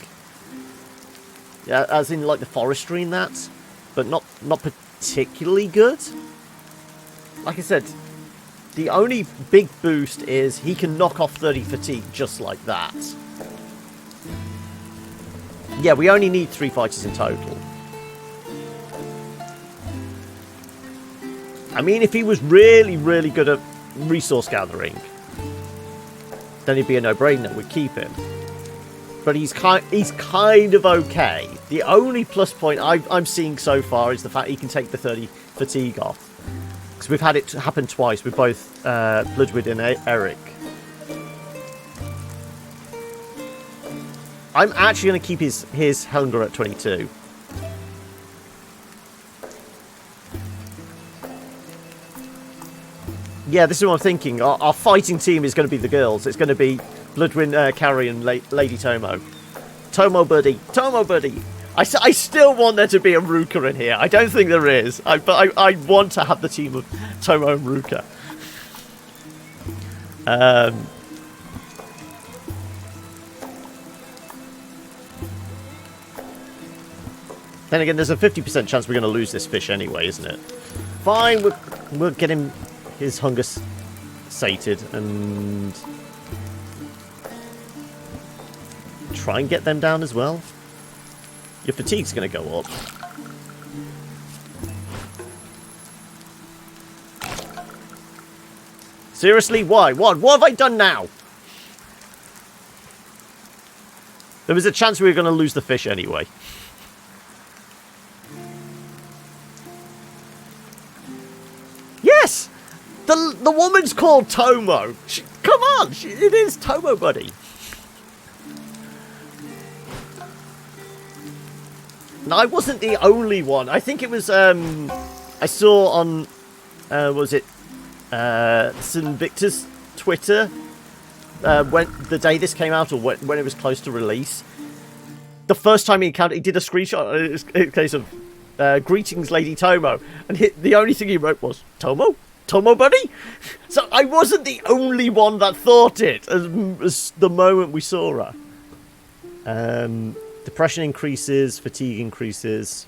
Yeah, as in, like, the forestry and that. But not particularly good. Like I said, the only big boost is he can knock off 30 fatigue just like that. Yeah, we only need 3 fighters in total. I mean, if he was really, really good at resource gathering, then he'd be a no-brainer. We'd keep him. But he's kind of okay. The only plus point I'm seeing so far is the fact he can take the 30 fatigue off. Because we've had it happen twice with both Bloodwood and Eric. I'm actually going to keep his hunger at 22. Yeah, this is what I'm thinking. Our fighting team is going to be the girls. It's going to be Bloodwind, Carrie, and Lady Tomo. Tomo buddy. Tomo buddy. I still want there to be a Ruka in here. I don't think there is. But I want to have the team of Tomo and Ruka. Then again, there's a 50% chance we're going to lose this fish anyway, isn't it? Fine, we'll get him his hunger sated and try and get them down as well. Your fatigue's going to go up. Seriously? Why? What have I done now? There was a chance we were going to lose the fish anyway. Yes! The woman's called Tomo. Come on! It is Tomo, buddy. No, I wasn't the only one. I think it was, I saw on, was it, St. Victor's Twitter, when the day this came out, or when it was close to release. The first time he did a screenshot, in case of, greetings, Lady Tomo, and the only thing he wrote was, Tomo? Tomo, buddy? So I wasn't the only one that thought it, as the moment we saw her. Depression increases, fatigue increases.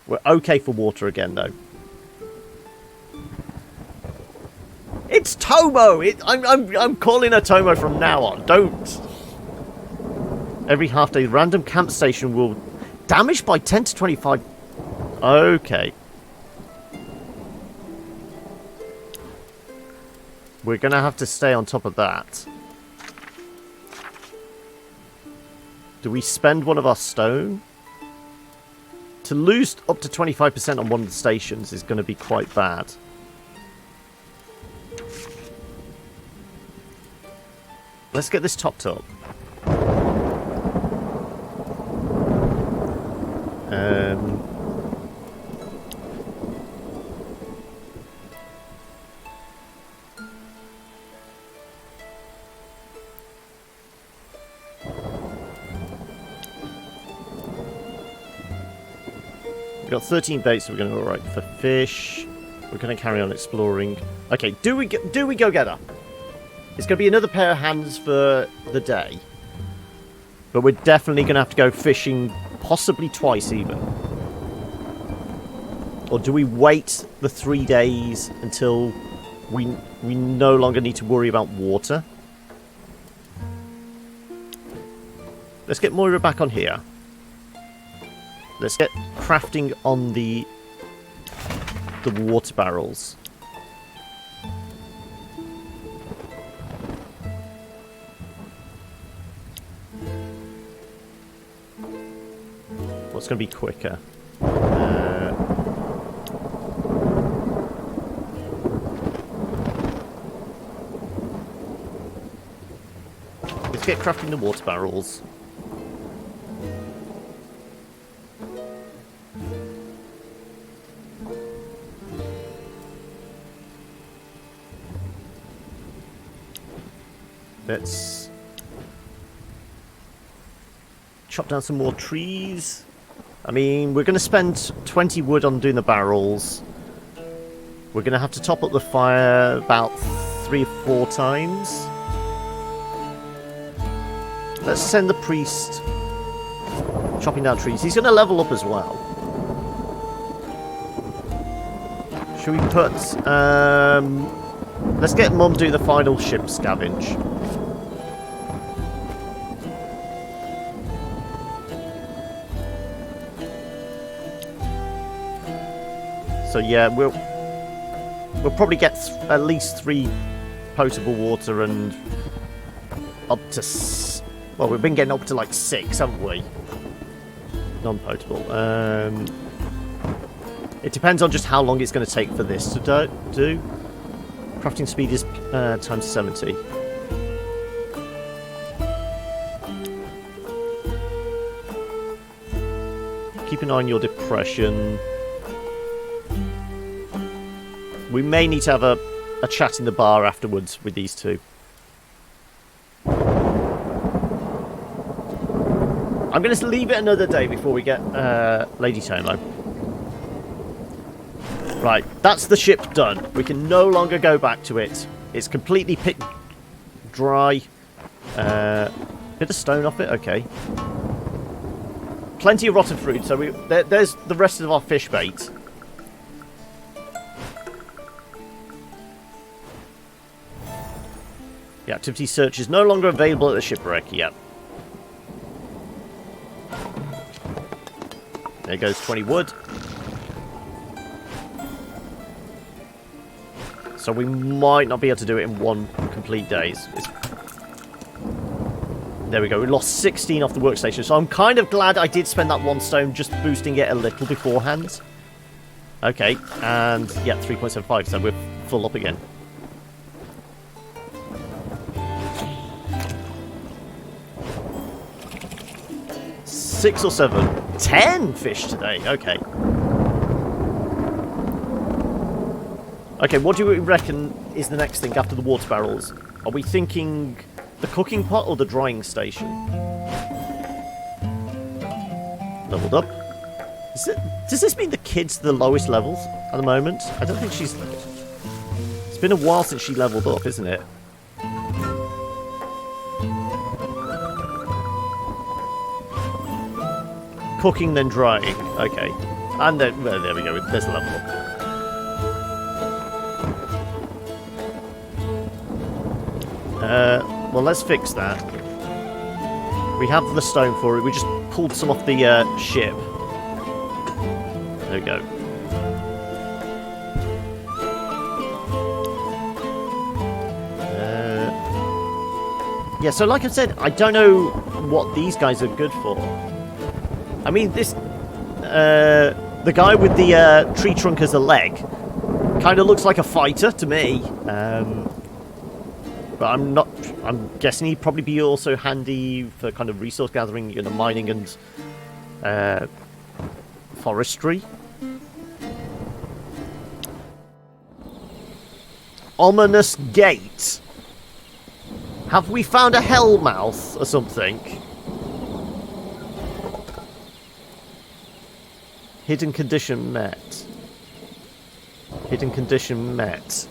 We're okay for water again, though. It's Tomo! I'm calling her Tomo from now on. Don't. Every half day, random camp station will damage by 10 to 25. Okay. We're going to have to stay on top of that. Do we spend one of our stone? To lose up to 25% on one of the stations is going to be quite bad. Let's get this topped up. We've got 13 baits, so we're going to go right for fish. We're going to carry on exploring. Okay, do we go get her? It's going to be another pair of hands for the day. But we're definitely going to have to go fishing, possibly twice even. Or do we wait the 3 days until we no longer need to worry about water? Let's get Moira back on here. Let's get crafting on the water barrels. What's going to be quicker? Let's get crafting the water barrels. Let's chop down some more trees. I mean, we're going to spend 20 wood on doing the barrels. We're going to have to top up the fire about 3 or 4 times. Let's send the priest chopping down trees. He's going to level up as well. Should we put... let's get Mum do the final ship scavenge. So yeah, we'll probably get at least 3 potable water and up to... Well, we've been getting up to like 6, haven't we? Non-potable. It depends on just how long it's going to take for this to do. Crafting speed is times 70. Keep an eye on your depression. We may need to have a chat in the bar afterwards with these two. I'm going to leave it another day before we get Lady Tomo. Right, that's the ship done. We can no longer go back to it. It's completely picked dry. Bit of stone off it, okay. Plenty of rotten fruit, so there's the rest of our fish bait. The activity search is no longer available at the shipwreck yet. There goes 20 wood. So we might not be able to do it in one complete day. There we go. We lost 16 off the workstation. So I'm kind of glad I did spend that 1 stone just boosting it a little beforehand. Okay, and yeah, 3.75, so we're full up again. Six or 7. 10 fish today, okay. Okay, what do we reckon is the next thing after the water barrels? Are we thinking the cooking pot or the drying station? Leveled up. Does this mean the kid's the lowest levels at the moment? I don't think she's... It's been a while since she leveled up, isn't it? Cooking, then drying. Okay. And then... Well, there we go. There's a level up. Well, let's fix that. We have the stone for it. We just pulled some off the ship. There we go. Yeah, so like I said, I don't know what these guys are good for. I mean, this... the guy with the tree trunk as a leg kind of looks like a fighter to me. But I'm not... I'm guessing he'd probably be also handy for kind of resource gathering, you know, mining and forestry. Ominous gate. Have we found a hellmouth or something? Hidden condition met. Hidden condition met.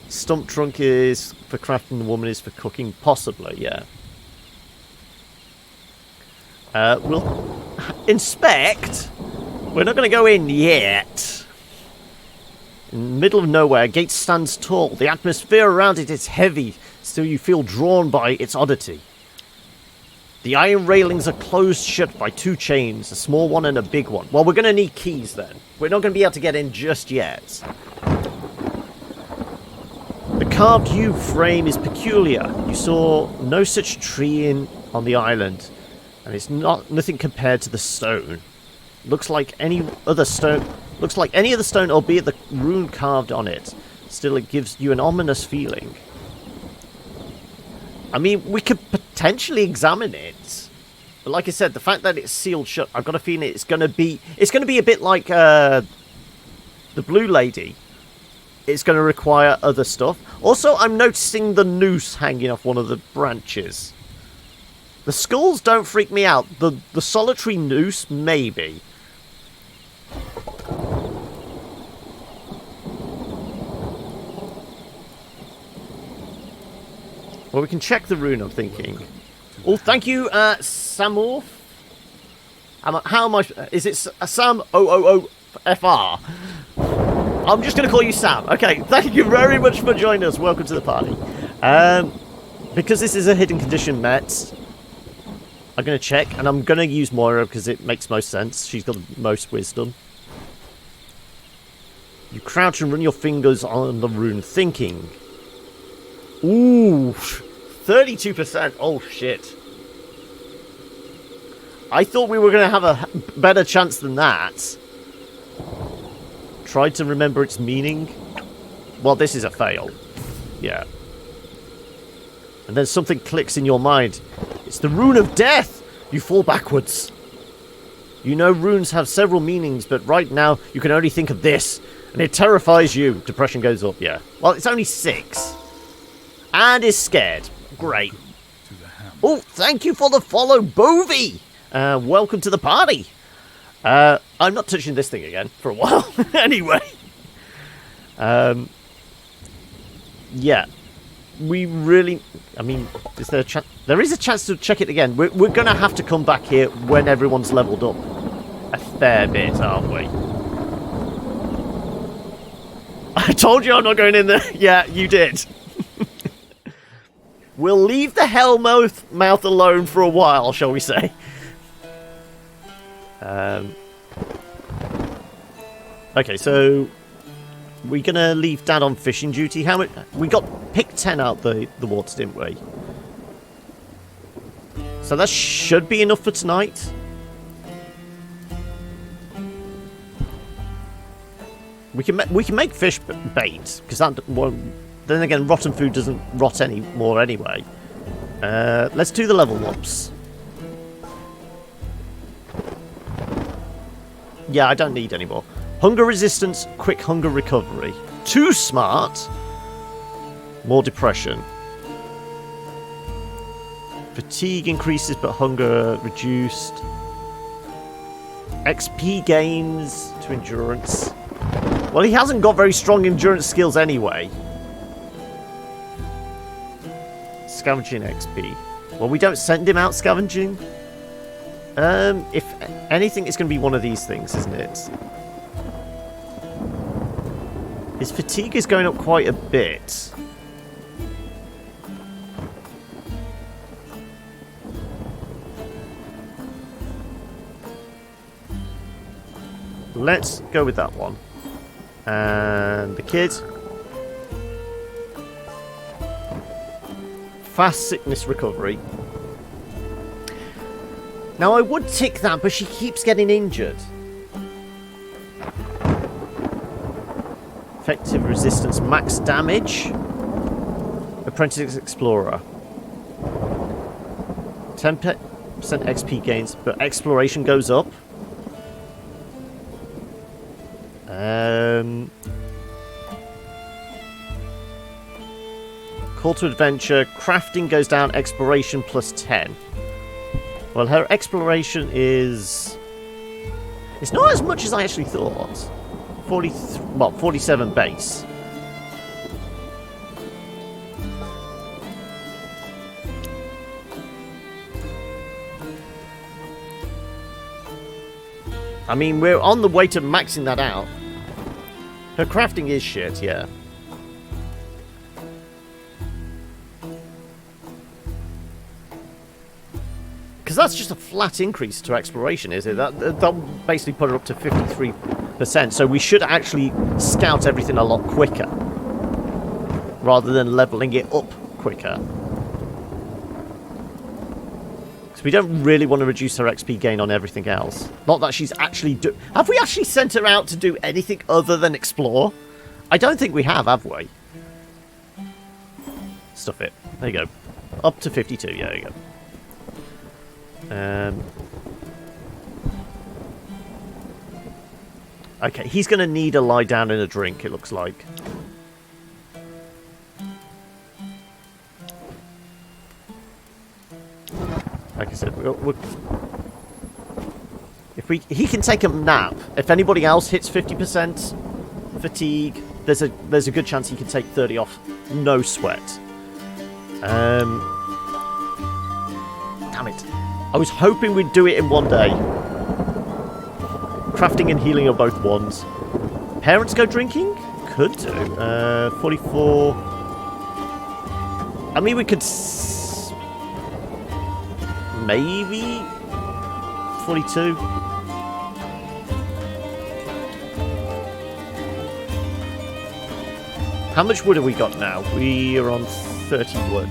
Stump trunk is for crafting, the woman is for cooking, possibly, yeah. We'll inspect. We're not going to go in yet. In the middle of nowhere, gate stands tall. The atmosphere around it is heavy, still you feel drawn by its oddity. The iron railings are closed shut by 2 chains, a small one and a big one. Well, we're going to need keys then. We're not going to be able to get in just yet. The carved yew frame is peculiar. You saw no such tree on the island, and it's nothing compared to the stone. Looks like any other stone. Looks like any other stone, albeit the rune carved on it. Still, it gives you an ominous feeling. I mean, we could potentially examine it, but like I said, the fact that it's sealed shut, I've got a feeling it's going to be a bit like the Blue Lady. It's going to require other stuff. Also, I'm noticing the noose hanging off one of the branches. The skulls don't freak me out. The solitary noose, maybe. Well, we can check the rune, I'm thinking. Oh, thank you, Samorf. How am I... Is it Sam OOOFR? I'm just going to call you Sam. Okay, thank you very much for joining us. Welcome to the party. Because this is a hidden condition met, I'm going to check, and I'm going to use Moira because it makes most sense. She's got the most wisdom. You crouch and run your fingers on the rune, thinking. Ooh, 32%. Oh, shit. I thought we were going to have a better chance than that. Tried to remember its meaning. Well, this is a fail. Yeah. And then something clicks in your mind. It's the rune of death! You fall backwards. You know runes have several meanings, but right now you can only think of this. And it terrifies you. Depression goes up, yeah. Well, it's only 6. And is scared. Great. Oh, thank you for the follow, Bovie! Welcome to the party. I'm not touching this thing again for a while. Anyway. Yeah. We really... I mean, is there a chance... There is a chance to check it again. We're going to have to come back here when everyone's leveled up a fair bit, aren't we? I told you I'm not going in there. Yeah, you did. We'll leave the hellmouth alone for a while, shall we say. Okay, so we're gonna leave Dad on fishing duty. How much? We got picked 10 out the water, didn't we? So that should be enough for tonight. We can make fish bait because that. Well, then again, rotten food doesn't rot anymore anyway. Let's do the level ups. Yeah, I don't need any more. Hunger resistance, quick hunger recovery. Too smart. More depression. Fatigue increases, but hunger reduced. XP gains to endurance. Well, he hasn't got very strong endurance skills anyway. Scavenging XP. Well, we don't send him out scavenging. If anything, it's going to be one of these things, isn't it? His fatigue is going up quite a bit. Let's go with that one. And the kid. Fast sickness recovery. Now I would tick that, but she keeps getting injured. Effective resistance, max damage. Apprentice Explorer. 10% XP gains, but exploration goes up. Call to adventure. Crafting goes down. Exploration plus 10. Well, her exploration is... It's not as much as I actually thought. 47 base. I mean, we're on the way to maxing that out. Her crafting is shit, yeah. Because that's just a flat increase to exploration, is it? That'll basically put her up to 53%. So we should actually scout everything a lot quicker. Rather than leveling it up quicker. Because we don't really want to reduce her XP gain on everything else. Not that she's actually... Have we actually sent her out to do anything other than explore? I don't think we have we? Stuff it. There you go. Up to 52. Yeah, there you go. Okay, he's going to need a lie down and a drink, it looks like. Like I said, he can take a nap. If anybody else hits 50% fatigue, there's a good chance he can take 30 off. No sweat. Damn it. I was hoping we'd do it in one day. Crafting and healing are both ones. Parents go drinking? Could do. 44. I mean, we could... maybe 42. How much wood have we got now? We are on 30 wood.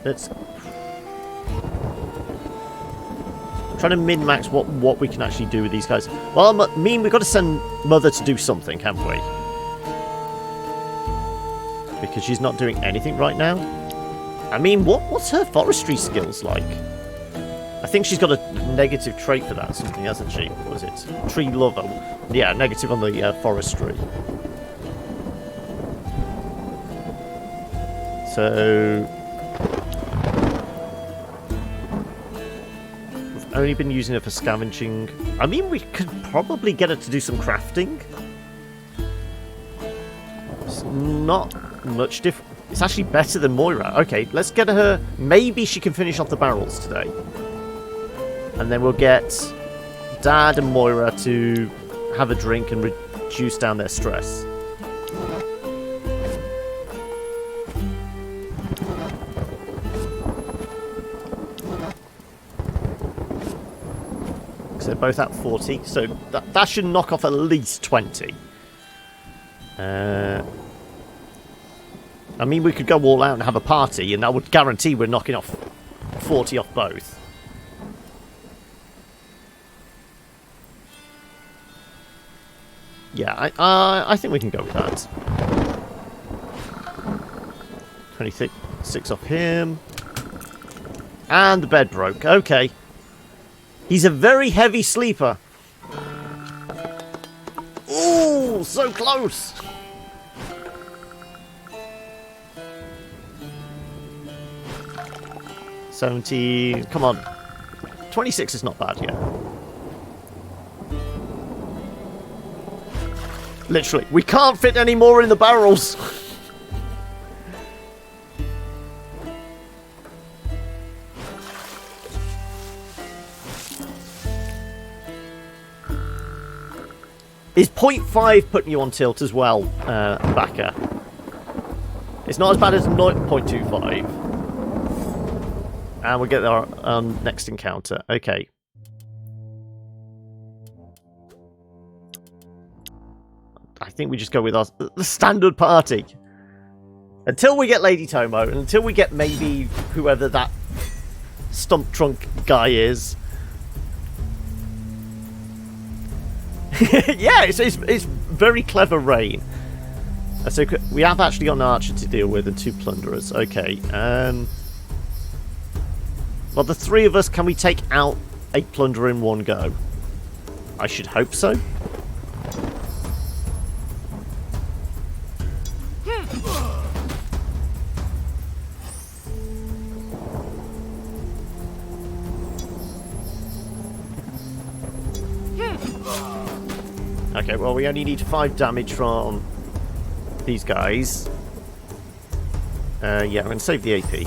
Let's try to min-max what we can actually do with these guys. Well, I mean, we've got to send Mother to do something, haven't we? Because she's not doing anything right now. I mean, what's her forestry skills like? I think she's got a negative trait for that, something, hasn't she? What is it? Tree lover. Yeah, negative on the forestry. So... only been using her for scavenging. I mean, we could probably get her to do some crafting. It's not much different. It's actually better than Moira. Okay, let's get her... maybe she can finish off the barrels today. And then we'll get Dad and Moira to have a drink and reduce down their stress. So they're both at 40. So that should knock off at least 20. I mean, we could go all out and have a party, and that would guarantee we're knocking off 40 off both. Yeah, I think we can go with that. 26 off him. And the bed broke. Okay. He's a very heavy sleeper. Ooh, so close. $70. Come on. 26 is not bad yet. Literally, we can't fit any more in the barrels. Is 0.5 putting you on tilt as well, Backer? It's not as bad as 0.25. And we'll get our next encounter. Okay. I think we just go with the standard party. Until we get Lady Tomo, and until we get maybe whoever that stump trunk guy is. Yeah, it's very clever rain. So we have actually got an archer to deal with and 2 plunderers. Okay. Well, the 3 of us, can we take out a plunderer in one go? I should hope so. Okay, well, we only need 5 damage from these guys. Yeah, I'm going to save the AP.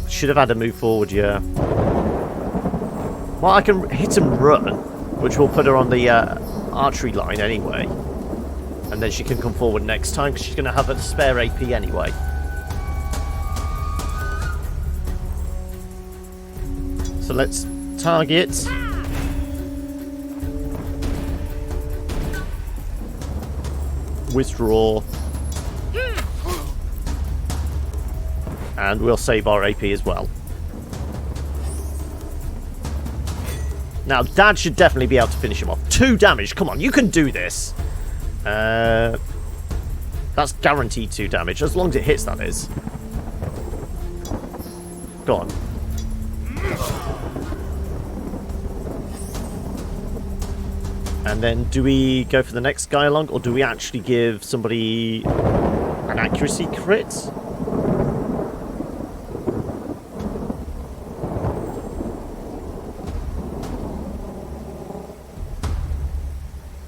Should have had a move forward, yeah. Well, I can hit and run, which will put her on the archery line anyway. And then she can come forward next time, because she's going to have a spare AP anyway. So let's target. Withdraw. And we'll save our AP as well. Now, Dad should definitely be able to finish him off. 2 damage. Come on, you can do this. That's guaranteed 2 damage. As long as it hits, that is. Go on. And then do we go for the next guy along, or do we actually give somebody an accuracy crit?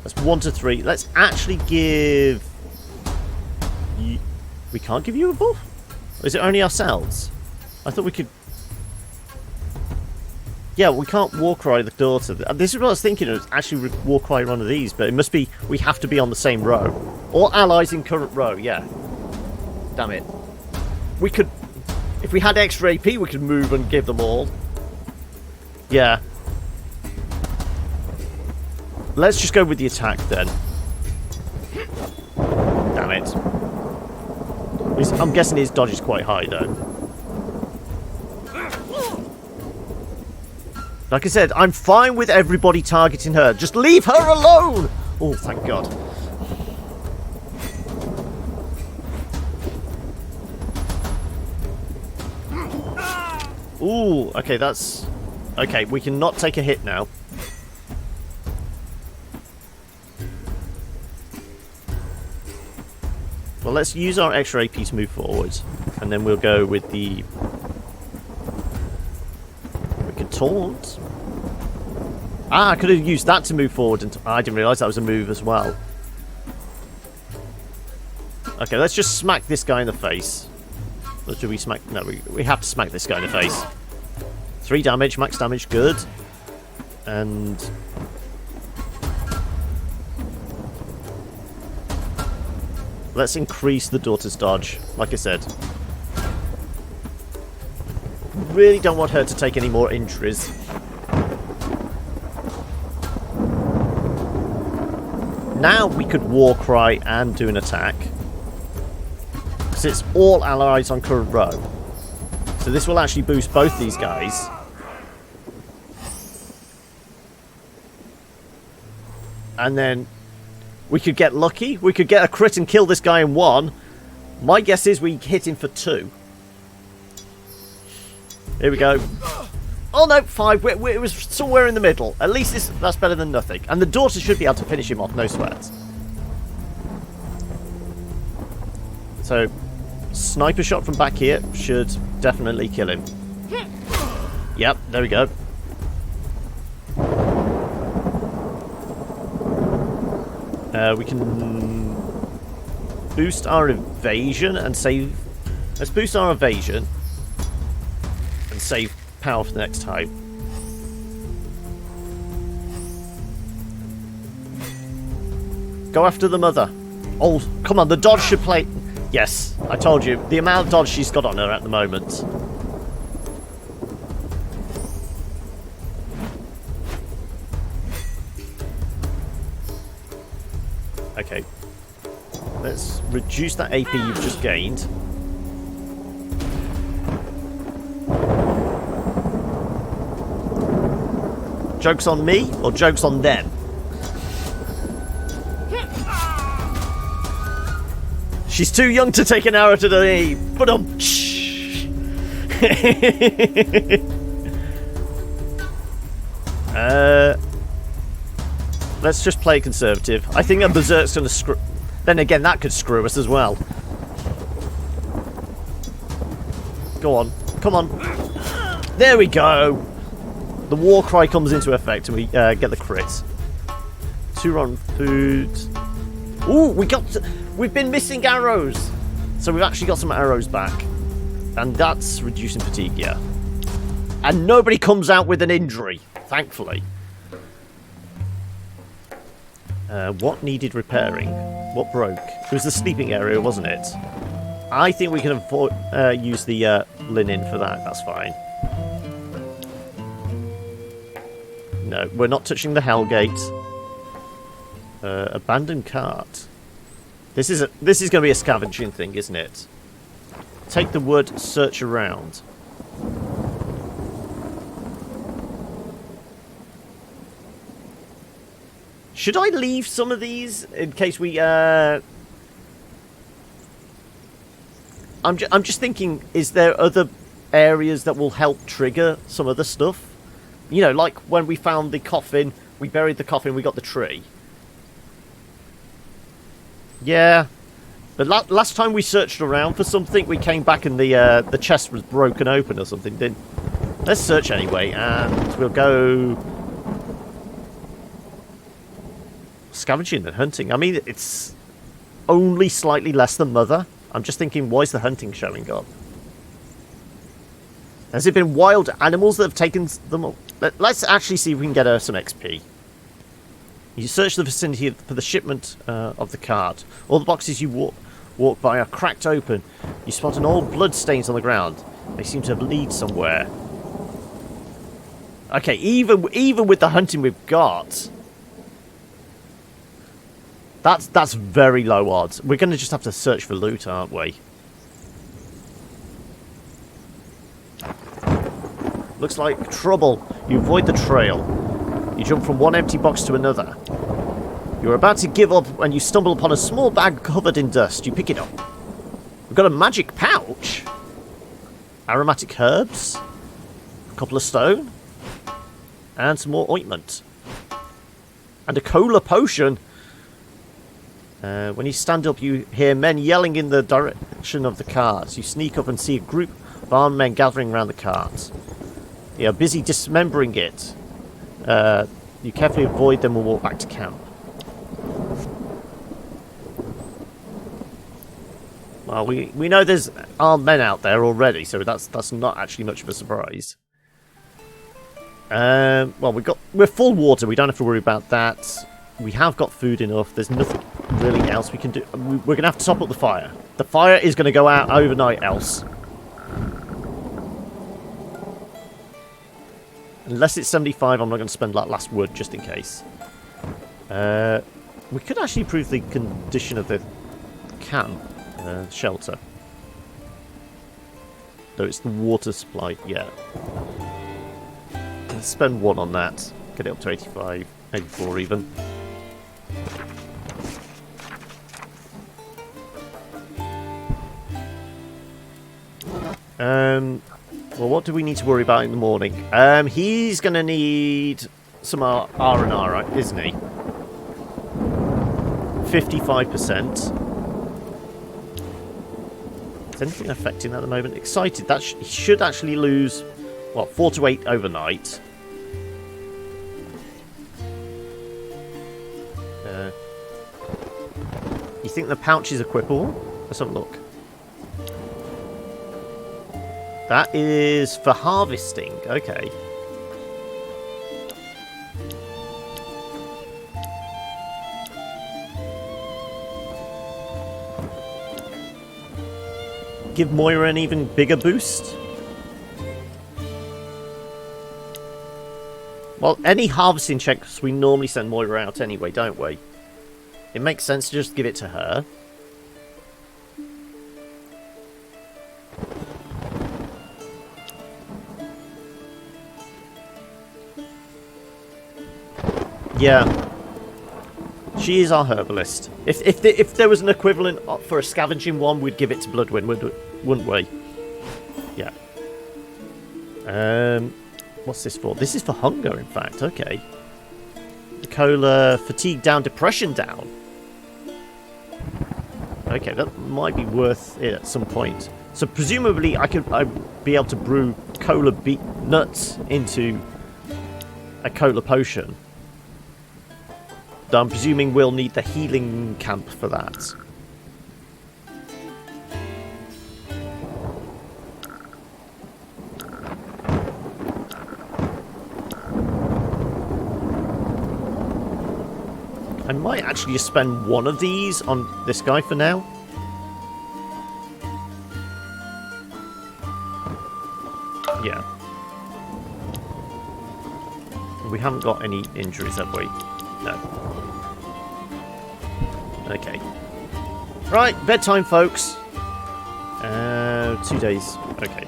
That's 1 to 3. Let's actually give... We can't give you a buff? Or is it only ourselves? I thought we could... Yeah, we can't Warcry the daughter. This is what I was thinking of, actually Warcry one of these, but it must be, we have to be on the same row. All allies in current row, yeah. Damn it. We could, if we had extra AP, we could move and give them all. Yeah. Let's just go with the attack then. Damn it. I'm guessing his dodge is quite high though. Like I said, I'm fine with everybody targeting her. Just leave her alone! Oh, thank God. Ooh, okay, that's... Okay, we cannot take a hit now. Well, let's use our extra AP to move forward. And then we'll go with the... Taunt. Ah, I could have used that to move forward, and I didn't realise that was a move as well. Okay, let's just smack this guy in the face. Or do we smack... No, we have to smack this guy in the face. 3 damage, max damage, good. And... Let's increase the daughter's dodge, like I said. Really don't want her to take any more injuries. Now we could war cry and do an attack. Because it's all allies on current row. So this will actually boost both these guys. And then we could get lucky. We could get a crit and kill this guy in 1. My guess is we hit him for 2. Here we go. Oh no, 5. It was somewhere in the middle. At least that's better than nothing. And the daughter should be able to finish him off, no sweat. So, sniper shot from back here should definitely kill him. Yep, there we go. We can boost our evasion and save... Let's boost our evasion and save power for the next time. Go after the mother. Oh, come on, the dodge should play... Yes, I told you. The amount of dodge she's got on her at the moment. Okay. Let's reduce that AP you've just gained. Joke's on me, or joke's on them? She's too young to take an arrow to the knee. But let's just play conservative. I think a berserk's gonna screw. Then again, that could screw us as well. Go on, come on. There we go. The war cry comes into effect, and we get the crit. 2 on food. Ooh, we've been missing arrows, so we've actually got some arrows back, and that's reducing fatigue. Yeah, and nobody comes out with an injury, thankfully. What needed repairing? What broke? It was the sleeping area, wasn't it? I think we can use the linen for that. That's fine. No, we're not touching the Hellgate. Abandoned cart. This is going to be a scavenging thing, isn't it? Take the wood, search around. Should I leave some of these in case we? I'm just thinking. Is there other areas that will help trigger some of the stuff? You know, like when we found the coffin, we buried the coffin, we got the tree. Yeah, but last time we searched around for something, we came back and the chest was broken open or something. Let's search anyway, and we'll go scavenging and hunting. I mean, it's only slightly less than Mother. I'm just thinking, why is the hunting showing up? Has it been wild animals that have taken them up? Let's actually see if we can get her some XP. You search the vicinity for the shipment of the cart. All the boxes you walk by are cracked open. You spot an old blood stains on the ground. They seem to lead somewhere. Okay, even with the hunting we've got, that's very low odds. We're going to just have to search for loot, aren't we? Looks like trouble. You avoid the trail. You jump from one empty box to another. You're about to give up when you stumble upon a small bag covered in dust. You pick it up. We've got a magic pouch. Aromatic herbs. A couple of stone. And some more ointment. And a cola potion. When you stand up, you hear men yelling in the direction of the cart. You sneak up and see a group of armed men gathering around the cart. They are busy dismembering it. You carefully avoid them and walk back to camp. Well, we know there's armed men out there already, so that's not actually much of a surprise. Well, we're full water. We don't have to worry about that. We have got food enough. There's really else we can do. We're going to have to top up the fire. The fire is going to go out overnight else. Unless it's 75, I'm not going to spend that last wood just in case. We could actually improve the condition of the camp, shelter. Though it's the water supply, yeah. Let's spend 1 on that. Get it up to 85, 84 even. Well, what do we need to worry about in the morning? He's going to need some R&R, isn't he? 55%. Is anything affecting that at the moment? Excited. That he should actually lose, what, 4 to 8 overnight. You think the pouch is equipable? Let's have a look. That is for harvesting. Okay. Give Moira an even bigger boost? Well, any harvesting checks we normally send Moira out anyway, don't we? It makes sense to just give it to her. Yeah. She is our herbalist. If there was an equivalent for a scavenging one, we'd give it to Bloodwind, wouldn't we? Yeah. What's this for? This is for hunger, in fact. Okay. The cola, fatigue down, depression down. Okay, that might be worth it at some point. So presumably I'd be able to brew cola beet nuts into a cola potion. I'm presuming we'll need the healing camp for that. I might actually just spend 1 of these on this guy for now. Yeah. We haven't got any injuries, have we? No. Okay. Right, bedtime, folks. 2 days. Okay.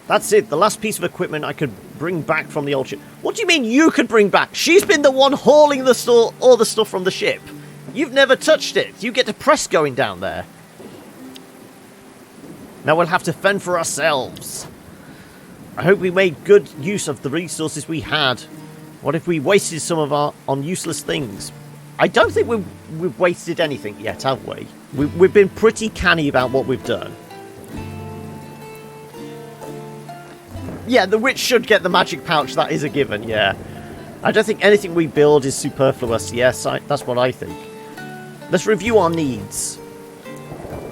That's it. The last piece of equipment I could bring back from the old ship. What do you mean you could bring back? She's been the one hauling all the stuff from the ship. You've never touched it. You get depressed going down there. Now we'll have to fend for ourselves. I hope we made good use of the resources we had. What if we wasted some of our on useless things? I don't think we've wasted anything yet, have we? We've been pretty canny about what we've done. Yeah, the witch should get the magic pouch. That is a given, yeah. I don't think anything we build is superfluous. Yes, that's what I think. Let's review our needs.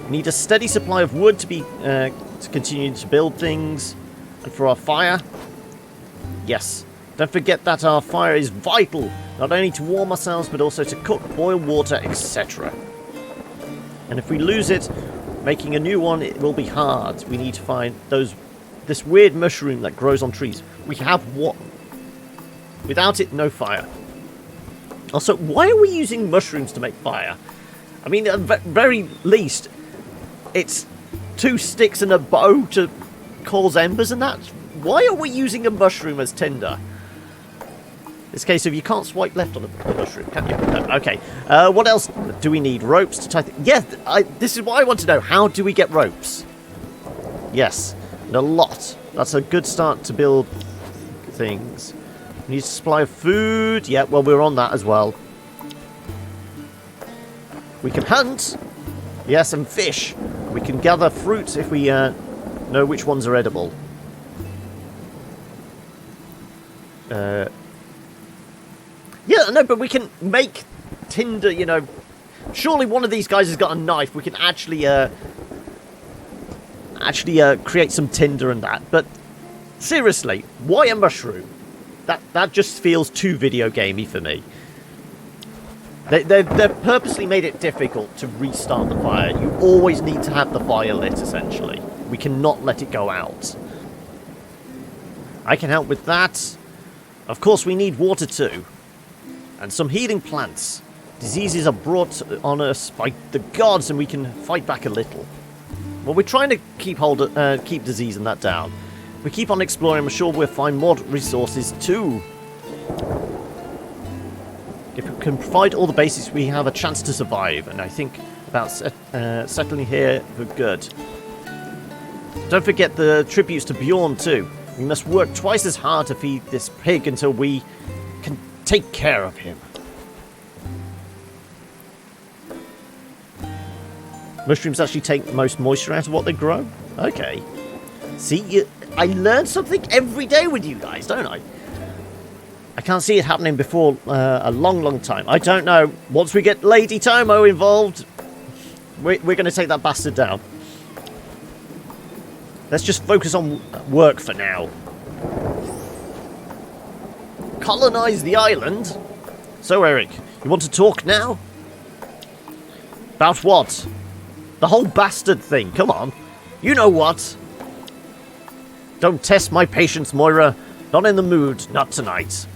We need a steady supply of wood to continue to build things. And for our fire, yes. Don't forget that our fire is vital, not only to warm ourselves, but also to cook, boil water, etc. And if we lose it, making a new one, it will be hard. We need to find this weird mushroom that grows on trees. We have one. Without it, no fire. Also, why are we using mushrooms to make fire? I mean, at the very least, it's 2 sticks and a bow to cause embers and that. Why are we using a mushroom as tinder? This case of you can't swipe left on a mushroom, can you? No. Okay. What else do we need? Ropes to tie yes, this is what I want to know. How do we get ropes? Yes, and a lot. That's a good start to build things. We need a supply of food. Yeah, well, we're on that as well. We can hunt. Yes, and fish. We can gather fruits if we know which ones are edible. Yeah, no, but we can make tinder, you know. Surely one of these guys has got a knife. We can actually create some tinder and that. But Seriously, why a mushroom? That just feels too video gamey for me. They've purposely made it difficult to restart the fire. You always need to have the fire lit, essentially. We cannot let it go out. I can help with that. Of course, we need water too. And some healing plants. Diseases are brought on us by the gods, and we can fight back a little. Well, we're trying to keep disease and that down. We keep on exploring. I'm sure we'll find more resources too. If we can provide all the basics, we have a chance to survive. And I think about settling here for good. Don't forget the tributes to Bjorn too. We must work twice as hard to feed this pig until we can take care of him. Mushrooms actually take most moisture out of what they grow? Okay. See, I learn something every day with you guys, don't I? I can't see it happening before a long time. I don't know. Once we get Lady Tomo involved, we're going to take that bastard down. Let's just focus on work for now. Colonize the island? So, Eric, you want to talk now? About what? The whole bastard thing, come on. You know what? Don't test my patience, Moira. Not in the mood, not tonight.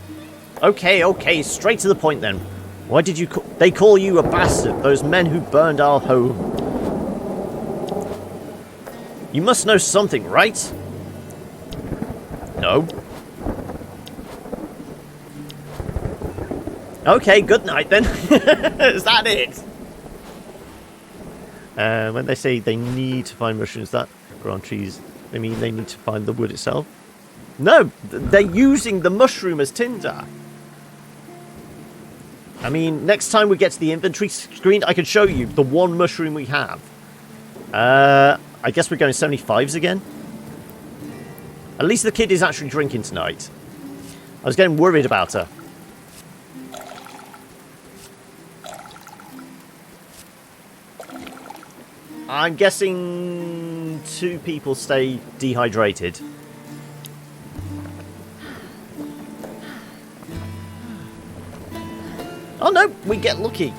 Okay, straight to the point then. Why did they call you a bastard, those men who burned our home? You must know something, right? No. Okay, good night then. Is that it? When they say they need to find mushrooms that grow on trees, they mean they need to find the wood itself? No, they're using the mushroom as tinder. I mean, next time we get to the inventory screen, I can show you the one mushroom we have. I guess we're going 75s again. At least the kid is actually drinking tonight. I was getting worried about her. I'm guessing 2 people stay dehydrated. Oh no, we get lucky.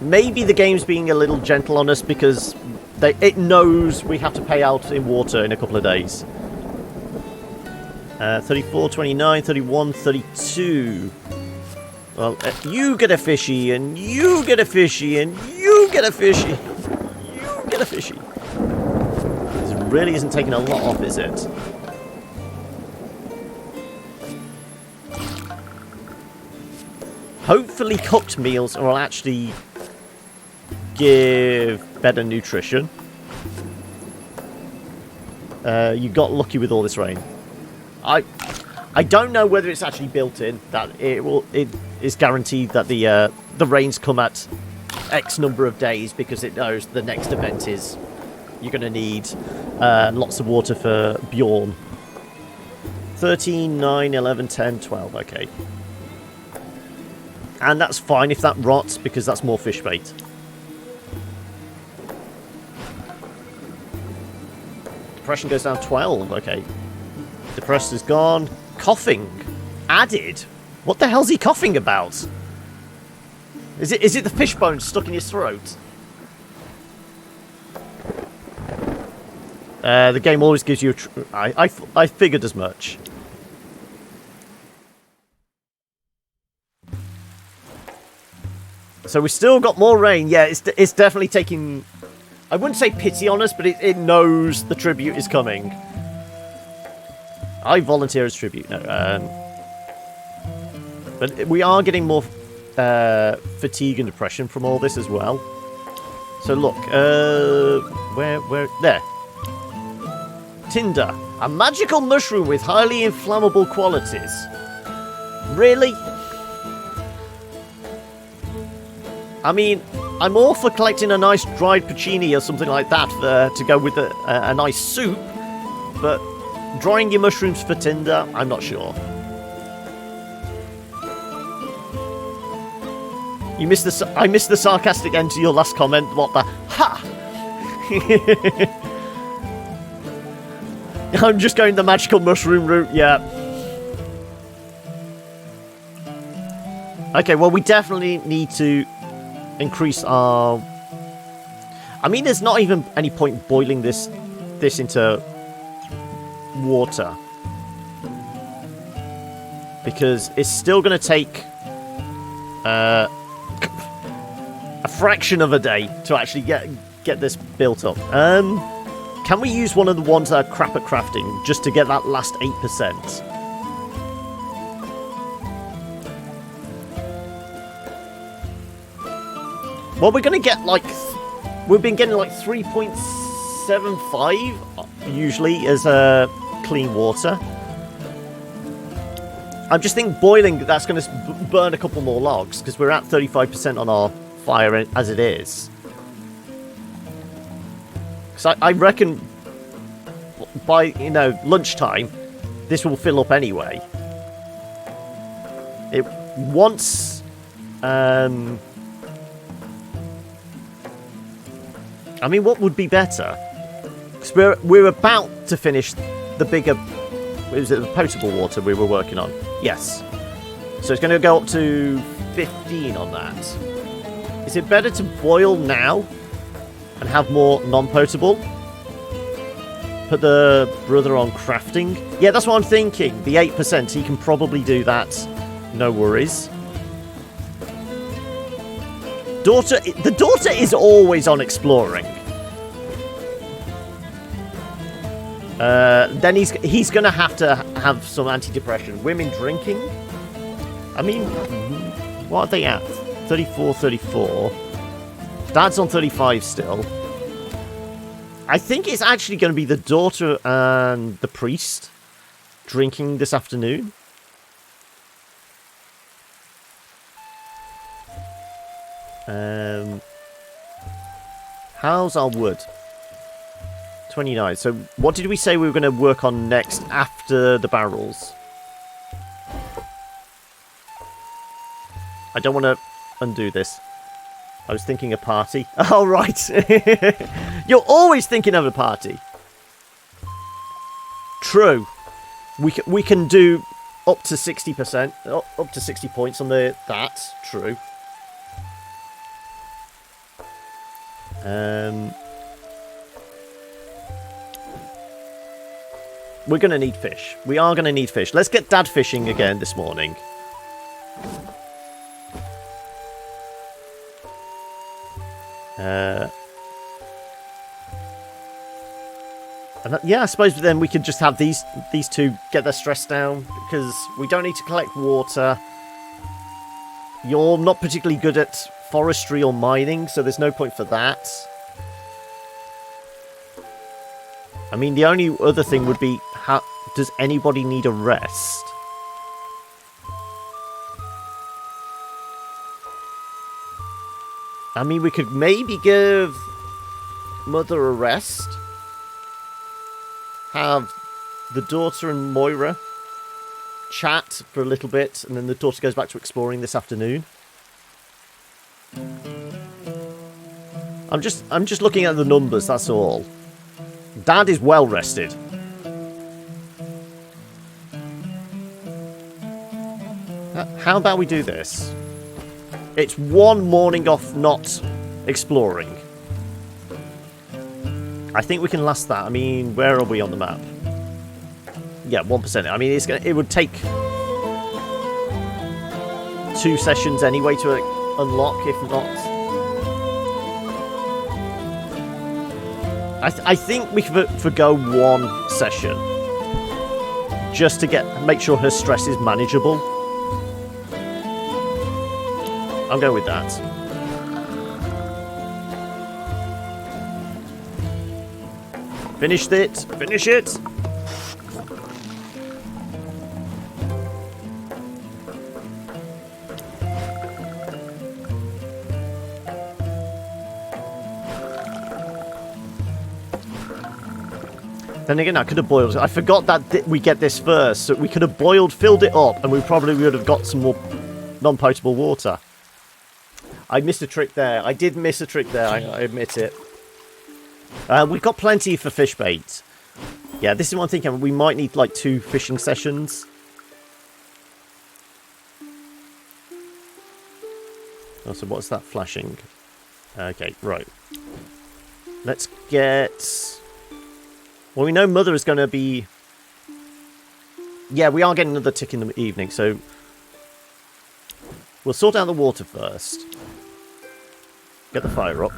Maybe the game's being a little gentle on us because it knows we have to pay out in water in a couple of days. 34, 29, 31, 32. Well, you get a fishy, and you get a fishy, and you get a fishy. You get a fishy. This really isn't taking a lot off, is it? Hopefully cooked meals will actually give better nutrition. You got lucky with all this rain. I don't know whether it's actually built in that it is guaranteed that the rains come at X number of days because it knows the next event is you're going to need lots of water for Bjorn. 13, 9, 11, 10, 12. Okay. And that's fine if that rots because that's more fish bait. Depression goes down 12. Okay. Depressed is gone. Coughing added. What the hell's he coughing about? Is it the fish bone stuck in his throat? The game always gives you I figured as much. So we've still got more rain. Yeah, it's definitely taking... I wouldn't say pity on us, but it knows the tribute is coming. I volunteer as tribute. No, but we are getting more fatigue and depression from all this as well. So look, where? There. Tinder. A magical mushroom with highly inflammable qualities. Really? I mean, I'm all for collecting a nice dried puccini or something like that to go with a nice soup, but drying your mushrooms for tinder, I'm not sure. I missed the sarcastic end to your last comment. What the ha? I'm just going the magical mushroom route, yeah. Okay, well, we definitely need to increase our... I mean, there's not even any point boiling this into water. Because it's still going to take a fraction of a day to actually get this built up. Can we use one of the ones that are crap at crafting just to get that last 8%? Well, we're going to get like... We've been getting like 3.75 usually as clean water. I just think boiling, that's going to burn a couple more logs because we're at 35% on our fire as it is. So I reckon by, lunchtime, this will fill up anyway. It once... I mean, what would be better? Because we're about to finish the bigger... Was it the potable water we were working on? Yes. So it's going to go up to 15 on that. Is it better to boil now and have more non-potable? Put the brother on crafting? Yeah, that's what I'm thinking. The 8%, he can probably do that. No worries. The daughter is always on exploring. Then he's going to have some anti-depression. Women drinking? I mean, what are they at? 34, 34. Dad's on 35 still. I think it's actually going to be the daughter and the priest drinking this afternoon. How's our wood? 29. So what did we say we were going to work on next after the barrels? I don't want to undo this. I was thinking a party. Oh, right. You're always thinking of a party. True. We can do up to 60%. Up to 60 points on that. True. We're going to need fish. We are going to need fish. Let's get Dad fishing again this morning. Yeah, I suppose then we could just have these two get their stress down because we don't need to collect water. You're not particularly good at forestry or mining, so there's no point for that. I mean, the only other thing would be, does anybody need a rest? I mean, we could maybe give Mother a rest. Have the daughter and Moira chat for a little bit, and then the daughter goes back to exploring this afternoon. I'm just looking at the numbers, that's all. Dad is well rested. How about we do this? It's one morning off not exploring. I think we can last that. I mean, where are we on the map? Yeah, 1%. I mean, it would take 2 sessions anyway to unlock, if not. I think we could forgo 1 session just to make sure her stress is manageable. I'm going with that. Finished it. Finish it. Then again, I could have boiled. I forgot that we get this first. So we could have boiled, filled it up, and we probably would have got some more non-potable water. I missed a trick there. I did miss a trick there. I admit it. We've got plenty for fish bait. Yeah, this is what I'm thinking. We might need like 2 fishing sessions. Oh, so what's that flashing? Okay, right. Let's get... Well, we know Mother is going to be... Yeah, we are getting another tick in the evening, so... We'll sort out the water first. Get the fire up.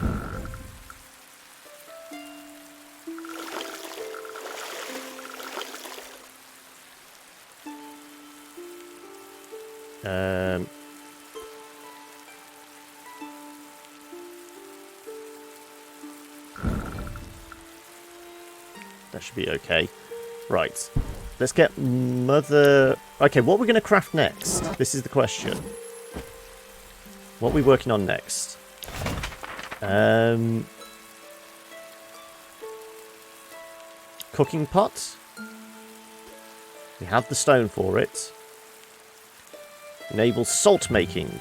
That should be okay. Right. Let's get Mother... Okay, what are we going to craft next? This is the question. What are we working on next? Cooking pot. We have the stone for it. Enable salt making.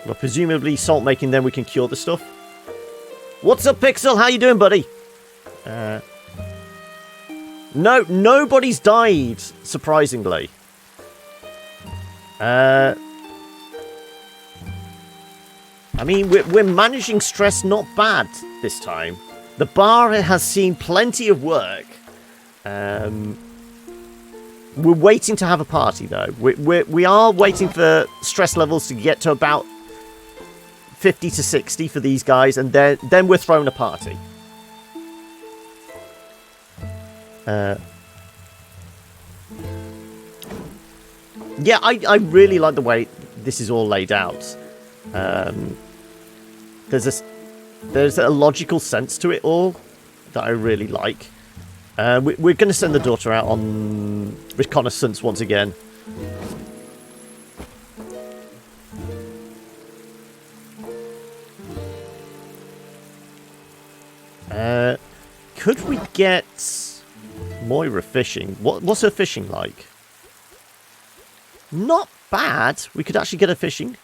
Well, presumably salt making, then we can cure the stuff. What's up, Pixel? How you doing, buddy? No, nobody's died, surprisingly. I mean, we're managing stress not bad this time. The bar has seen plenty of work. We're waiting to have a party, though. We are waiting for stress levels to get to about 50 to 60 for these guys, and then we're throwing a party. Yeah, I really like the way this is all laid out. There's a logical sense to it all that I really like. We're going to send the daughter out on reconnaissance once again. Could we get Moira fishing? What's her fishing like? Not bad. We could actually get her fishing.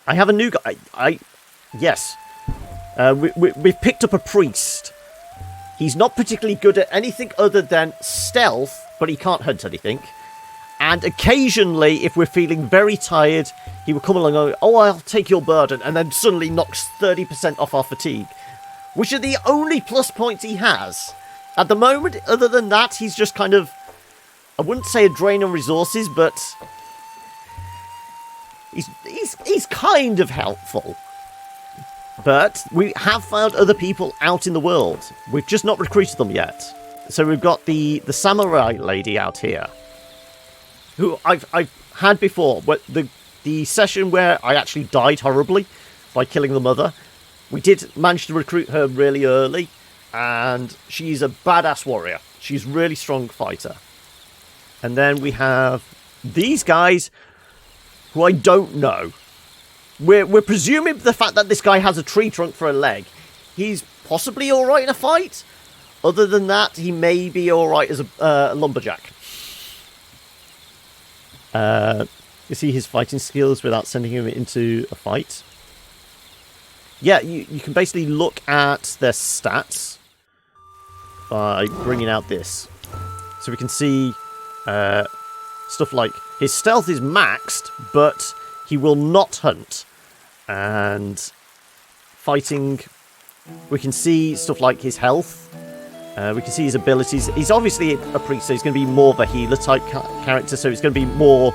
I have a new guy. Yes. We've picked up a priest. He's not particularly good at anything other than stealth, but he can't hunt anything. And occasionally, if we're feeling very tired, he will come along and go, oh, I'll take your burden, and then suddenly knocks 30% off our fatigue. Which are the only plus points he has. At the moment, other than that, he's just kind of... I wouldn't say a drain on resources, but... He's kind of helpful. But we have found other people out in the world. We've just not recruited them yet. So we've got the samurai lady out here, who I've had before. But the session where I actually died horribly by killing the mother, we did manage to recruit her really early, and she's a badass warrior. She's a really strong fighter. And then we have these guys, who I don't know. We're presuming the fact that this guy has a tree trunk for a leg. He's possibly alright in a fight. Other than that, he may be alright as a lumberjack. You see his fighting skills without sending him into a fight. Yeah, you can basically look at their stats by bringing out this. So we can see stuff like his stealth is maxed, but he will not hunt. And fighting, we can see stuff like his health. We can see his abilities. He's obviously a priest, so he's going to be more of a healer type character. So it's going to be more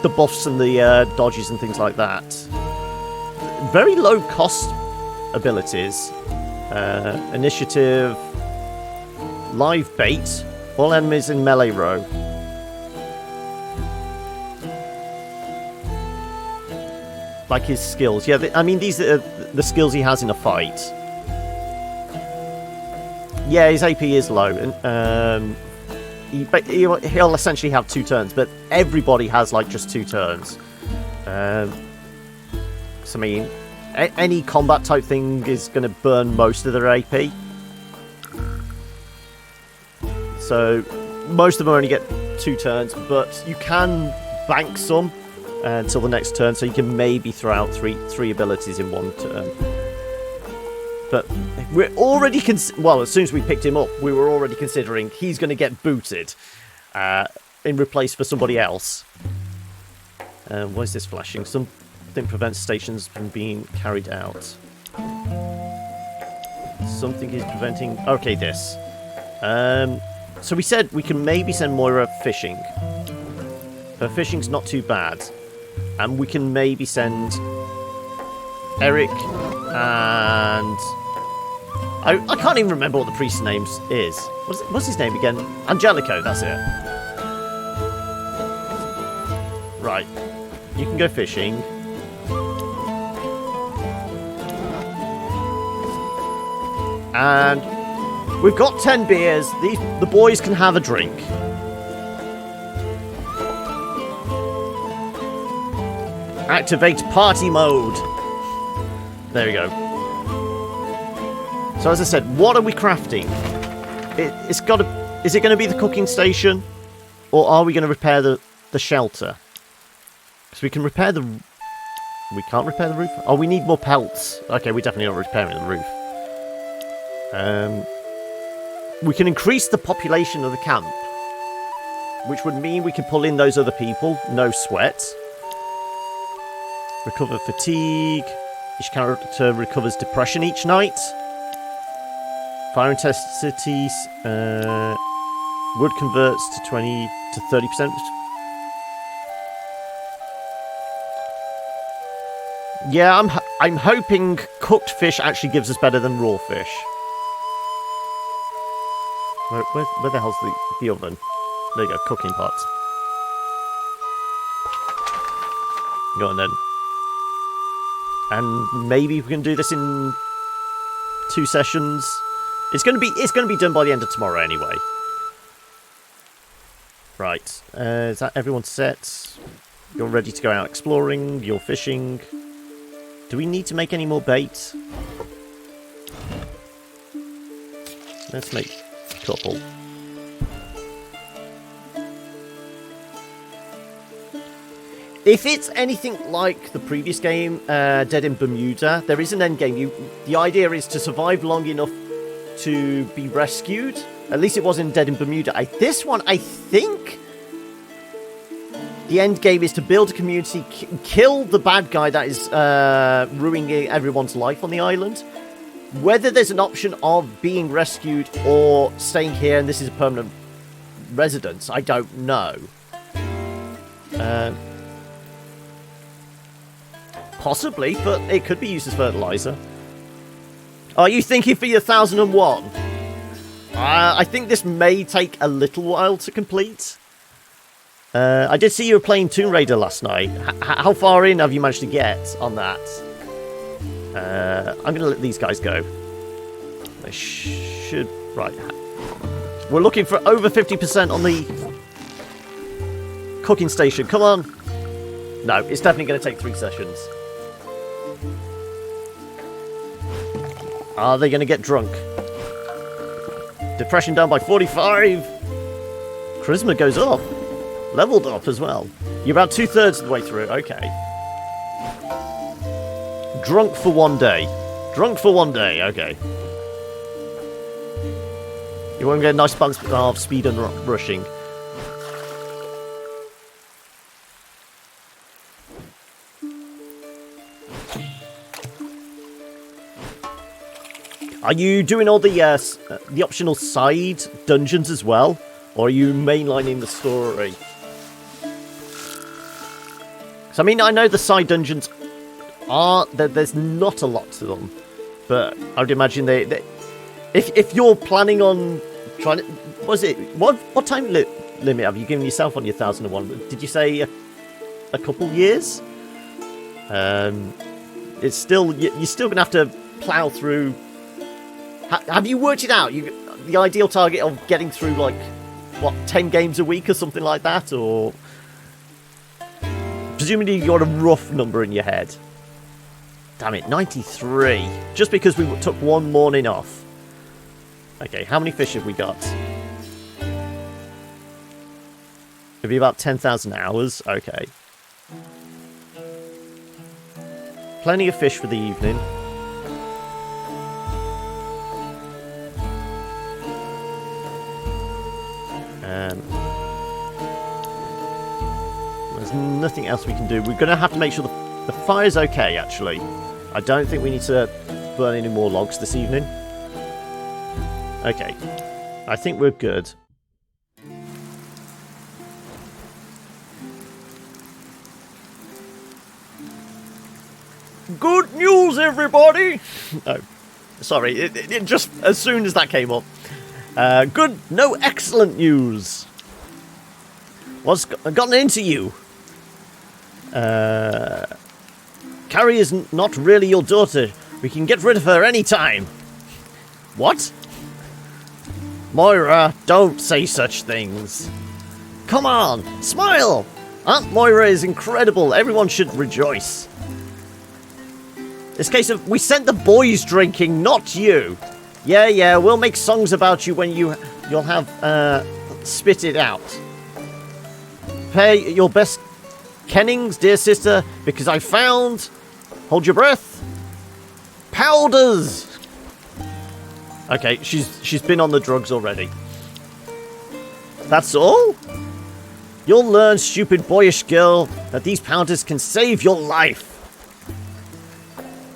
the buffs and the dodges and things like that. Very low cost abilities. Initiative, live bait, all enemies in melee row. Like his skills. Yeah, I mean, these are the skills he has in a fight. Yeah, his AP is low. And he'll essentially have 2 turns, but everybody has, like, just 2 turns. So, I mean, any combat type thing is going to burn most of their AP. So, most of them only get 2 turns, but you can bank some until the next turn, so you can maybe throw out three abilities in one turn. But we're already... well, as soon as we picked him up, we were already considering he's going to get booted in replace for somebody else. Why is this flashing? Something prevents stations from being carried out. Something is preventing... okay, this. So we said we can maybe send Moira fishing. Her fishing's not too bad. And we can maybe send Eric and... I can't even remember what the priest's name is. What's his name again? Angelico, that's it. Right. You can go fishing. And we've got 10 beers. The boys can have a drink. Activate party mode. There we go. So as I said, what are we crafting? It's got to... is it going to be the cooking station? Or are we going to repair the shelter? Because we can repair the... we can't repair the roof? Oh, we need more pelts. Okay, we're definitely not repairing the roof. We can increase the population of the camp. Which would mean we can pull in those other people. No sweat. Recover fatigue. Each character recovers depression each night. Fire intensity wood converts to 20 to 30%. Yeah, I'm hoping cooked fish actually gives us better than raw fish. Where the hell's the oven? There you go, cooking pot. Go on then. And maybe we can do this in 2 sessions. It's going to be done by the end of tomorrow anyway. Right. Is that everyone set? You're ready to go out exploring. You're fishing. Do we need to make any more bait? Let's make a couple. If it's anything like the previous game, Dead in Bermuda, there is an end game. The idea is to survive long enough to be rescued. At least it was in Dead in Bermuda. This one, I think, the end game is to build a community, kill the bad guy that is ruining everyone's life on the island. Whether there's an option of being rescued or staying here and this is a permanent residence, I don't know. Possibly, but it could be used as fertilizer. Are you thinking for your 1001? I think this may take a little while to complete. I did see you were playing Tomb Raider last night. How far in have you managed to get on that? I'm going to let these guys go. They should... right. We're looking for over 50% on the cooking station. Come on. No, it's definitely going to take 3 sessions. Are they going to get drunk? Depression down by 45. Charisma goes up. Leveled up as well. You're about 2/3 of the way through. Okay. Drunk for 1 day. Drunk for 1 day. Okay. You won't get a nice balance of speed and rushing. Are you doing all the optional side dungeons as well? Or are you mainlining the story? So, I mean, I know the side dungeons are... there's not a lot to them. But I would imagine they if you're planning on trying to... what time limit have you given yourself on your 1001? Did you say a couple years? It's still... you're still going to have to plough through... Have you worked it out? The ideal target of getting through, like, what, 10 games a week or something like that? Or... presumably you got a rough number in your head. Damn it, 93. Just because we took 1 morning off. Okay, how many fish have we got? It'll be about 10,000 hours. Okay. Plenty of fish for the evening. There's nothing else we can do. We're going to have to make sure the fire's okay, actually. I don't think we need to burn any more logs this evening. Okay. I think we're good. Good news, everybody! Oh, sorry. It just, as soon as that came up. Excellent news! What's gotten into you? Carrie is not really your daughter. We can get rid of her anytime. What? Moira, don't say such things. Come on, smile! Aunt Moira is incredible. Everyone should rejoice. This case of we sent the boys drinking, not you. Yeah, we'll make songs about you when you'll have spit it out. Pay your best kennings, dear sister, because I found, hold your breath, powders. Okay, she's been on the drugs already. That's all? You'll learn, stupid boyish girl, that these powders can save your life.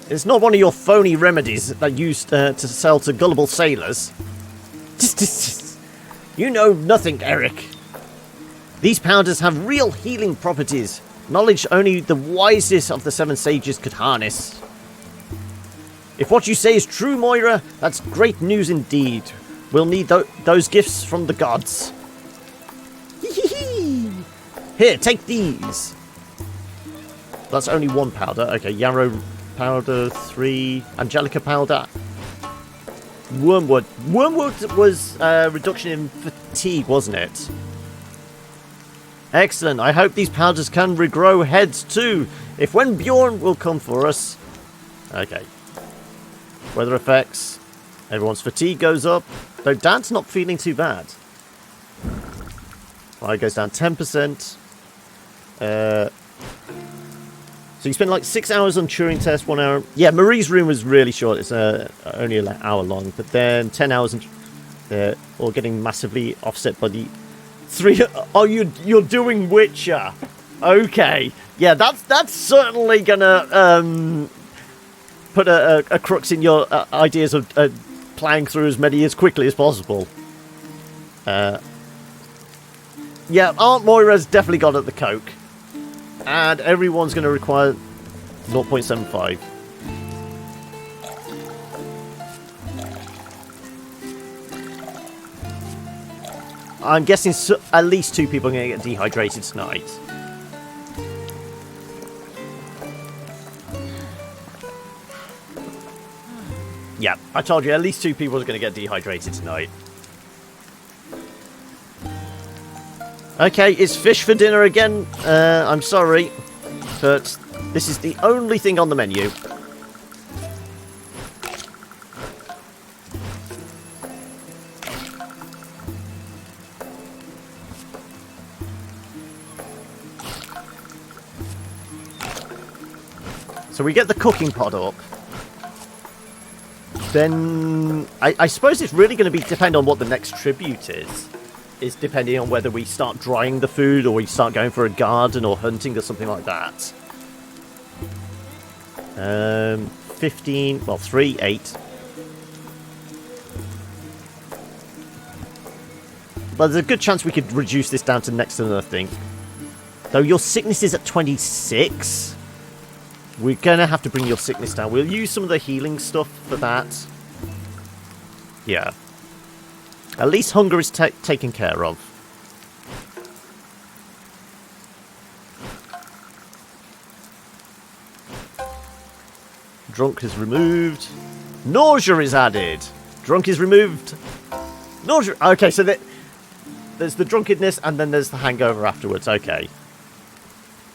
It's not one of your phony remedies that you used to sell to gullible sailors. You know nothing, Eric. These powders have real healing properties, knowledge only the wisest of the 7 sages could harness. If what you say is true, Moira, that's great news indeed. We'll need those gifts from the gods. Here, take these. That's only 1 powder. Okay, yarrow powder, 3. Angelica powder. Wormwood. Wormwood was reduction in fatigue, wasn't it? Excellent. I hope these powders can regrow heads too. If when Bjorn will come for us. Okay. Weather effects. Everyone's fatigue goes up. Though Dad's not feeling too bad. Fire goes down 10%. So you spent like 6 hours on Turing test, 1 hour. Yeah, Marie's room was really short. It's only an hour long. But then 10 hours all getting massively offset by the 3. Oh, you're doing Witcher. Okay. Yeah, that's certainly gonna put a crux in your ideas of playing through as many as quickly as possible. Yeah, Aunt Moira's definitely got at the coke. And everyone's going to require 0.75. I'm guessing at least 2 people are going to get dehydrated tonight. Yeah, I told you, at least 2 people are going to get dehydrated tonight. Okay, it's fish for dinner again. I'm sorry, but this is the only thing on the menu. So we get the cooking pot up. Then I suppose it's really going to depend on what the next tribute is. Is depending on whether we start drying the food or we start going for a garden or hunting or something like that. 15, well, 3, 8. But there's a good chance we could reduce this down to next to nothing. Though your sickness is at 26. We're going to have to bring your sickness down. We'll use some of the healing stuff for that. Yeah. At least hunger is taken care of. Drunk is removed. Nausea is added. Drunk is removed. Nausea. Okay, so there's the drunkenness and then there's the hangover afterwards. Okay.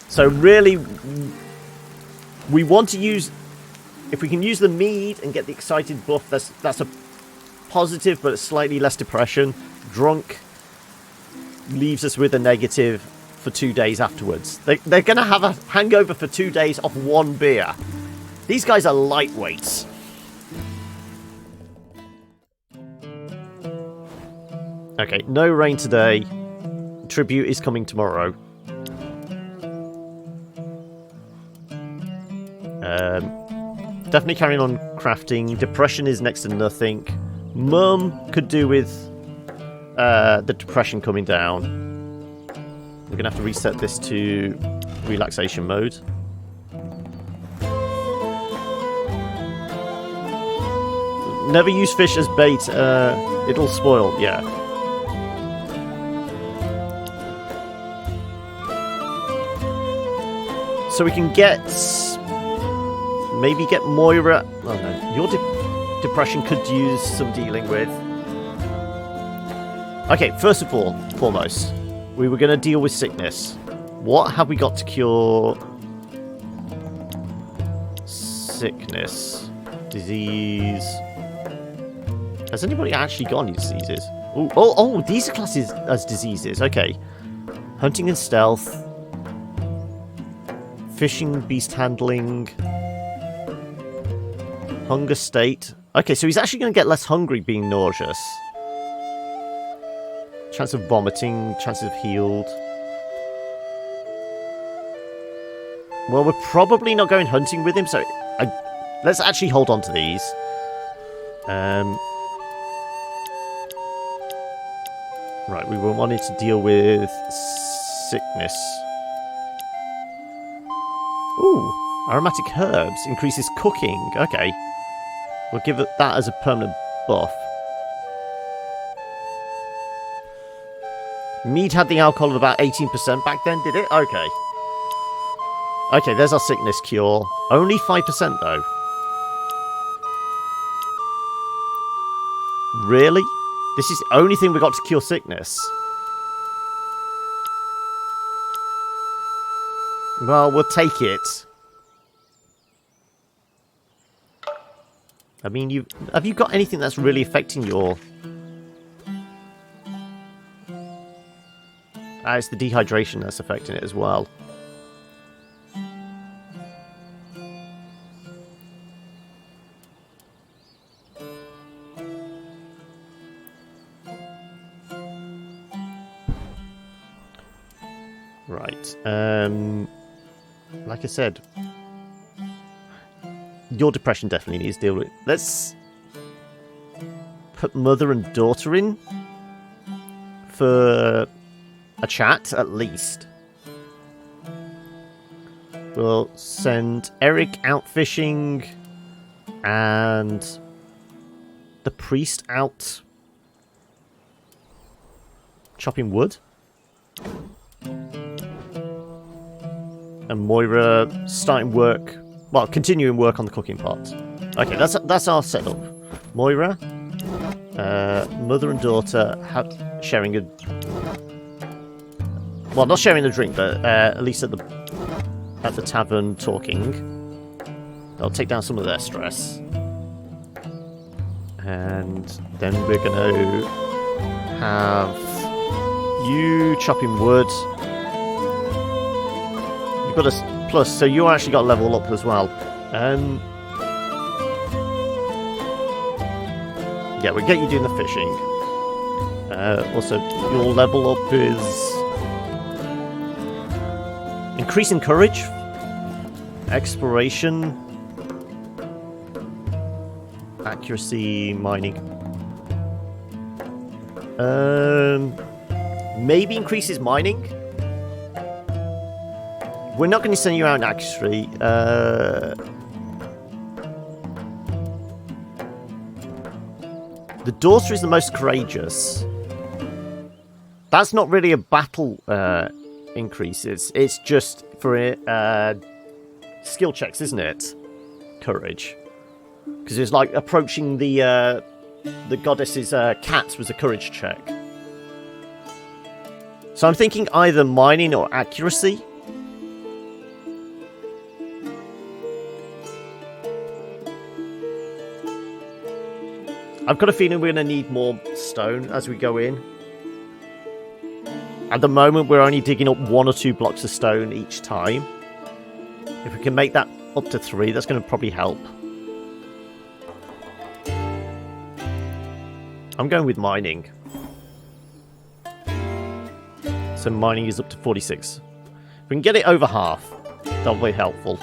So really, we want to use... If we can use the mead and get the excited buff, that's a positive, but slightly less depression. Drunk leaves us with a negative for 2 days afterwards. They're going to have a hangover for 2 days off 1 beer. These guys are lightweights. Okay, no rain today. Tribute is coming tomorrow. Definitely carrying on crafting. Depression is next to nothing. Mum could do with the depression coming down. We're going to have to reset this to relaxation mode. Never use fish as bait. It'll spoil. Yeah. So we can get... maybe get Moira... oh no, your depression could use some dealing with. Okay, first of all, foremost, we were going to deal with sickness. What have we got to cure... sickness? Disease... has anybody actually got any diseases? Ooh, oh, these are classed as diseases. Okay. Hunting and stealth. Fishing, beast handling. Hunger state. Okay, so he's actually going to get less hungry being nauseous. Chance of vomiting, chances of healed. Well, we're probably not going hunting with him, so let's actually hold on to these. Right, we were wanting to deal with sickness. Ooh, aromatic herbs increases cooking. Okay, we'll give it that as a permanent buff. Mead had the alcohol of about 18% back then, did it? Okay. Okay, there's our sickness cure. Only 5% though. Really? This is the only thing we got to cure sickness. Well, we'll take it. I mean, have you got anything that's really affecting your... it's the dehydration that's affecting it as well. Right. Like I said, your depression definitely needs to deal with it. Let's put mother and daughter in for a chat, at least. We'll send Eric out fishing and the priest out chopping wood. And Moira starting work, well, continuing work on the cooking part. Okay, that's our setup. Moira, mother and daughter sharing a, well, not sharing a drink, but at least at the tavern talking. They'll take down some of their stress, and then we're gonna have you chopping wood. Got a plus, so you actually got a level up as well. Yeah, we'll get you doing the fishing. Also, your level up is increasing courage, exploration, accuracy, mining. Maybe increases mining. We're not going to send you out actually. The daughter is the most courageous. That's not really a battle increases. It's just for skill checks, isn't it? Courage, because it's like approaching the goddess's cats was a courage check. So I'm thinking either mining or accuracy. I've got a feeling we're going to need more stone as we go in. At the moment, we're only digging up 1 or 2 blocks of stone each time. If we can make that up to 3, that's going to probably help. I'm going with mining. So mining is up to 46. If we can get it over half, that'll be helpful.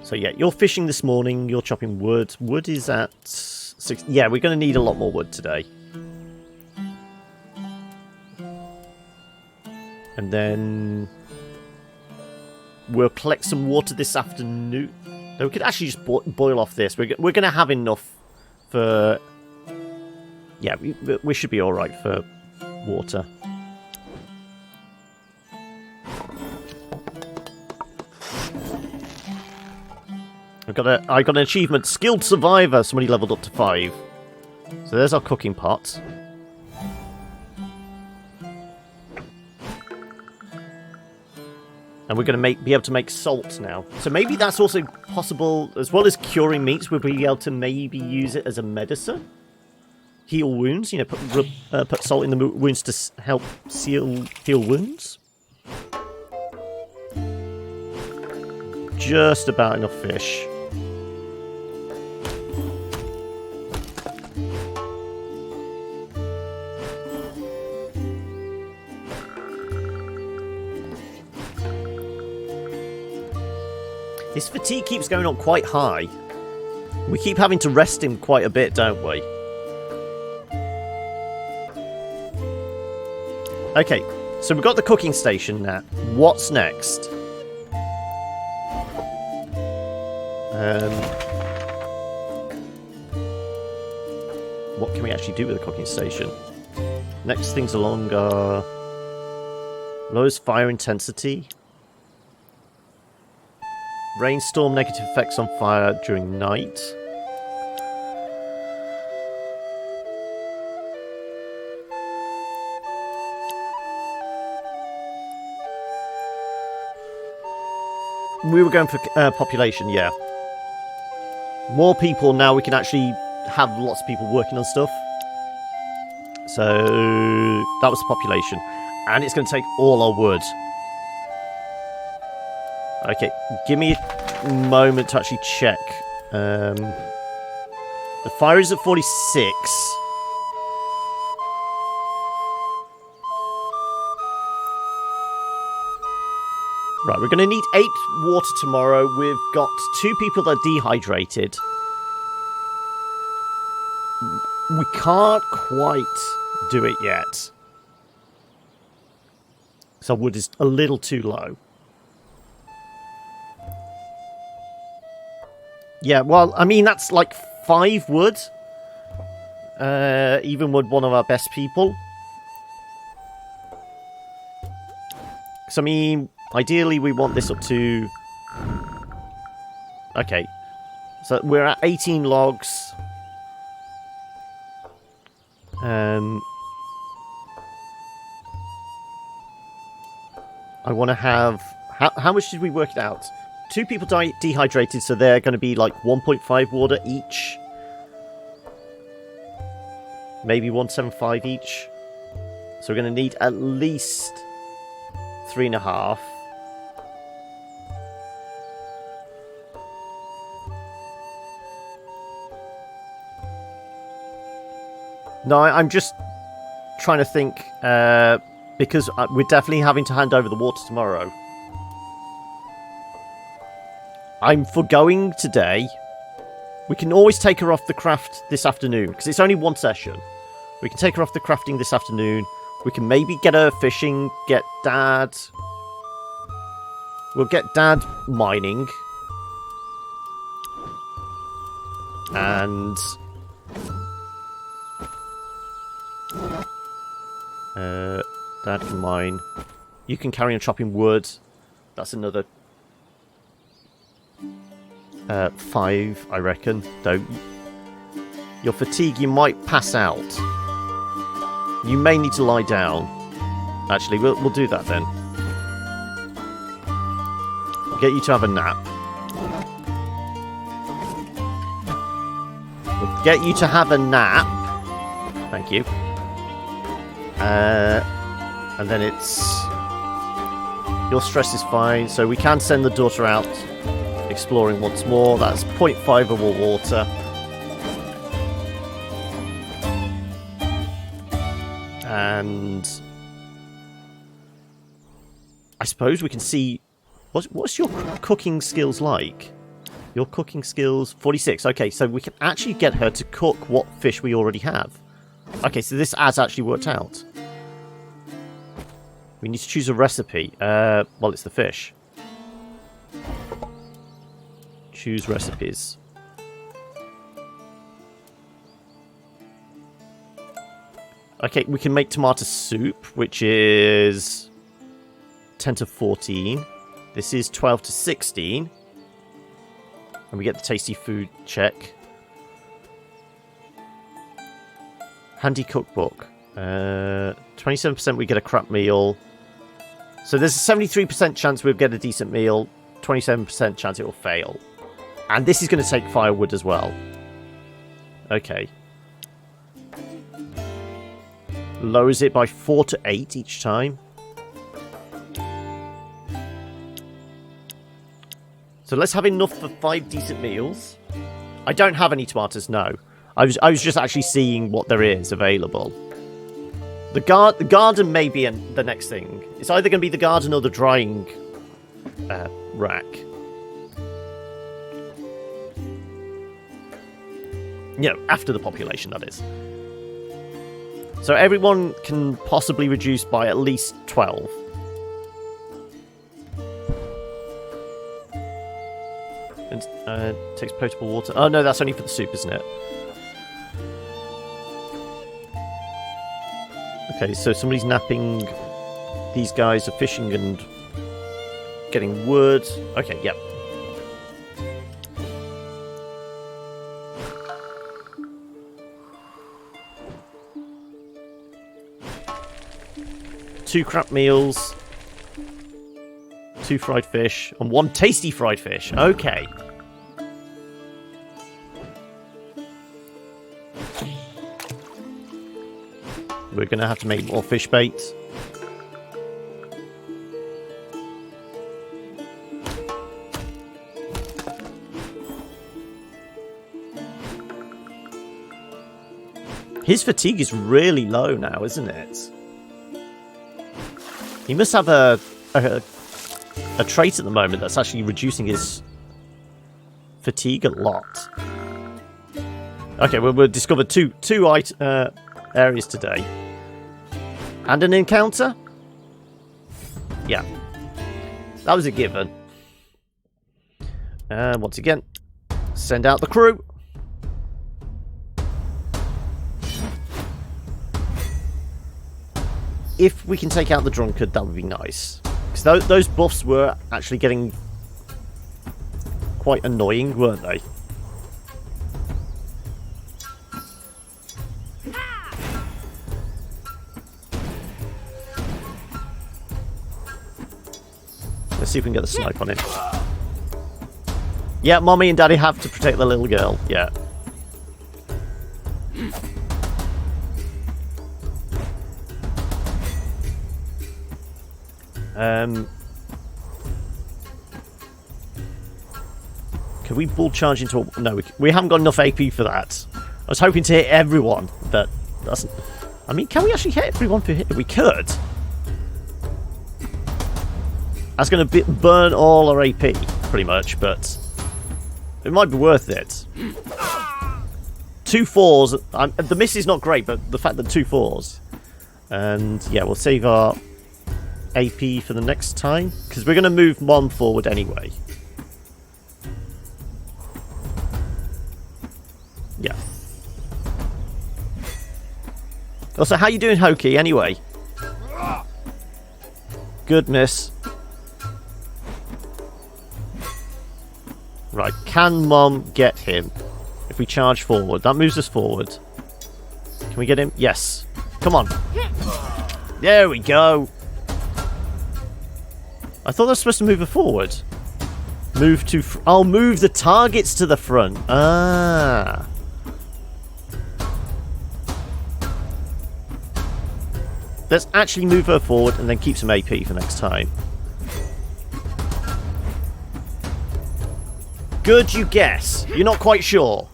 So yeah, you're fishing this morning, you're chopping wood. Wood is at 6. Yeah, we're going to need a lot more wood today. And then we'll collect some water this afternoon. No, we could actually just boil off this. We're going to have enough for... Yeah, we should be alright for water. I got an achievement, Skilled Survivor. Somebody leveled up to 5. So there's our cooking pot. And we're going to be able to make salt now. So maybe that's also possible, as well as curing meats, we'll be able to maybe use it as a medicine. Heal wounds, you know, put salt in the wounds to help heal wounds. Just about enough fish. His fatigue keeps going on quite high. We keep having to rest him quite a bit, don't we? Okay, so we've got the cooking station now. What's next? What can we actually do with the cooking station? Next things along are... lowers fire intensity. Rainstorm, negative effects on fire during night. We were going for population, yeah. More people now, we can actually have lots of people working on stuff. So, that was the population. And it's going to take all our wood. Okay, give me a moment to actually check. The fire is at 46. Right, we're going to need 8 water tomorrow. We've got 2 people that are dehydrated. We can't quite do it yet. So wood is a little too low. Yeah, well, I mean, that's like 5 wood. Even with one of our best people. So, I mean, ideally we want this up to... Okay. So, we're at 18 logs. I want to have... How much did we work it out? 2 people dehydrated, so they're going to be like 1.5 water each. Maybe 1.75 each. So we're going to need at least 3.5. No, I'm just trying to think, because we're definitely having to hand over the water tomorrow. I'm foregoing today. We can always take her off the craft this afternoon, because it's only 1 session. We can take her off the crafting this afternoon. We can maybe get her fishing, get Dad... We'll get Dad mining. And... Dad can mine. You can carry on chopping wood. That's another... 5, I reckon. Though your fatigue, you might pass out. You may need to lie down. Actually, we'll do that then. I'll get you to have a nap. We'll get you to have a nap. Thank you. And then it's... Your stress is fine, so we can send the daughter out exploring once more. That's 0.5 of our water. And I suppose we can see... What's your cooking skills like? Your cooking skills, 46. Okay, so we can actually get her to cook what fish we already have. Okay, so this has actually worked out. We need to choose a recipe. Well, it's the fish. Choose recipes. Okay, we can make tomato soup, which is 10 to 14. This is 12 to 16. And we get the tasty food check. Handy cookbook. 27% we get a crap meal. So there's a 73% chance we'll get a decent meal. 27% chance it will fail. And this is going to take firewood as well. Okay. Lowers it by 4 to 8 each time. So let's have enough for 5 decent meals. I don't have any tomatoes, no. I was just actually seeing what there is available. The garden may be the next thing. It's either going to be the garden or the drying rack. You know, after the population, that is. So everyone can possibly reduce by at least 12. And takes potable water. Oh no, that's only for the soup, isn't it? Okay, so somebody's napping. These guys are fishing and getting wood. Okay, yep. Two crap meals, 2 fried fish, and 1 tasty fried fish. Okay. We're going to have to make more fish bait. His fatigue is really low now, isn't it? He must have a trait at the moment that's actually reducing his fatigue a lot. Okay, well, we've discovered two areas today. And an encounter? Yeah. That was a given. And once again, send out the crew. If we can take out the drunkard, that would be nice. Because those buffs were actually getting quite annoying, weren't they? Let's see if we can get the snipe on him. Yeah, mommy and daddy have to protect the little girl. Yeah. Can we bull charge into a... No, we haven't got enough AP for that. I was hoping to hit everyone, but doesn't... I mean, can we actually hit everyone for hit? We could. That's going to burn all our AP, pretty much, but it might be worth it. 2 4s. The miss is not great, but the fact that 2 4s. And yeah, we'll save our AP for the next time, because we're going to move Mom forward anyway. Yeah. Also, how you doing, Hokey, anyway? Good, miss. Right, can Mom get him? If we charge forward. That moves us forward. Can we get him? Yes. Come on. There we go. I thought I was supposed to move her forward. Move to... I'll move the targets to the front. Ah. Let's actually move her forward and then keep some AP for next time. Good, you guess. You're not quite sure.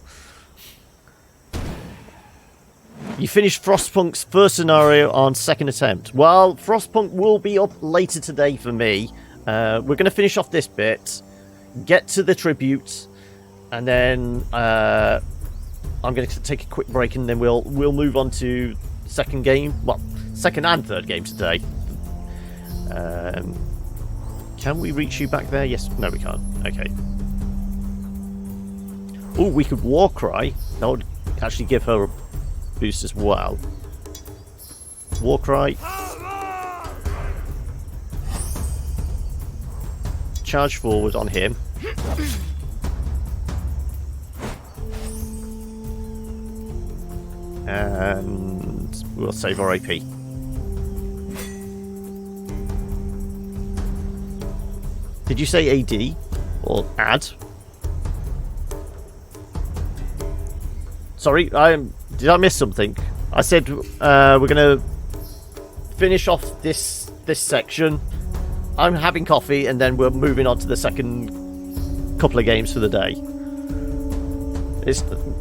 You finished Frostpunk's first scenario on second attempt. Well, Frostpunk will be up later today for me. We're going to finish off this bit, get to the tribute, And then I'm going to take a quick break, and then we'll move on to second game. Well, second and third game today. Can we reach you back there? Yes. No, we can't. Okay. Oh, we could War Cry. That would actually give her a boost as well. War Cry. Charge forward on him. And we'll save our AP. Did you say AD? Or add? Sorry, did I miss something? I said we're gonna finish off this section. I'm having coffee, and then we're moving on to the second couple of games for the day.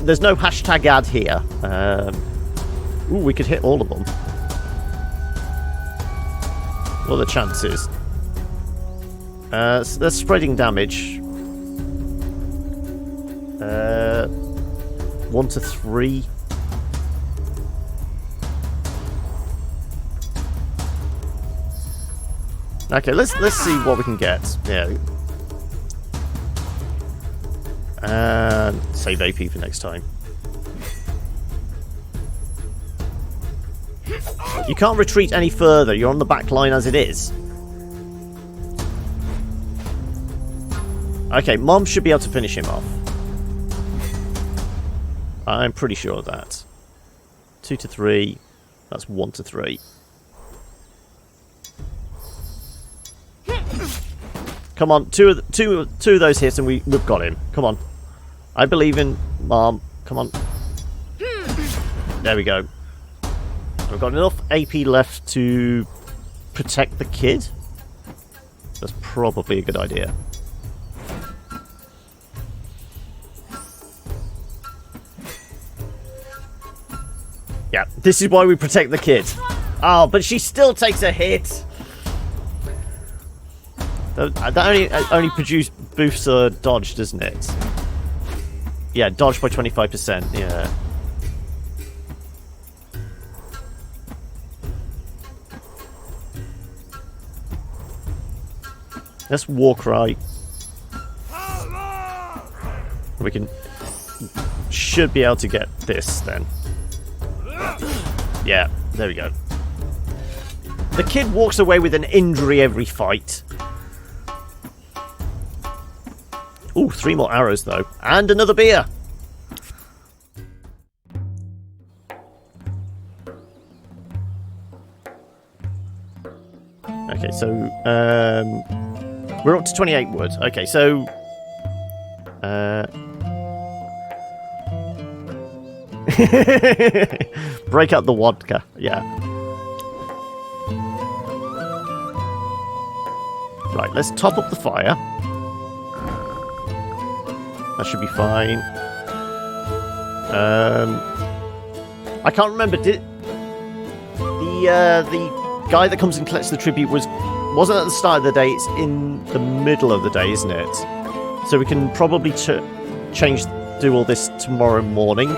There's no hashtag ad here. Ooh, we could hit all of them. What are the chances? They're spreading damage. 1 to 3. Okay, let's see what we can get. Yeah. And save AP for next time. You can't retreat any further. You're on the back line as it is. Okay, Mom should be able to finish him off. I'm pretty sure of that. 2 to 3. That's 1 to 3. Come on, two of those hits and we've got him. Come on. I believe in Mom. Come on. There we go. We've got enough AP left to protect the kid. That's probably a good idea. Yeah, this is why we protect the kid. Oh, but she still takes a hit. That only produce boosts her dodge, doesn't it? Yeah, dodge by 25%. Yeah. Let's War Cry. We should be able to get this then. Yeah, there we go. The kid walks away with an injury every fight. Ooh, 3 more arrows though. And another beer. Okay, so we're up to 28 wood. Okay, so break up the vodka. Yeah. Right, let's top up the fire. That should be fine. I can't remember. Did the guy that comes and collects the tribute wasn't at the start of the day? It's in the middle of the day, isn't it? So we can probably do all this tomorrow morning.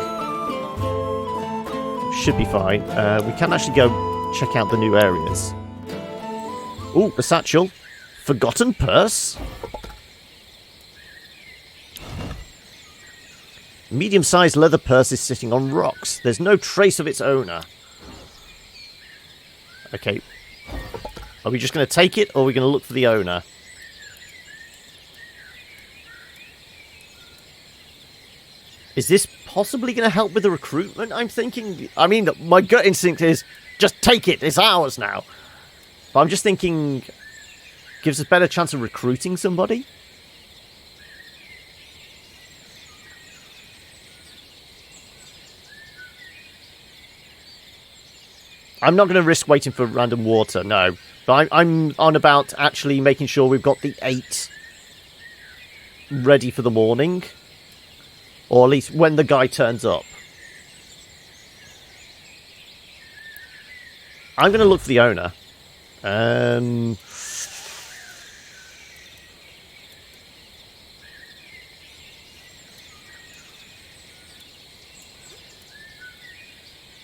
Should be fine. We can actually go check out the new areas. Ooh, the satchel. Forgotten purse. Medium-sized leather purse is sitting on rocks. There's no trace of its owner. Okay. Are we just going to take it, or are we going to look for the owner? Is this possibly going to help with the recruitment? I'm thinking... I mean, my gut instinct is, just take it. It's ours now. But I'm just thinking... Gives us a better chance of recruiting somebody? I'm not going to risk waiting for random water, no. But I'm on about actually making sure we've got the 8 ready for the morning. Or at least when the guy turns up. I'm going to look for the owner.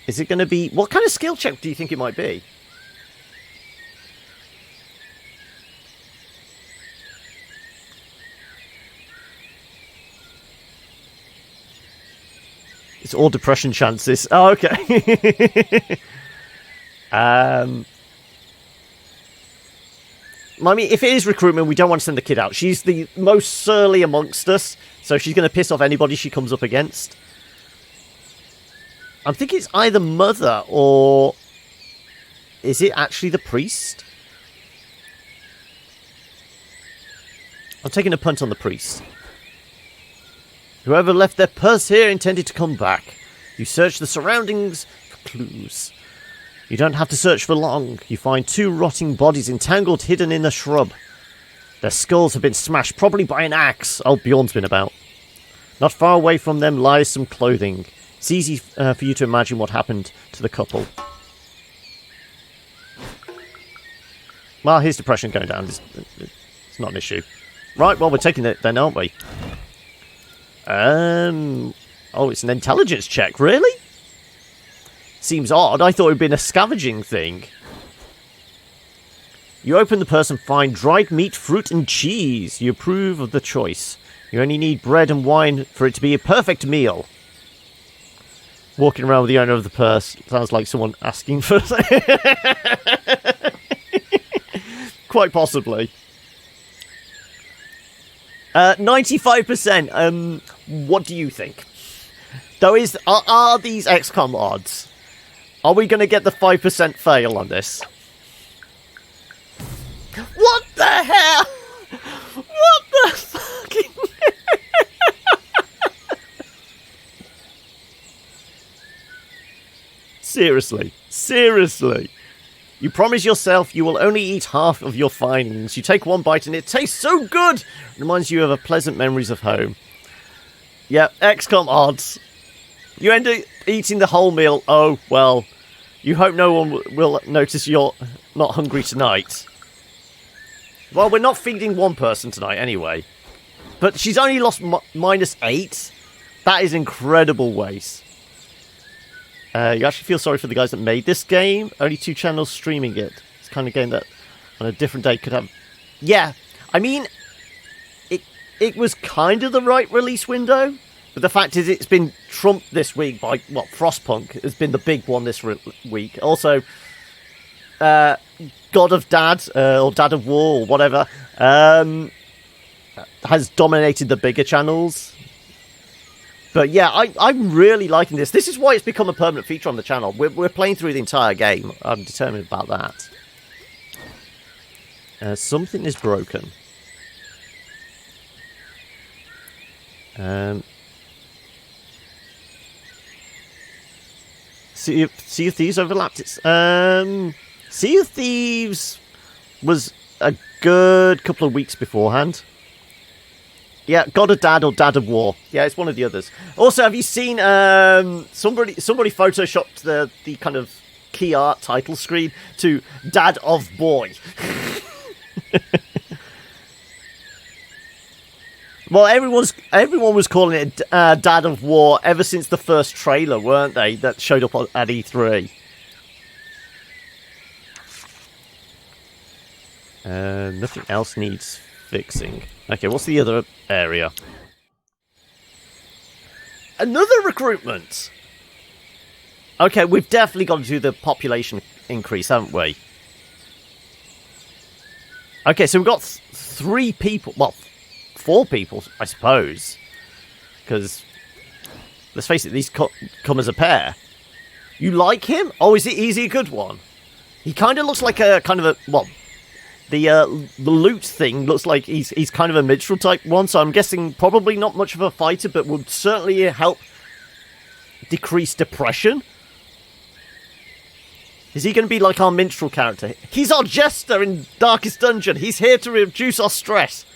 Is it going to be... What kind of skill check do you think it might be? It's all depression chances. Oh, okay. I mean, if it is recruitment, we don't want to send the kid out. She's the most surly amongst us, so she's going to piss off anybody she comes up against. I'm thinking it's either mother or... Is it actually the priest? I'm taking a punt on the priest. Whoever left their purse here intended to come back. You search the surroundings for clues. You don't have to search for long. You find 2 rotting bodies entangled, hidden in a shrub. Their skulls have been smashed, probably by an axe. Oh, Bjorn's been about. Not far away from them lies some clothing. It's easy for you to imagine what happened to the couple. Well, here's depression going down. It's not an issue. Right, well, we're taking it then, aren't we? Oh, it's an intelligence check, really? Seems odd. I thought it would be a scavenging thing. You open the purse and find dried meat, fruit, and cheese. You approve of the choice. You only need bread and wine for it to be a perfect meal. Walking around with the owner of the purse sounds like someone asking for... Quite possibly. 95%. What do you think? Though, are these XCOM odds? Are we going to get the 5% fail on this? What the hell? What the fucking... Seriously. Seriously. You promise yourself you will only eat half of your findings. You take one bite and it tastes so good! Reminds you of pleasant memories of home. Yeah, XCOM odds. You end up eating the whole meal. Oh, well. You hope no one will notice you're not hungry tonight. Well, we're not feeding one person tonight anyway. But she's only lost -8. That is incredible waste. You actually feel sorry for the guys that made this game. Only 2 channels streaming it. It's the kind of game that on a different day could have... Yeah, I mean, it was kind of the right release window. But the fact is it's been trumped this week by, well, Frostpunk has been the big one this week. Also, God of Dad, or Dad of War, or whatever, has dominated the bigger channels. But yeah, I'm really liking this. This is why it's become a permanent feature on the channel. We're playing through the entire game. I'm determined about that. Something is broken. Sea of Thieves overlapped. Sea of Thieves was a good couple of weeks beforehand. Yeah, God of Dad or Dad of War. Yeah, it's one of the others. Also, have you seen somebody photoshopped the kind of key art title screen to Dad of Boy? Well, everyone was calling it Dad of War ever since the first trailer, weren't they? That showed up at E3. Nothing else needs fixing. Okay, what's the other area? Another recruitment! Okay, we've definitely got to do the population increase, haven't we? Okay, so we've got 3 people. Well, 4 people, I suppose. Because, let's face it, these come as a pair. You like him? Oh, is he a good one? He kind of looks like a kind of a... Well, the loot thing looks like he's kind of a minstrel type one, so I'm guessing probably not much of a fighter, but would certainly help decrease depression. Is he going to be like our minstrel character? He's our jester in Darkest Dungeon. He's here to reduce our stress.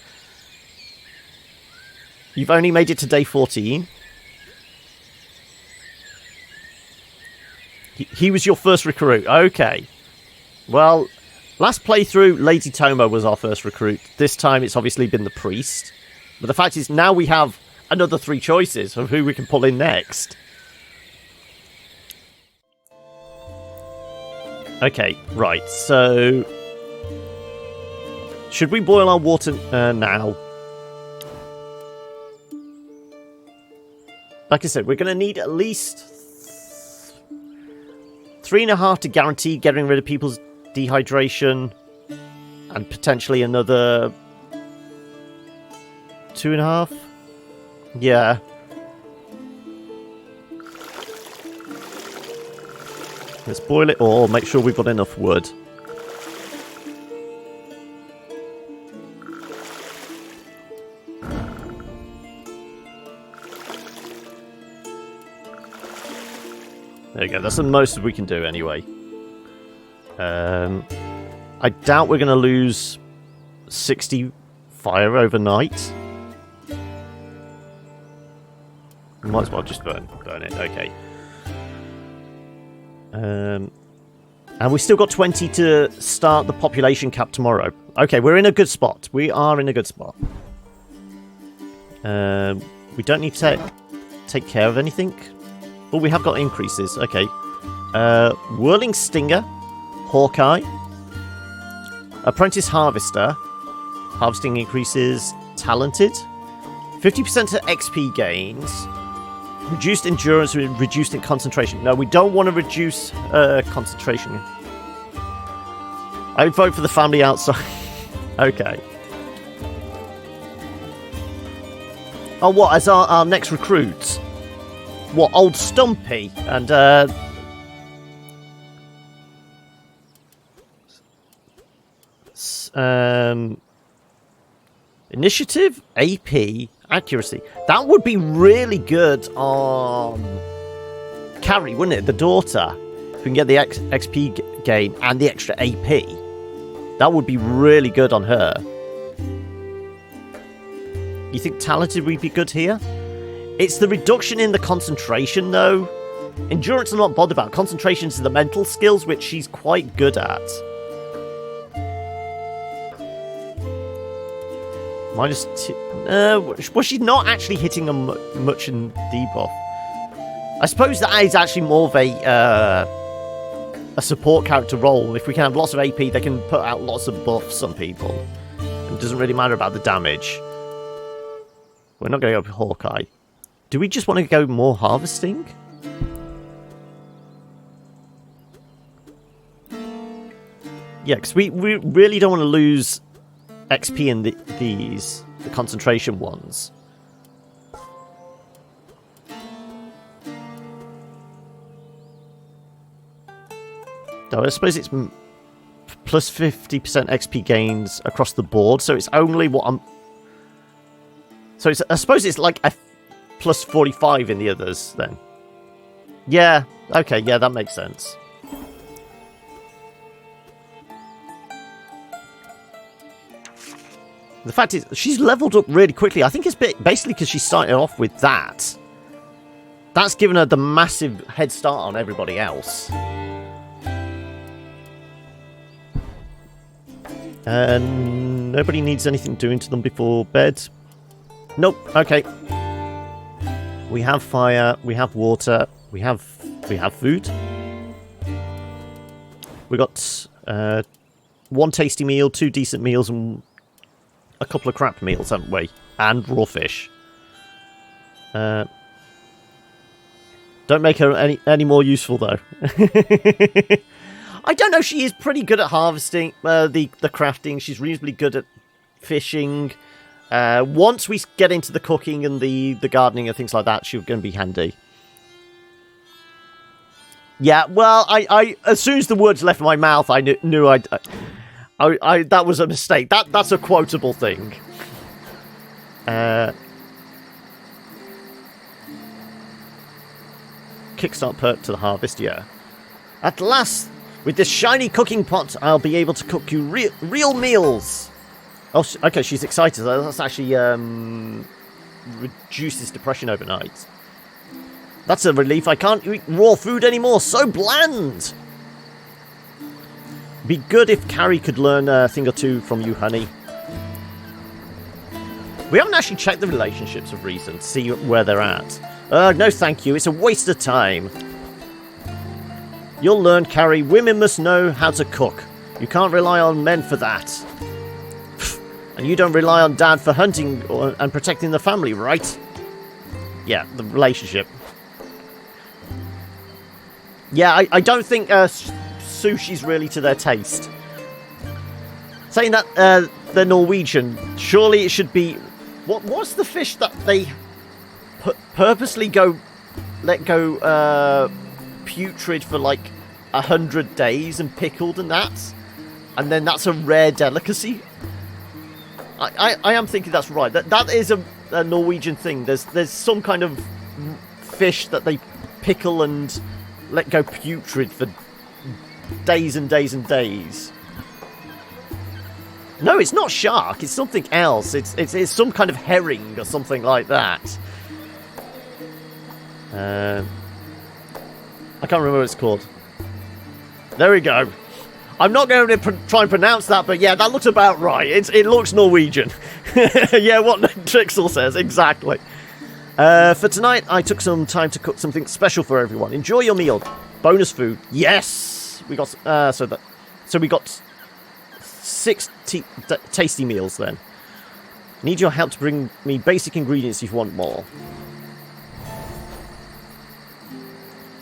You've only made it to day 14. He was your first recruit. Okay. Well... Last playthrough, Lady Tomo was our first recruit. This time it's obviously been the priest. But the fact is, now we have another 3 choices of who we can pull in next. Okay, right, so... Should we boil our water now? Like I said, we're going to need at least 3.5 to guarantee getting rid of people's dehydration. And potentially another 2.5? Yeah. Let's boil it all, make sure we've got enough wood. There you go, that's the most we can do anyway. I doubt we're going to lose 60 fire overnight. We might as well just burn it, okay. And we still got 20 to start the population cap tomorrow. Okay, we're in a good spot. We are in a good spot. We don't need to take care of anything. Oh, we have got increases. Okay. Whirling Stinger. Hawkeye. Apprentice Harvester. Harvesting increases. Talented. 50% to XP gains. Reduced endurance, reduced in concentration. No, we don't want to reduce concentration. I vote for the family outside. Okay. Oh, what? As our next recruits? What? Old Stumpy and initiative, AP, accuracy. That would be really good on Carrie, wouldn't it? The daughter. If we can get the XP gain and the extra AP, that would be really good on her. You think talented would be good here? It's the reduction in the concentration, though. Endurance I'm not bothered about. Concentration is the mental skills, which she's quite good at. Minus two... well, she's not actually hitting them much in debuff. I suppose that is actually more of a support character role. If we can have lots of AP, they can put out lots of buffs on people. It doesn't really matter about the damage. We're not going to go for Hawkeye. Do we just want to go more harvesting? Yeah, because we really don't want to lose XP in the concentration ones. Though I suppose it's plus 50% XP gains across the board, so it's only what I'm... So it's, I suppose it's like a plus 45 in the others, then. Yeah, okay, yeah, that makes sense. The fact is, she's leveled up really quickly. I think it's basically because she started off with that. That's given her the massive head start on everybody else. And nobody needs anything doing to them before bed. Nope, okay. We have fire, we have water, we have food. We got 1 tasty meal, 2 decent meals, and a couple of crap meals, haven't we? And raw fish. Don't make her any more useful, though. I don't know, she is pretty good at harvesting, the crafting. She's reasonably good at fishing. Once we get into the cooking and the gardening and things like that, she's going to be handy. Yeah, well, I as soon as the words left my mouth, I knew that was a mistake. That's a quotable thing. Kickstart perk to the harvest, yeah. At last, with this shiny cooking pot, I'll be able to cook you real meals. Oh, okay, she's excited. That's actually reduces depression overnight. That's a relief. I can't eat raw food anymore. So bland. Be good if Carrie could learn a thing or two from you, honey. We haven't actually checked the relationships of recent to see where they're at. No, thank you. It's a waste of time. You'll learn, Carrie. Women must know how to cook. You can't rely on men for that. And you don't rely on Dad for hunting and protecting the family, right? Yeah, the relationship. Yeah, I don't think sushi's really to their taste. Saying that they're Norwegian, surely it should be... What's the fish that they purposely let go putrid for like 100 days and pickled and that? And then that's a rare delicacy? I am thinking that's right. That is a Norwegian thing. There's some kind of fish that they pickle and let go putrid for days and days and days. No, it's not shark. It's something else. It's some kind of herring or something like that. I can't remember what it's called. There we go. I'm not going to try and pronounce that, but yeah, that looks about right. It looks Norwegian. Yeah, what Trixel says, exactly. For tonight, I took some time to cook something special for everyone. Enjoy your meal. Bonus food. Yes! We got, so we got 6 tasty meals then. Need your help to bring me basic ingredients if you want more.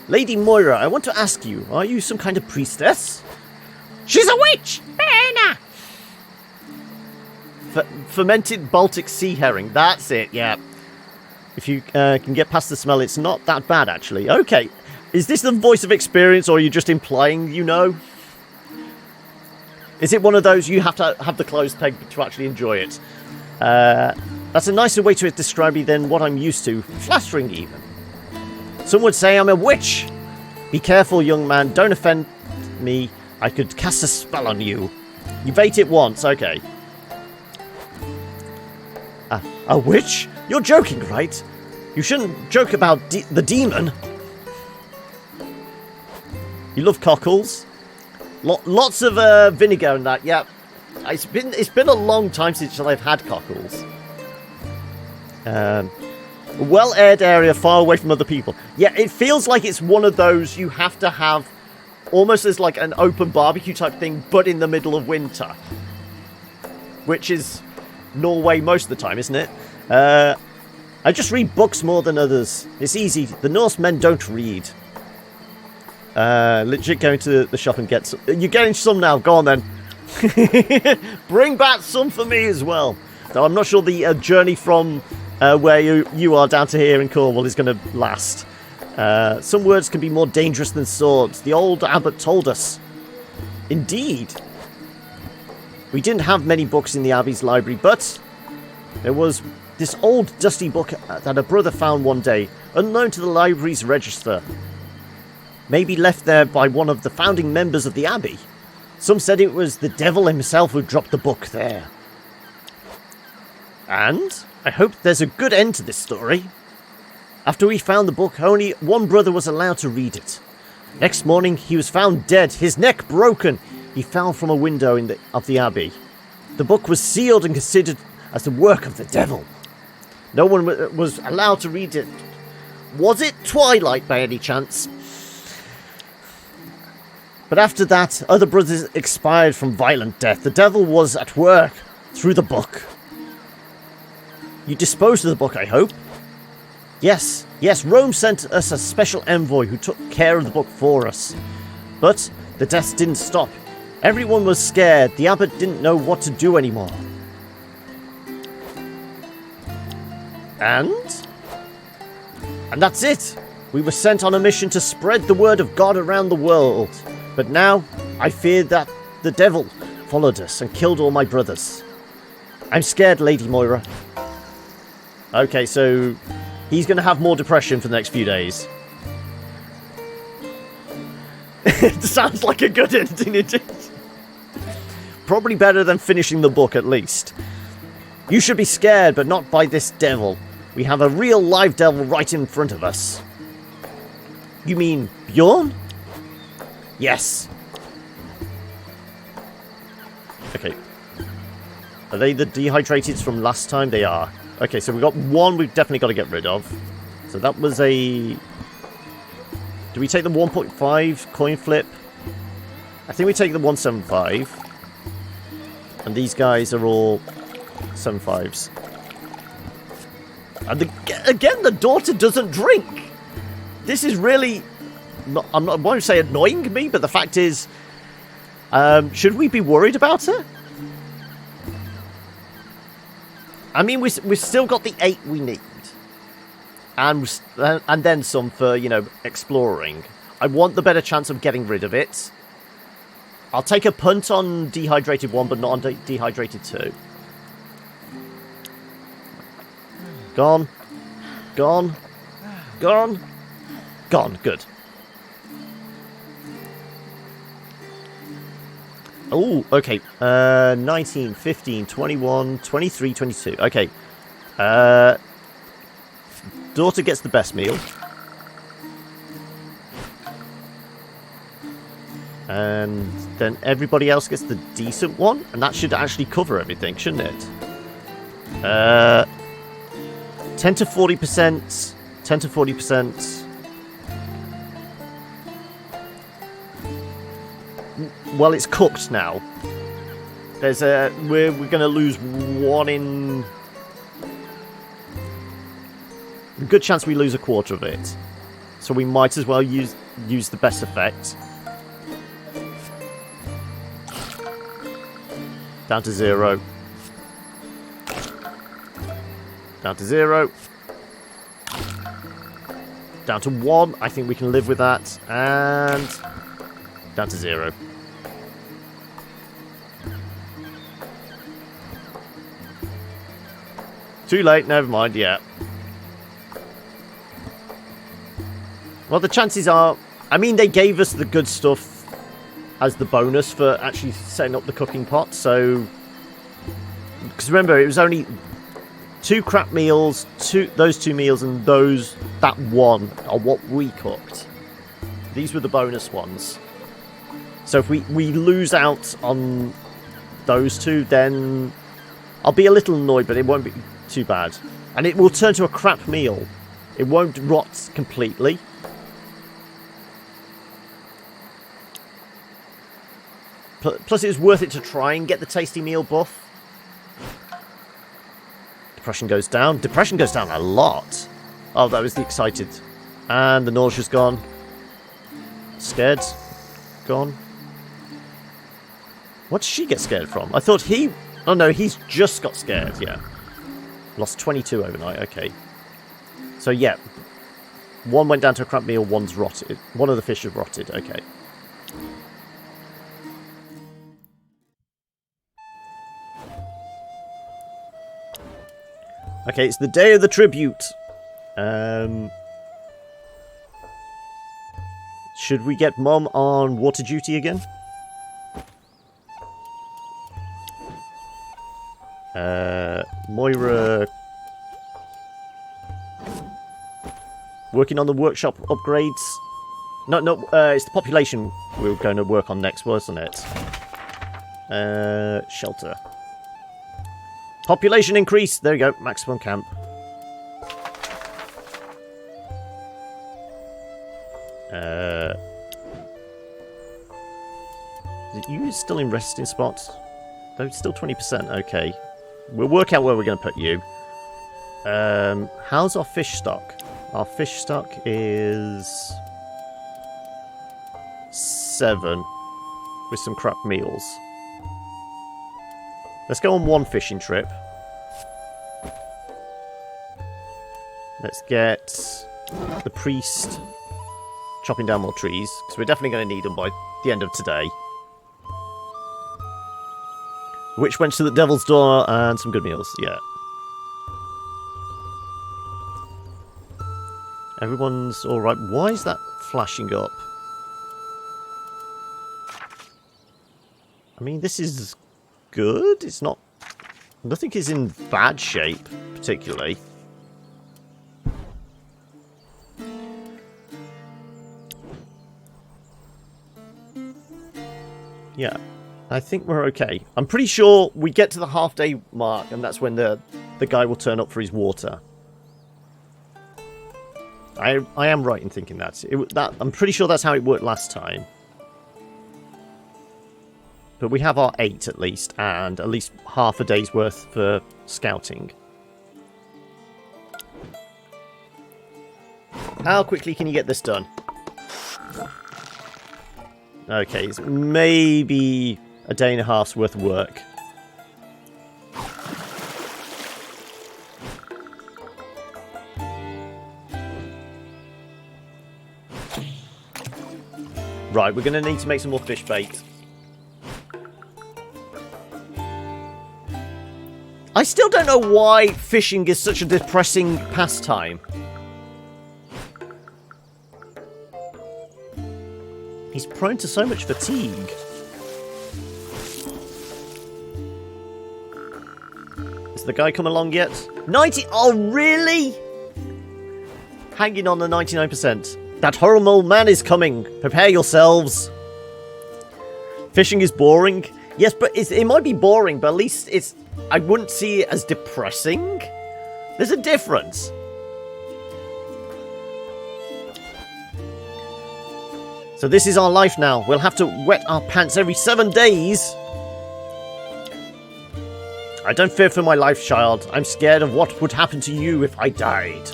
Lady Moira, I want to ask you, are you some kind of priestess? She's a witch! Anna! Fermented Baltic sea herring, that's it, yeah. If you can get past the smell, it's not that bad, actually. Okay, is this the voice of experience, or are you just implying you know? Is it one of those you have to have the clothes pegged to actually enjoy it? That's a nicer way to describe me than what I'm used to. Flattering, even. Some would say I'm a witch. Be careful, young man. Don't offend me. I could cast a spell on you. You've ate it once. Okay. A witch? You're joking, right? You shouldn't joke about the demon. You love cockles? Lots of vinegar and that. Yeah. It's been a long time since I've had cockles. A well-aired area far away from other people. Yeah, it feels like it's one of those you have to have almost as like an open barbecue type thing, but in the middle of winter. Which is Norway most of the time, isn't it? I just read books more than others. It's easy. The Norsemen don't read. Legit going to the shop and get some. You're getting some now. Go on then. Bring back some for me as well. Though I'm not sure the journey from where you are down to here in Cornwall is going to last. Some words can be more dangerous than swords. The old abbot told us. Indeed. We didn't have many books in the Abbey's library, but there was this old dusty book that a brother found one day, unknown to the library's register. Maybe left there by one of the founding members of the Abbey. Some said it was the devil himself who dropped the book there. And I hope there's a good end to this story. After we found the book, only one brother was allowed to read it. Next morning, he was found dead, his neck broken. He fell from a window of the Abbey. The book was sealed and considered as the work of the devil. No one was allowed to read it. Was it Twilight by any chance? But after that, other brothers expired from violent death. The devil was at work through the book. You disposed of the book, I hope? Yes, Rome sent us a special envoy who took care of the book for us. But the deaths didn't stop. Everyone was scared. The abbot didn't know what to do anymore. And that's it. We were sent on a mission to spread the word of God around the world. But now, I fear that the devil followed us and killed all my brothers. I'm scared, Lady Moira. Okay, so he's going to have more depression for the next few days. It sounds like a good ending, it is. Probably better than finishing the book, at least. You should be scared, but not by this devil. We have a real live devil right in front of us. You mean Bjorn? Yes. Okay. Are they the dehydrateds from last time? They are. Okay, so we've got one we've definitely got to get rid of. So that was a Do we take the 1.5 coin flip? I think we take the 175. And these guys are all 75s. And again, the daughter doesn't drink. This is really... I won't say annoying me, but the fact is... should we be worried about her? I mean, we've still got the 8 we need. And then some for, you know, exploring. I want the better chance of getting rid of it. I'll take a punt on Dehydrated 1, but not on Dehydrated 2. Gone. Gone. Gone. Gone. Good. Oh, okay. 19, 15, 21, 23, 22. Okay. Daughter gets the best meal. And then everybody else gets the decent one. And that should actually cover everything, shouldn't it? 10 to 40%. 10 to 40%. Well, it's cooked now. There's we're going to lose 1 in... A good chance we lose a quarter of it. So we might as well use the best effect. Down to 0. Down to 0. Down to 1. I think we can live with that. And down to 0. Too late, never mind, yeah. Well, the chances are... I mean, they gave us the good stuff as the bonus for actually setting up the cooking pot, so... Because remember, it was only 2 crap meals, those 2 meals, and that one are what we cooked. These were the bonus ones. So if we lose out on those 2, then I'll be a little annoyed, but it won't be too bad. And it will turn to a crap meal. It won't rot completely. Plus, it was worth it to try and get the tasty meal buff. Depression goes down. Depression goes down a lot. Oh, that was the excited. And the nausea's gone. Scared. Gone. What did she get scared from? I thought he... Oh, no, he's just got scared, yeah. Lost 22 overnight, okay. So, yeah. 1 went down to a crap meal, 1's rotted. One of the fish have rotted, okay. Okay, it's the day of the tribute. Should we get Mom on water duty again? Moira... Working on the workshop upgrades. No, it's the population we were going to work on next, wasn't it? Shelter. Population increase! There we go, maximum camp. You still in resting spots? Though it's still 20%, okay. We'll work out where we're going to put you. How's our fish stock? Our fish stock is... 7. With some crap meals. Let's go on 1 fishing trip. Let's get the priest chopping down more trees, because we're definitely going to need them by the end of today. Which went to the Devil's Door and some good meals, yeah. Everyone's alright. Why is that flashing up? I mean, this is good. It's not... Nothing is in bad shape, particularly. Yeah, I think we're okay. I'm pretty sure we get to the half-day mark, and that's when the guy will turn up for his water. I am right in thinking that. I'm pretty sure that's how it worked last time. But we have our 8 at least, and at least half a day's worth for scouting. How quickly can you get this done? Okay, it's maybe a day and a half's worth of work. Right, we're going to need to make some more fish bait. I still don't know why fishing is such a depressing pastime. He's prone to so much fatigue. Is the guy come along yet? 90! Oh, really? Hanging on the 99%. That horrible man is coming. Prepare yourselves. Fishing is boring. Yes, but it might be boring, but at least it's... I wouldn't see it as depressing. There's a difference. So this is our life now. We'll have to wet our pants every 7 days. I don't fear for my life, child. I'm scared of what would happen to you if I died.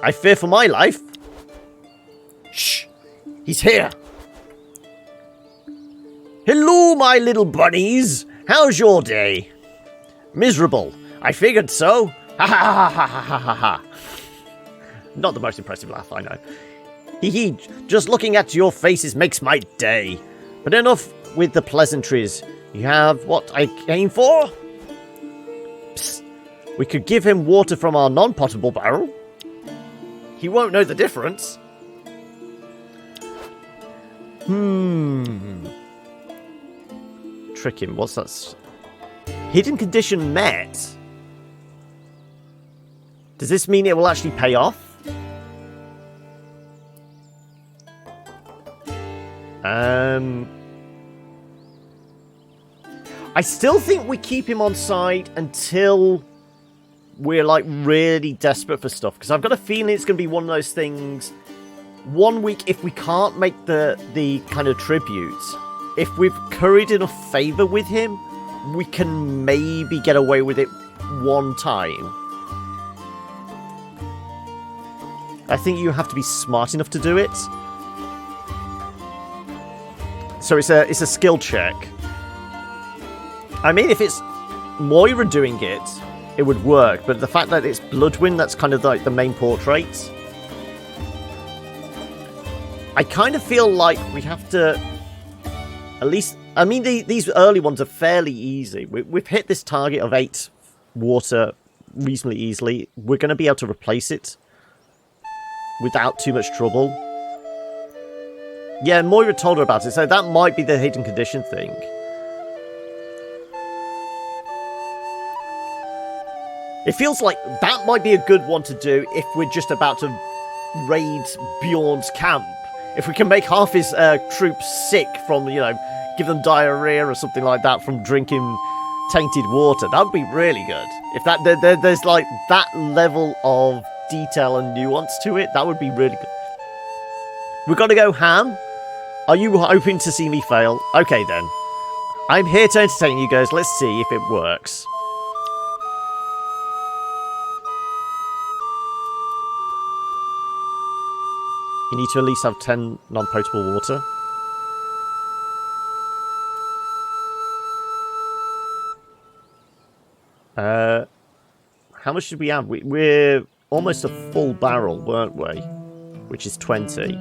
I fear for my life. Shh! He's here! Hello, my little bunnies! How's your day? Miserable. I figured so. Ha ha ha ha ha ha ha. Not the most impressive laugh, I know. Hee hee, just looking at your faces makes my day. But enough with the pleasantries. You have what I came for? Psst. We could give him water from our non-potable barrel. He won't know the difference. Trick him. What's that? Hidden condition met. Does this mean it will actually pay off? I still think we keep him on side until we're like really desperate for stuff, because I've got a feeling it's going to be one of those things. 1 week, if we can't make the kind of tributes, if we've curried enough favour with him, we can maybe get away with it one time. I think you have to be smart enough to do it. So it's a skill check. I mean, if it's Moira doing it, it would work, but the fact that it's Bloodwind, that's kind of like the main portrait. I kind of feel like we have to at least... I mean, these early ones are fairly easy. We've hit this target of 8 water reasonably easily. We're going to be able to replace it without too much trouble. Yeah, Moira told her about it, so that might be the hidden condition thing. It feels like that might be a good one to do if we're just about to raid Bjorn's camp. If we can make half his troops sick from, you know, give them diarrhea or something like that from drinking tainted water, that would be really good. If that there's like that level of detail and nuance to it, that would be really good. We've got to go ham. Are you hoping to see me fail? Okay then. I'm here to entertain you guys. Let's see if it works. You need to at least have 10 non-potable water. How much did we have? We're almost a full barrel, weren't we? Which is 20.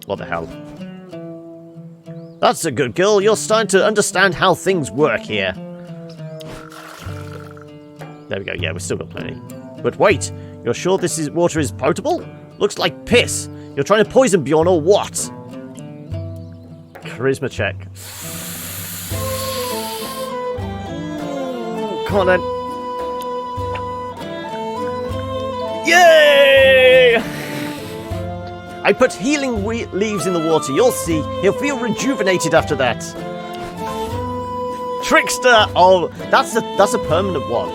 What the hell? That's a good girl. You're starting to understand how things work here. There we go. Yeah, we've still got plenty. But wait, you're sure this water is potable? Looks like piss. You're trying to poison Bjorn or what? Charisma check. Come on then. Yay! I put healing leaves in the water. You'll see. He'll feel rejuvenated after that. Trickster! Oh, that's a permanent one.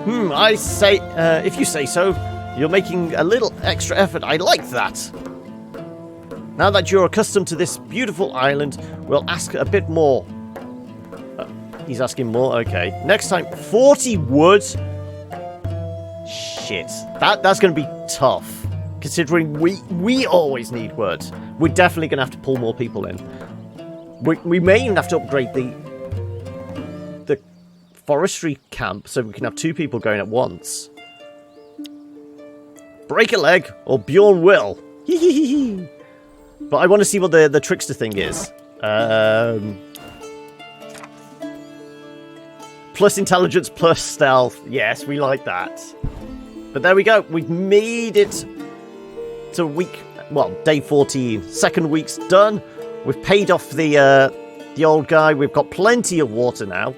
I say, if you say so, you're making a little extra effort. I like that. Now that you're accustomed to this beautiful island, we'll ask a bit more. He's asking more? Okay. Next time, 40 wood? Shit. That's going to be tough. Considering we always need wood. We're definitely going to have to pull more people in. We may even have to upgrade the forestry camp so we can have 2 people going at once. Break a leg, or Bjorn will. But I want to see what the trickster thing is. Plus intelligence, plus stealth. Yes, we like that. But there we go. We've made it to week... Well, day 14. Second week's done. We've paid off the old guy. We've got plenty of water now.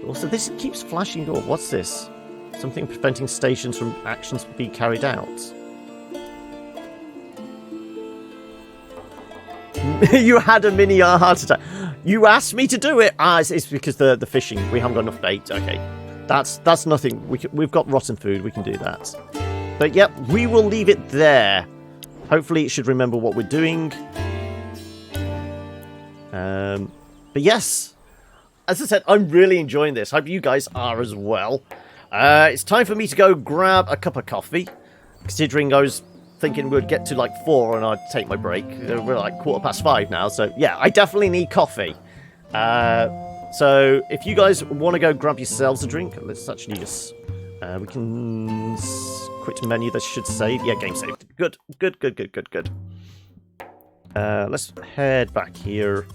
Also, this keeps flashing. Oh, what's this? Something preventing stations from actions being carried out. You had a mini heart attack. You asked me to do it. It's because the fishing. We haven't got enough bait. Okay, that's nothing. We've got rotten food. We can do that. But yep, we will leave it there. Hopefully, it should remember what we're doing. But yes, as I said, I'm really enjoying this. Hope you guys are as well. It's time for me to go grab a cup of coffee. Considering I was thinking we'd get to like 4 and I'd take my break. We're like 5:15 now, so yeah, I definitely need coffee. So if you guys want to go grab yourselves a drink, let's actually just we can quit menu. That should save. Yeah, game saved. Good. Let's head back here.